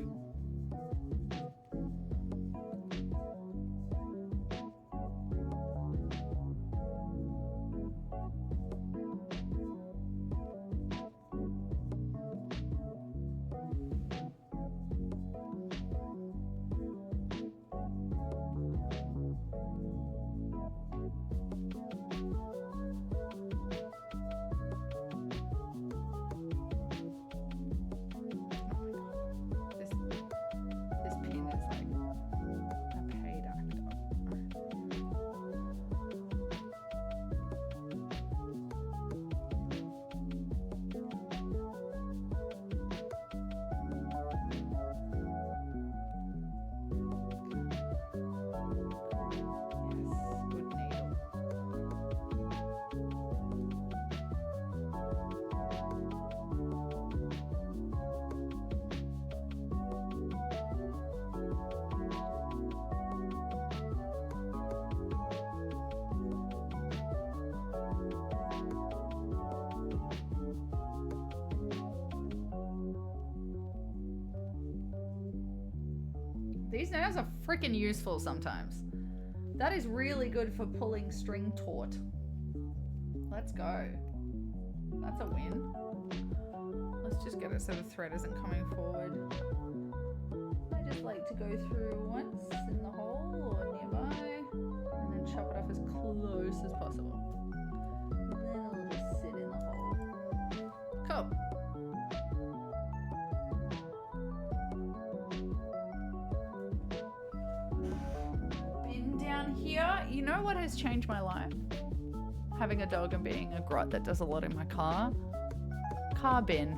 These nails are freaking useful sometimes. That is really good for pulling string taut. Let's go. That's a win. Let's just get it so the thread isn't coming forward. I just like to go through once in the hole or nearby and then chop it off as close as possible. And then it'll just sit in the hole. Cool. Bin down here. You know what has changed my life? Having a dog and being a grot that does a lot in my car. Car bin.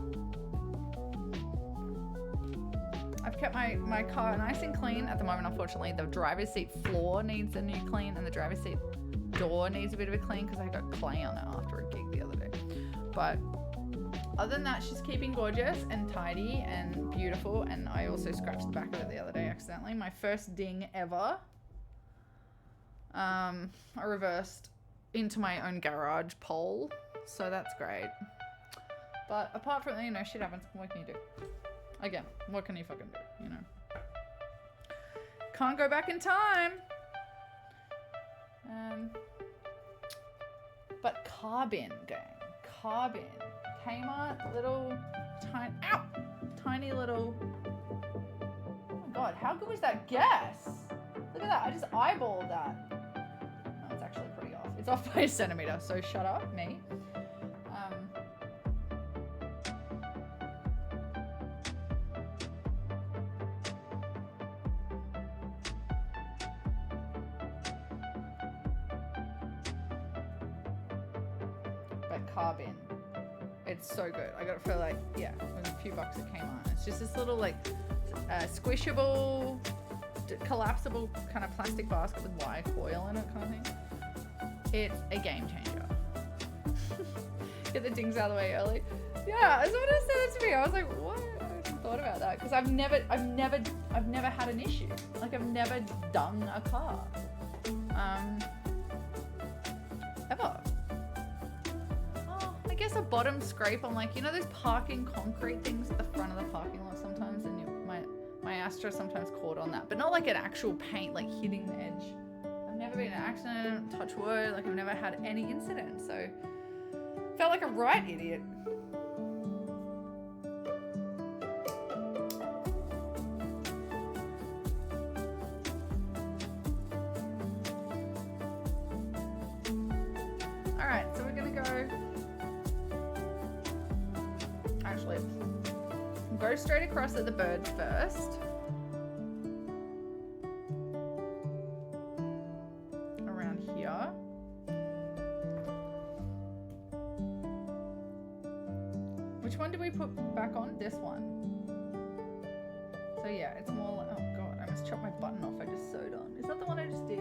I've kept my car nice and clean at the moment. Unfortunately, the driver's seat floor needs a new clean and the driver's seat door needs a bit of a clean because I got clay on it after a gig the other day. But other than that, she's keeping gorgeous and tidy and beautiful. And I also scratched the back of it the other day accidentally. My first ding ever. I reversed into my own garage pole, so that's great. But apart from that, you know, shit happens. What can you do? Again, what can you fucking do, you know? Can't go back in time. But Carbin, gang. Carbin. Kmart, little, tiny little... Oh my god, how good was that guess? Look at that, I just eyeballed that. No, it's actually pretty off. It's off by a centimeter, so shut up, me. Carbin. It's so good. I got it for like, yeah, it was a few bucks at Kmart. It's just this little like squishable, collapsible kind of plastic basket with live foil in it kind of thing. It's a game changer. Get the dings out of the way early. Yeah, someone said that to me. I was like, what? I hadn't thought about that because I've never had an issue. Like I've never done a car. Ever. I guess a bottom scrape on like, you know those parking concrete things at the front of the parking lot sometimes, and my Astra sometimes caught on that, but not like an actual paint like hitting the edge. I've never been in an accident, touch wood, like I've never had any incident, so felt like a right idiot. Alright, so we're gonna go go straight across at the bird first. Around here. Which one do we put back on? This one. So yeah, it's more like, oh god, I must chop my button off I just sewed on. Is that the one I just did?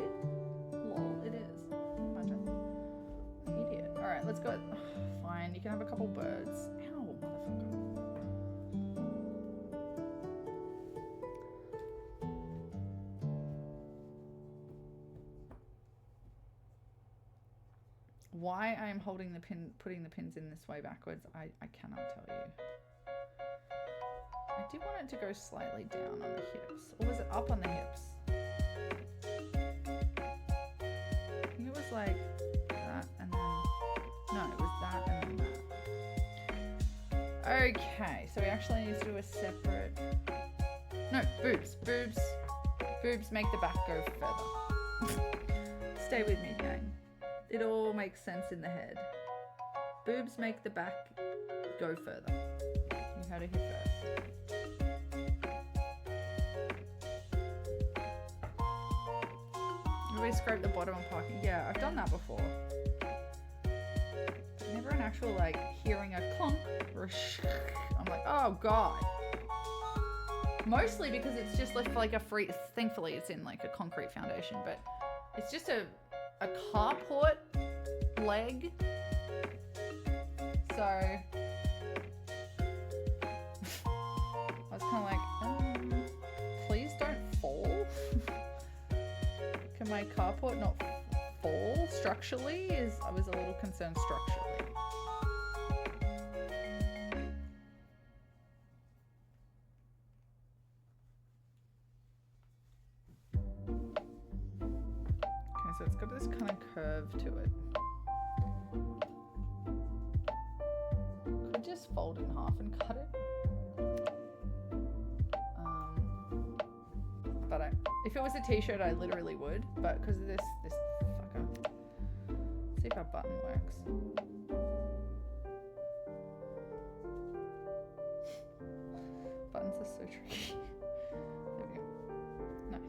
Lol, it is. Imagine. Idiot. Alright, let's go. Oh, fine, you can have a couple birds. Ow, motherfucker. Why I am holding the pin, putting the pins in this way backwards, I cannot tell you. I did want it to go slightly down on the hips. Or was it up on the hips? I think it was like that and then... No, it was that and then that. Okay, so we actually need to do a separate... No, boobs. Boobs make the back go further. Stay with me, gang. It all makes sense in the head. Boobs make the back go further. You heard it here first. You always scrape the bottom on parking. Yeah, I've done that before. Never an actual like hearing a clunk or a sh. I'm like, oh god. Mostly because it's just like a free. Thankfully, it's in like a concrete foundation, but it's just a carport leg. So I was kind of like, please don't fall. Can my carport not fall structurally? I was a little concerned structurally. this kind of curve to it. Could just fold it in half and cut it. But if it was a t-shirt, I literally would. But because of this fucker. Let's see if our button works. Buttons are so tricky. There we go. Nice.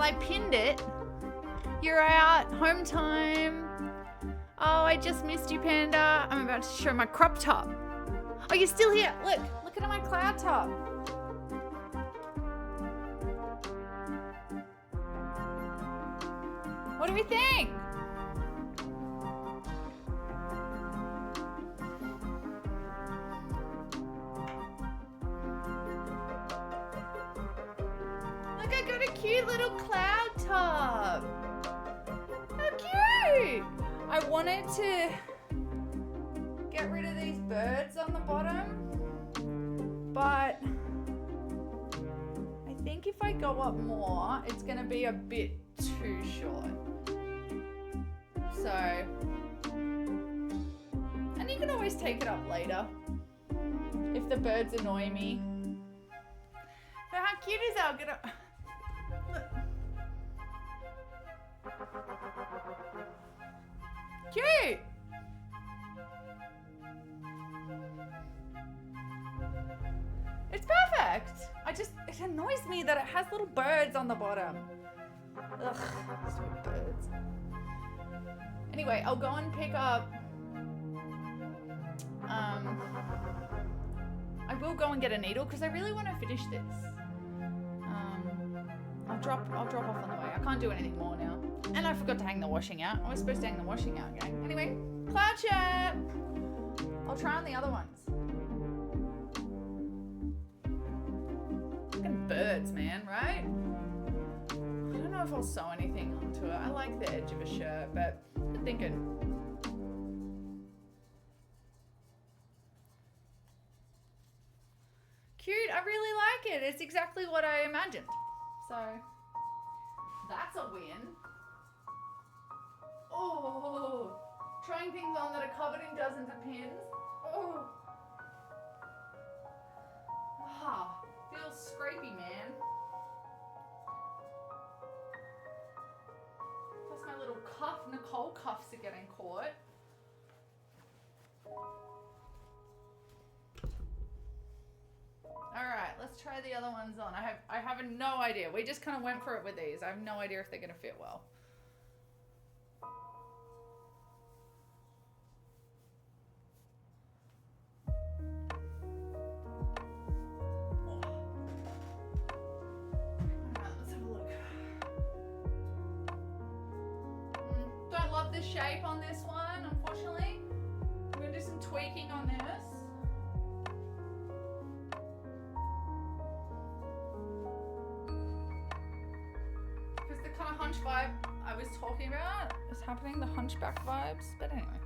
I pinned it. You're out. Home time. Oh, I just missed you, Panda. I'm about to show my crop top. Oh, you're still here. Look at my cloud top. What do we think? Look, I got a cute little cloud top. How cute! I wanted to get rid of these birds on the bottom, but I think if I go up more, it's gonna be a bit too short. So, and you can always take it up later if the birds annoy me. But how cute is that? Look. Cute! It's perfect! It annoys me that it has little birds on the bottom. Ugh, stupid birds. Anyway, I'll go and pick up... I will go and get a needle because I really want to finish this. I'll drop off on the way. I can't do anything more now. And I forgot to hang the washing out. I was supposed to hang the washing out, gang. Anyway, cloud chat! I'll try on the other ones. Fucking birds, man, right? I don't know if I'll sew anything onto it. I like the edge of a shirt, but I'm thinking. Cute, I really like it. It's exactly what I imagined. So, that's a win. Oh, trying things on that are covered in dozens of pins. Oh. Ah, feels scrapey, man. Plus my little cuff, Nicole cuffs are getting caught. Alright, let's try the other ones on. I have no idea. We just kind of went for it with these. I have no idea if they're going to fit well. Alright, let's have a look. Don't love the shape on this one, unfortunately. I'm going to do some tweaking on this. Hunch vibe I was talking about is happening, the hunchback vibes, but anyway.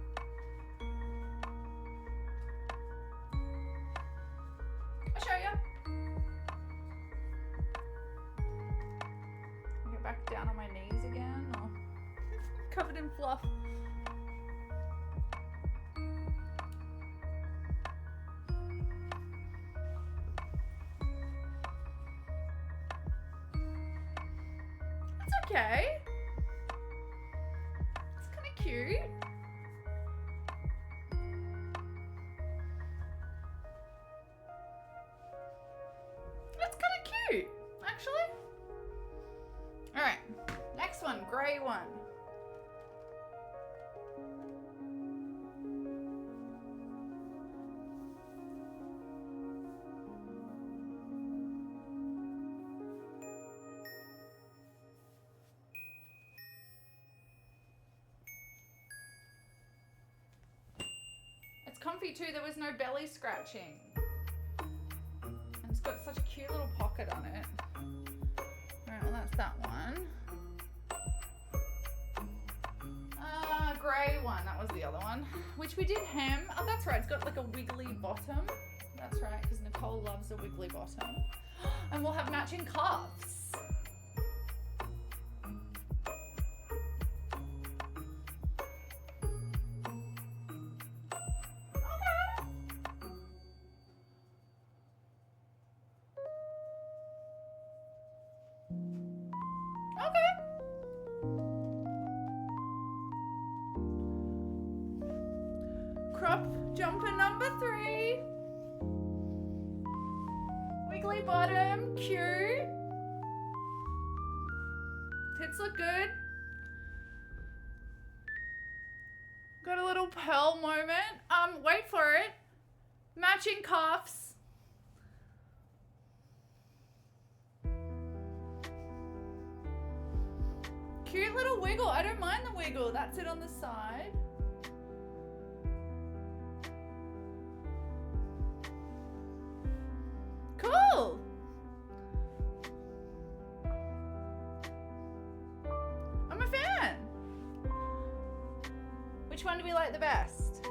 I'll show you. Get back down on my knees again, or covered in fluff. Okay. It's kind of cute. That's kind of cute, actually. All right, next one, gray one. Comfy too, there was no belly scratching. And it's got such a cute little pocket on it. Alright, well that's that one. Grey one, that was the other one. Which we did hem. Oh, that's right, it's got like a wiggly bottom. That's right, because Nicole loves a wiggly bottom. And we'll have matching cuffs. Crop jumper number 3. Wiggly bottom, cute. Outfits look good. Got a little pearl moment. Wait for it. Matching cuffs. Cute little wiggle. I don't mind the wiggle. That's it on the side. Cool. I'm a fan. Which one do we like the best?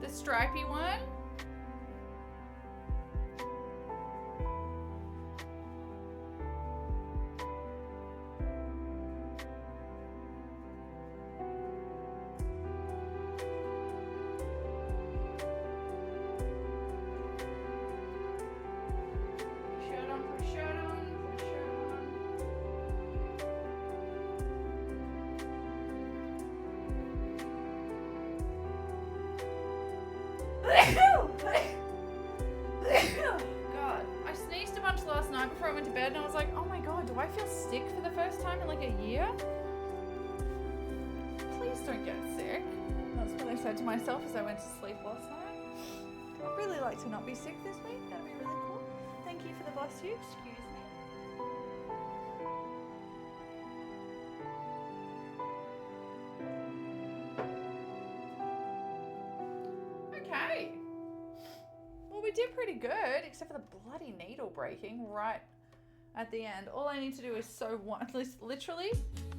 The stripy one? Shirt on, put shirt on, put shirt God, I sneezed a bunch last night before I went to bed and I was like, oh my god, do I feel sick for the first time in like a year? Please don't get sick. That's what I said to myself as I went to sleep last night. I'd really like to not be sick this week. That'd be really cool. Thank you for the bless you. Excuse me. Okay. Well, we did pretty good, except for the bloody needle breaking right at the end. All I need to do is sew one. Literally,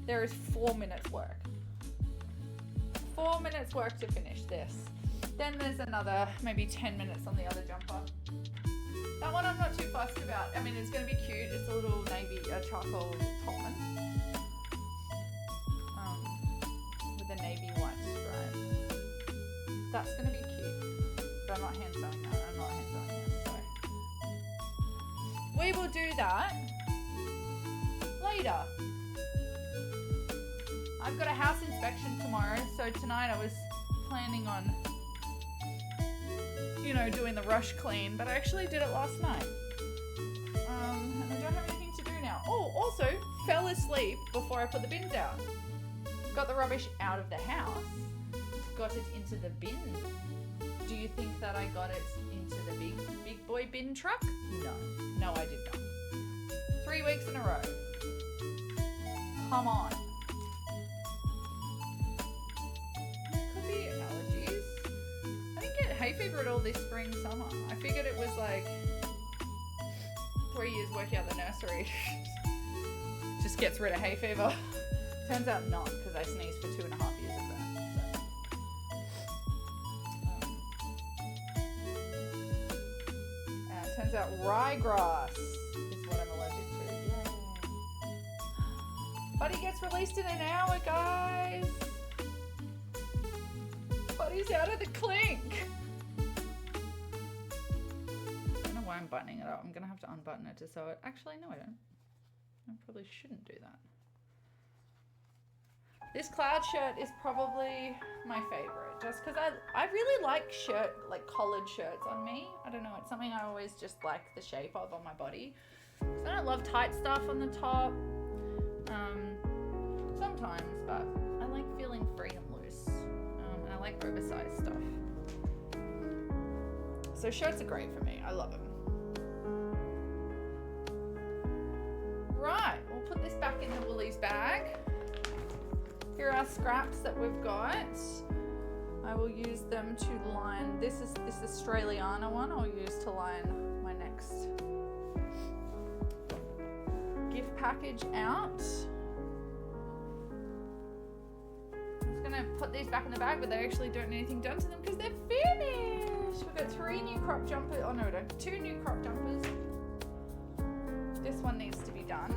there is 4 minutes work. 4 minutes work to finish this. Then there's another maybe 10 minutes on the other jumper. That one I'm not too fussed about. I mean, it's going to be cute. It's a little navy charcoal topman. With a navy white stripe. That's going to be cute. But I'm not hand sewing that. I'm not hand sewing this. So we will do that later. I've got a house inspection tomorrow, so tonight I was planning on, you know, doing the rush clean, but I actually did it last night. And I don't have anything to do now. Oh, also, fell asleep before I put the bins out. Got the rubbish out of the house, got it into the bin. Do you think that I got it into the big boy bin truck? No, I did not. 3 weeks in a row. Come on. Could be allergies. I didn't get hay fever at all this spring, summer. I figured it was like 3 years working out the nursery. Just gets rid of hay fever. Turns out not, because I sneezed for 2.5 years of that. Turns out ryegrass is what I'm allergic to. Yay. Buddy gets released in an hour, guys. Buddy's out of the clink. I don't know why I'm buttoning it up. I'm going to have to unbutton it to sew it. Actually, no, I don't. I probably shouldn't do that. This cloud shirt is probably my favorite, just because I really like collared shirts on me. I don't know, it's something I always just like the shape of on my body. So I don't love tight stuff on the top, sometimes, but I like feeling free and loose, and I like oversized stuff. So shirts are great for me, I love them. Right, we'll put this back in the Woolies bag. Here are our scraps that we've got. I will use them to line, this Australiana one I'll use to line my next gift package out. I'm just gonna put these back in the bag, but they actually don't need anything done to them because they're finished. We've got 3 new crop jumpers, oh no, we don't, 2 new crop jumpers. This one needs to be done.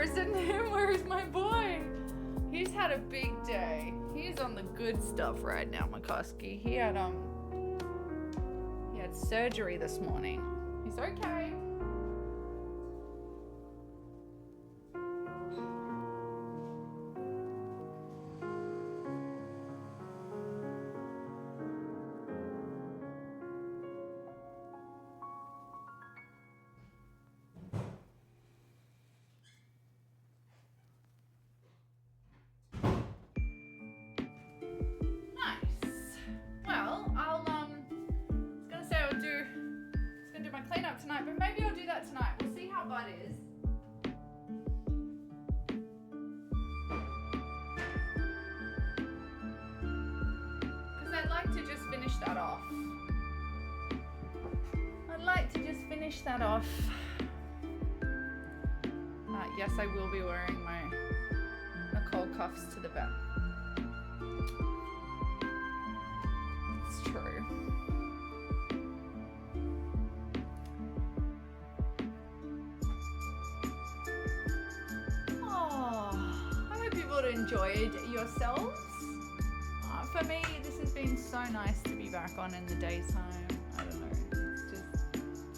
christened him. Where is my boy? He's had a big day. He's on the good stuff right now, McCoskey. He had surgery this morning. He's okay. Tonight, but maybe I'll do that tonight. We'll see how Bud is. Because I'd like to just finish that off. Yes, I will be wearing my Nicole cuffs to the vet. It's true. Enjoyed yourselves. For me, this has been so nice to be back on in the daytime. I don't know. It's just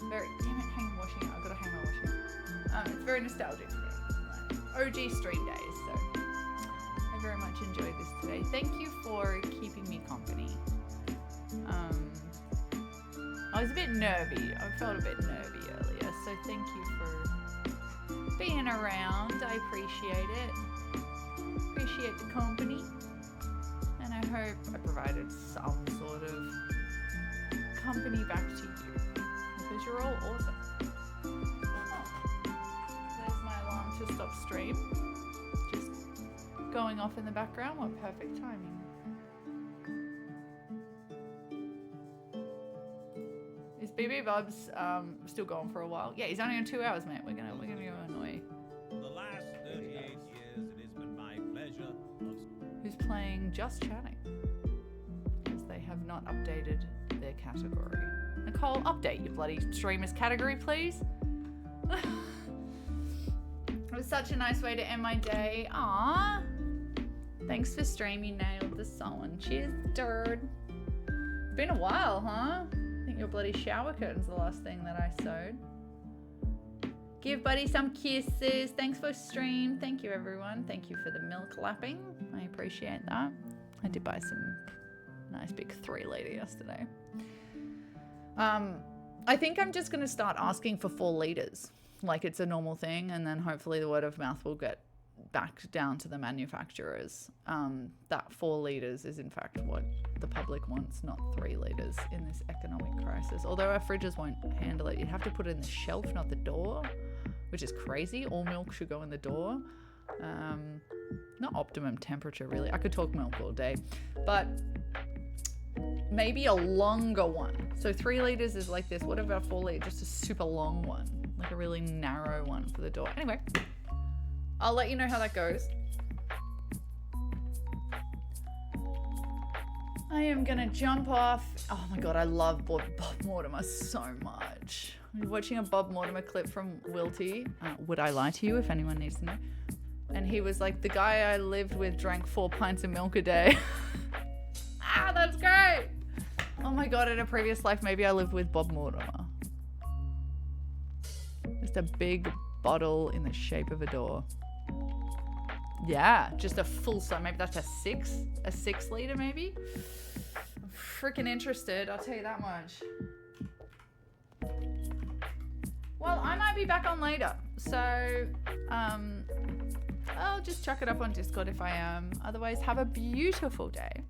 very. Damn it, hang washing it. I've got to hang my washing. It's very nostalgic for me. Like, OG stream days. So I very much enjoyed this today. Thank you for keeping me company. I was a bit nervy. I felt a bit nervy earlier. So thank you for being around. I appreciate it. Appreciate the company, and I hope I provided some sort of company back to you because you're all awesome. There's my alarm to stop stream, just going off in the background. What perfect timing. Is BB Bubs still going for a while? Yeah, he's only on 2 hours, mate. We're gonna go annoy. The last 38 years, it has been my pleasure. Who's playing Just Chatting? Because they have not updated their category. Nicole, update your bloody streamers category, please. It was such a nice way to end my day. Aww. Thanks for streaming. Nailed the sewing. Cheers, dude. Been a while, huh? I think your bloody shower curtain's the last thing that I sewed. Give Buddy some kisses. Thanks for stream. Thank you, everyone. Thank you for the milk lapping. I appreciate that. I did buy some nice big 3-litre yesterday. I think I'm just going to start asking for 4 litres. Like it's a normal thing. And then hopefully the word of mouth will get back down to the manufacturers. That 4 litres is in fact what the public wants, not 3 litres in this economic crisis. Although our fridges won't handle it. You'd have to put it in the shelf, not the door, which is crazy. All milk should go in the door. Not optimum temperature, really. I could talk milk all day, but maybe a longer one. So 3 litres is like this. What about 4 litres? Just a super long one, like a really narrow one for the door. Anyway, I'll let you know how that goes. I am gonna jump off. Oh my god, I love Bob Mortimer so much. I'm watching a Bob Mortimer clip from Wilty. Would I lie to you if anyone needs to know? And he was like, the guy I lived with drank 4 pints of milk a day. Ah, that's great. Oh my god, in a previous life, maybe I lived with Bob Mortimer. Just a big bottle in the shape of a door. Yeah, just a full size. Maybe that's a 6 litre maybe. I'm freaking interested, I'll tell you that much. Well, I might be back on later, so I'll just chuck it up on Discord if I am. Otherwise, have a beautiful day.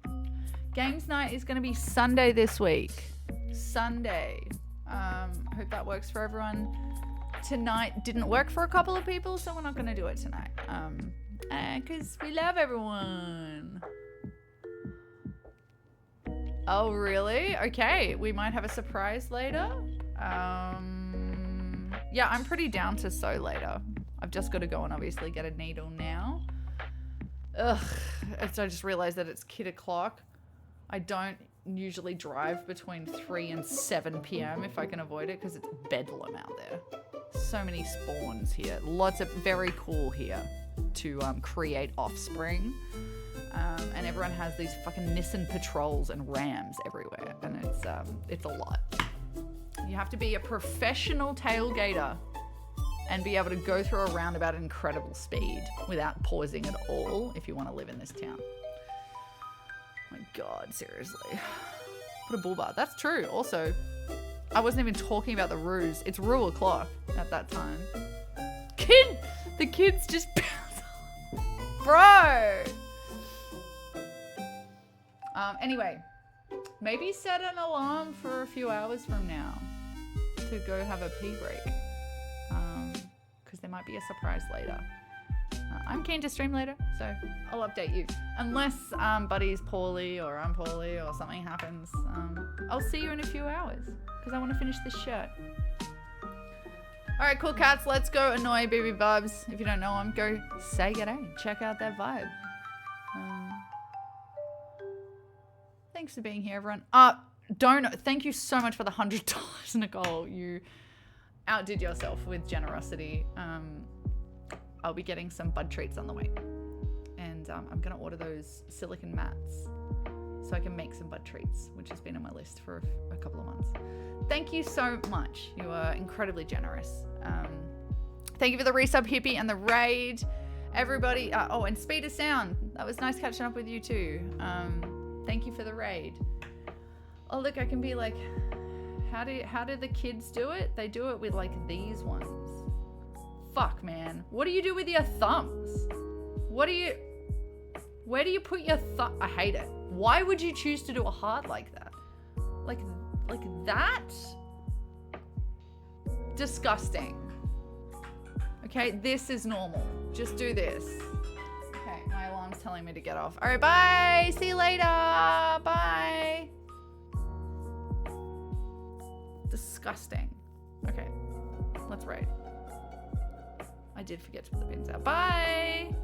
Games night is going to be Sunday this week. Sunday. Hope that works for everyone. Tonight didn't work for a couple of people, so we're not going to do it tonight. Because we love everyone. Oh, really? Okay, we might have a surprise later. Yeah, I'm pretty down to sew later. I've just got to go and obviously get a needle now. Ugh, I just realized that it's kid o'clock. I don't usually drive between 3 and 7 p.m. if I can avoid it because it's bedlam out there. So many spawns here. Lots of very cool here to create offspring. And everyone has these fucking Nissan patrols and rams everywhere, and it's a lot. You have to be a professional tailgater and be able to go through a roundabout at incredible speed without pausing at all if you want to live in this town. My God, seriously. Put a bull bar. That's true. Also, I wasn't even talking about the ruse. It's rule o'clock at that time. The kids just bro. Anyway, maybe set an alarm for a few hours from now to go have a pee break. Because there might be a surprise later. I'm keen to stream later, so I'll update you. Unless Buddy's poorly or I'm poorly or something happens. I'll see you in a few hours because I want to finish this shirt. Alright, cool cats, let's go annoy BB Bubs. If you don't know him, go say g'day. Check out that vibe. Thanks for being here, everyone. Thank you so much for the $100, Nicole. You outdid yourself with generosity. I'll be getting some bud treats on the way. And I'm gonna order those silicon mats so I can make some bud treats, which has been on my list for a couple of months. Thank you so much. You are incredibly generous. Thank you for the resub, Hippie, and the raid. Everybody, oh, and Speed of Sound. That was nice catching up with you too. Thank you for the raid. Oh, look, I can be like, how do the kids do it? They do it with like these ones. Fuck, man. What do you do with your thumbs? Where do you put your thumb? I hate it. Why would you choose to do a heart like that? Like that? Disgusting. Okay, this is normal. Just do this. Okay, my alarm's telling me to get off. All right, bye. See you later. Bye. Disgusting. Okay, let's raid. I did forget to put the pins out. Bye.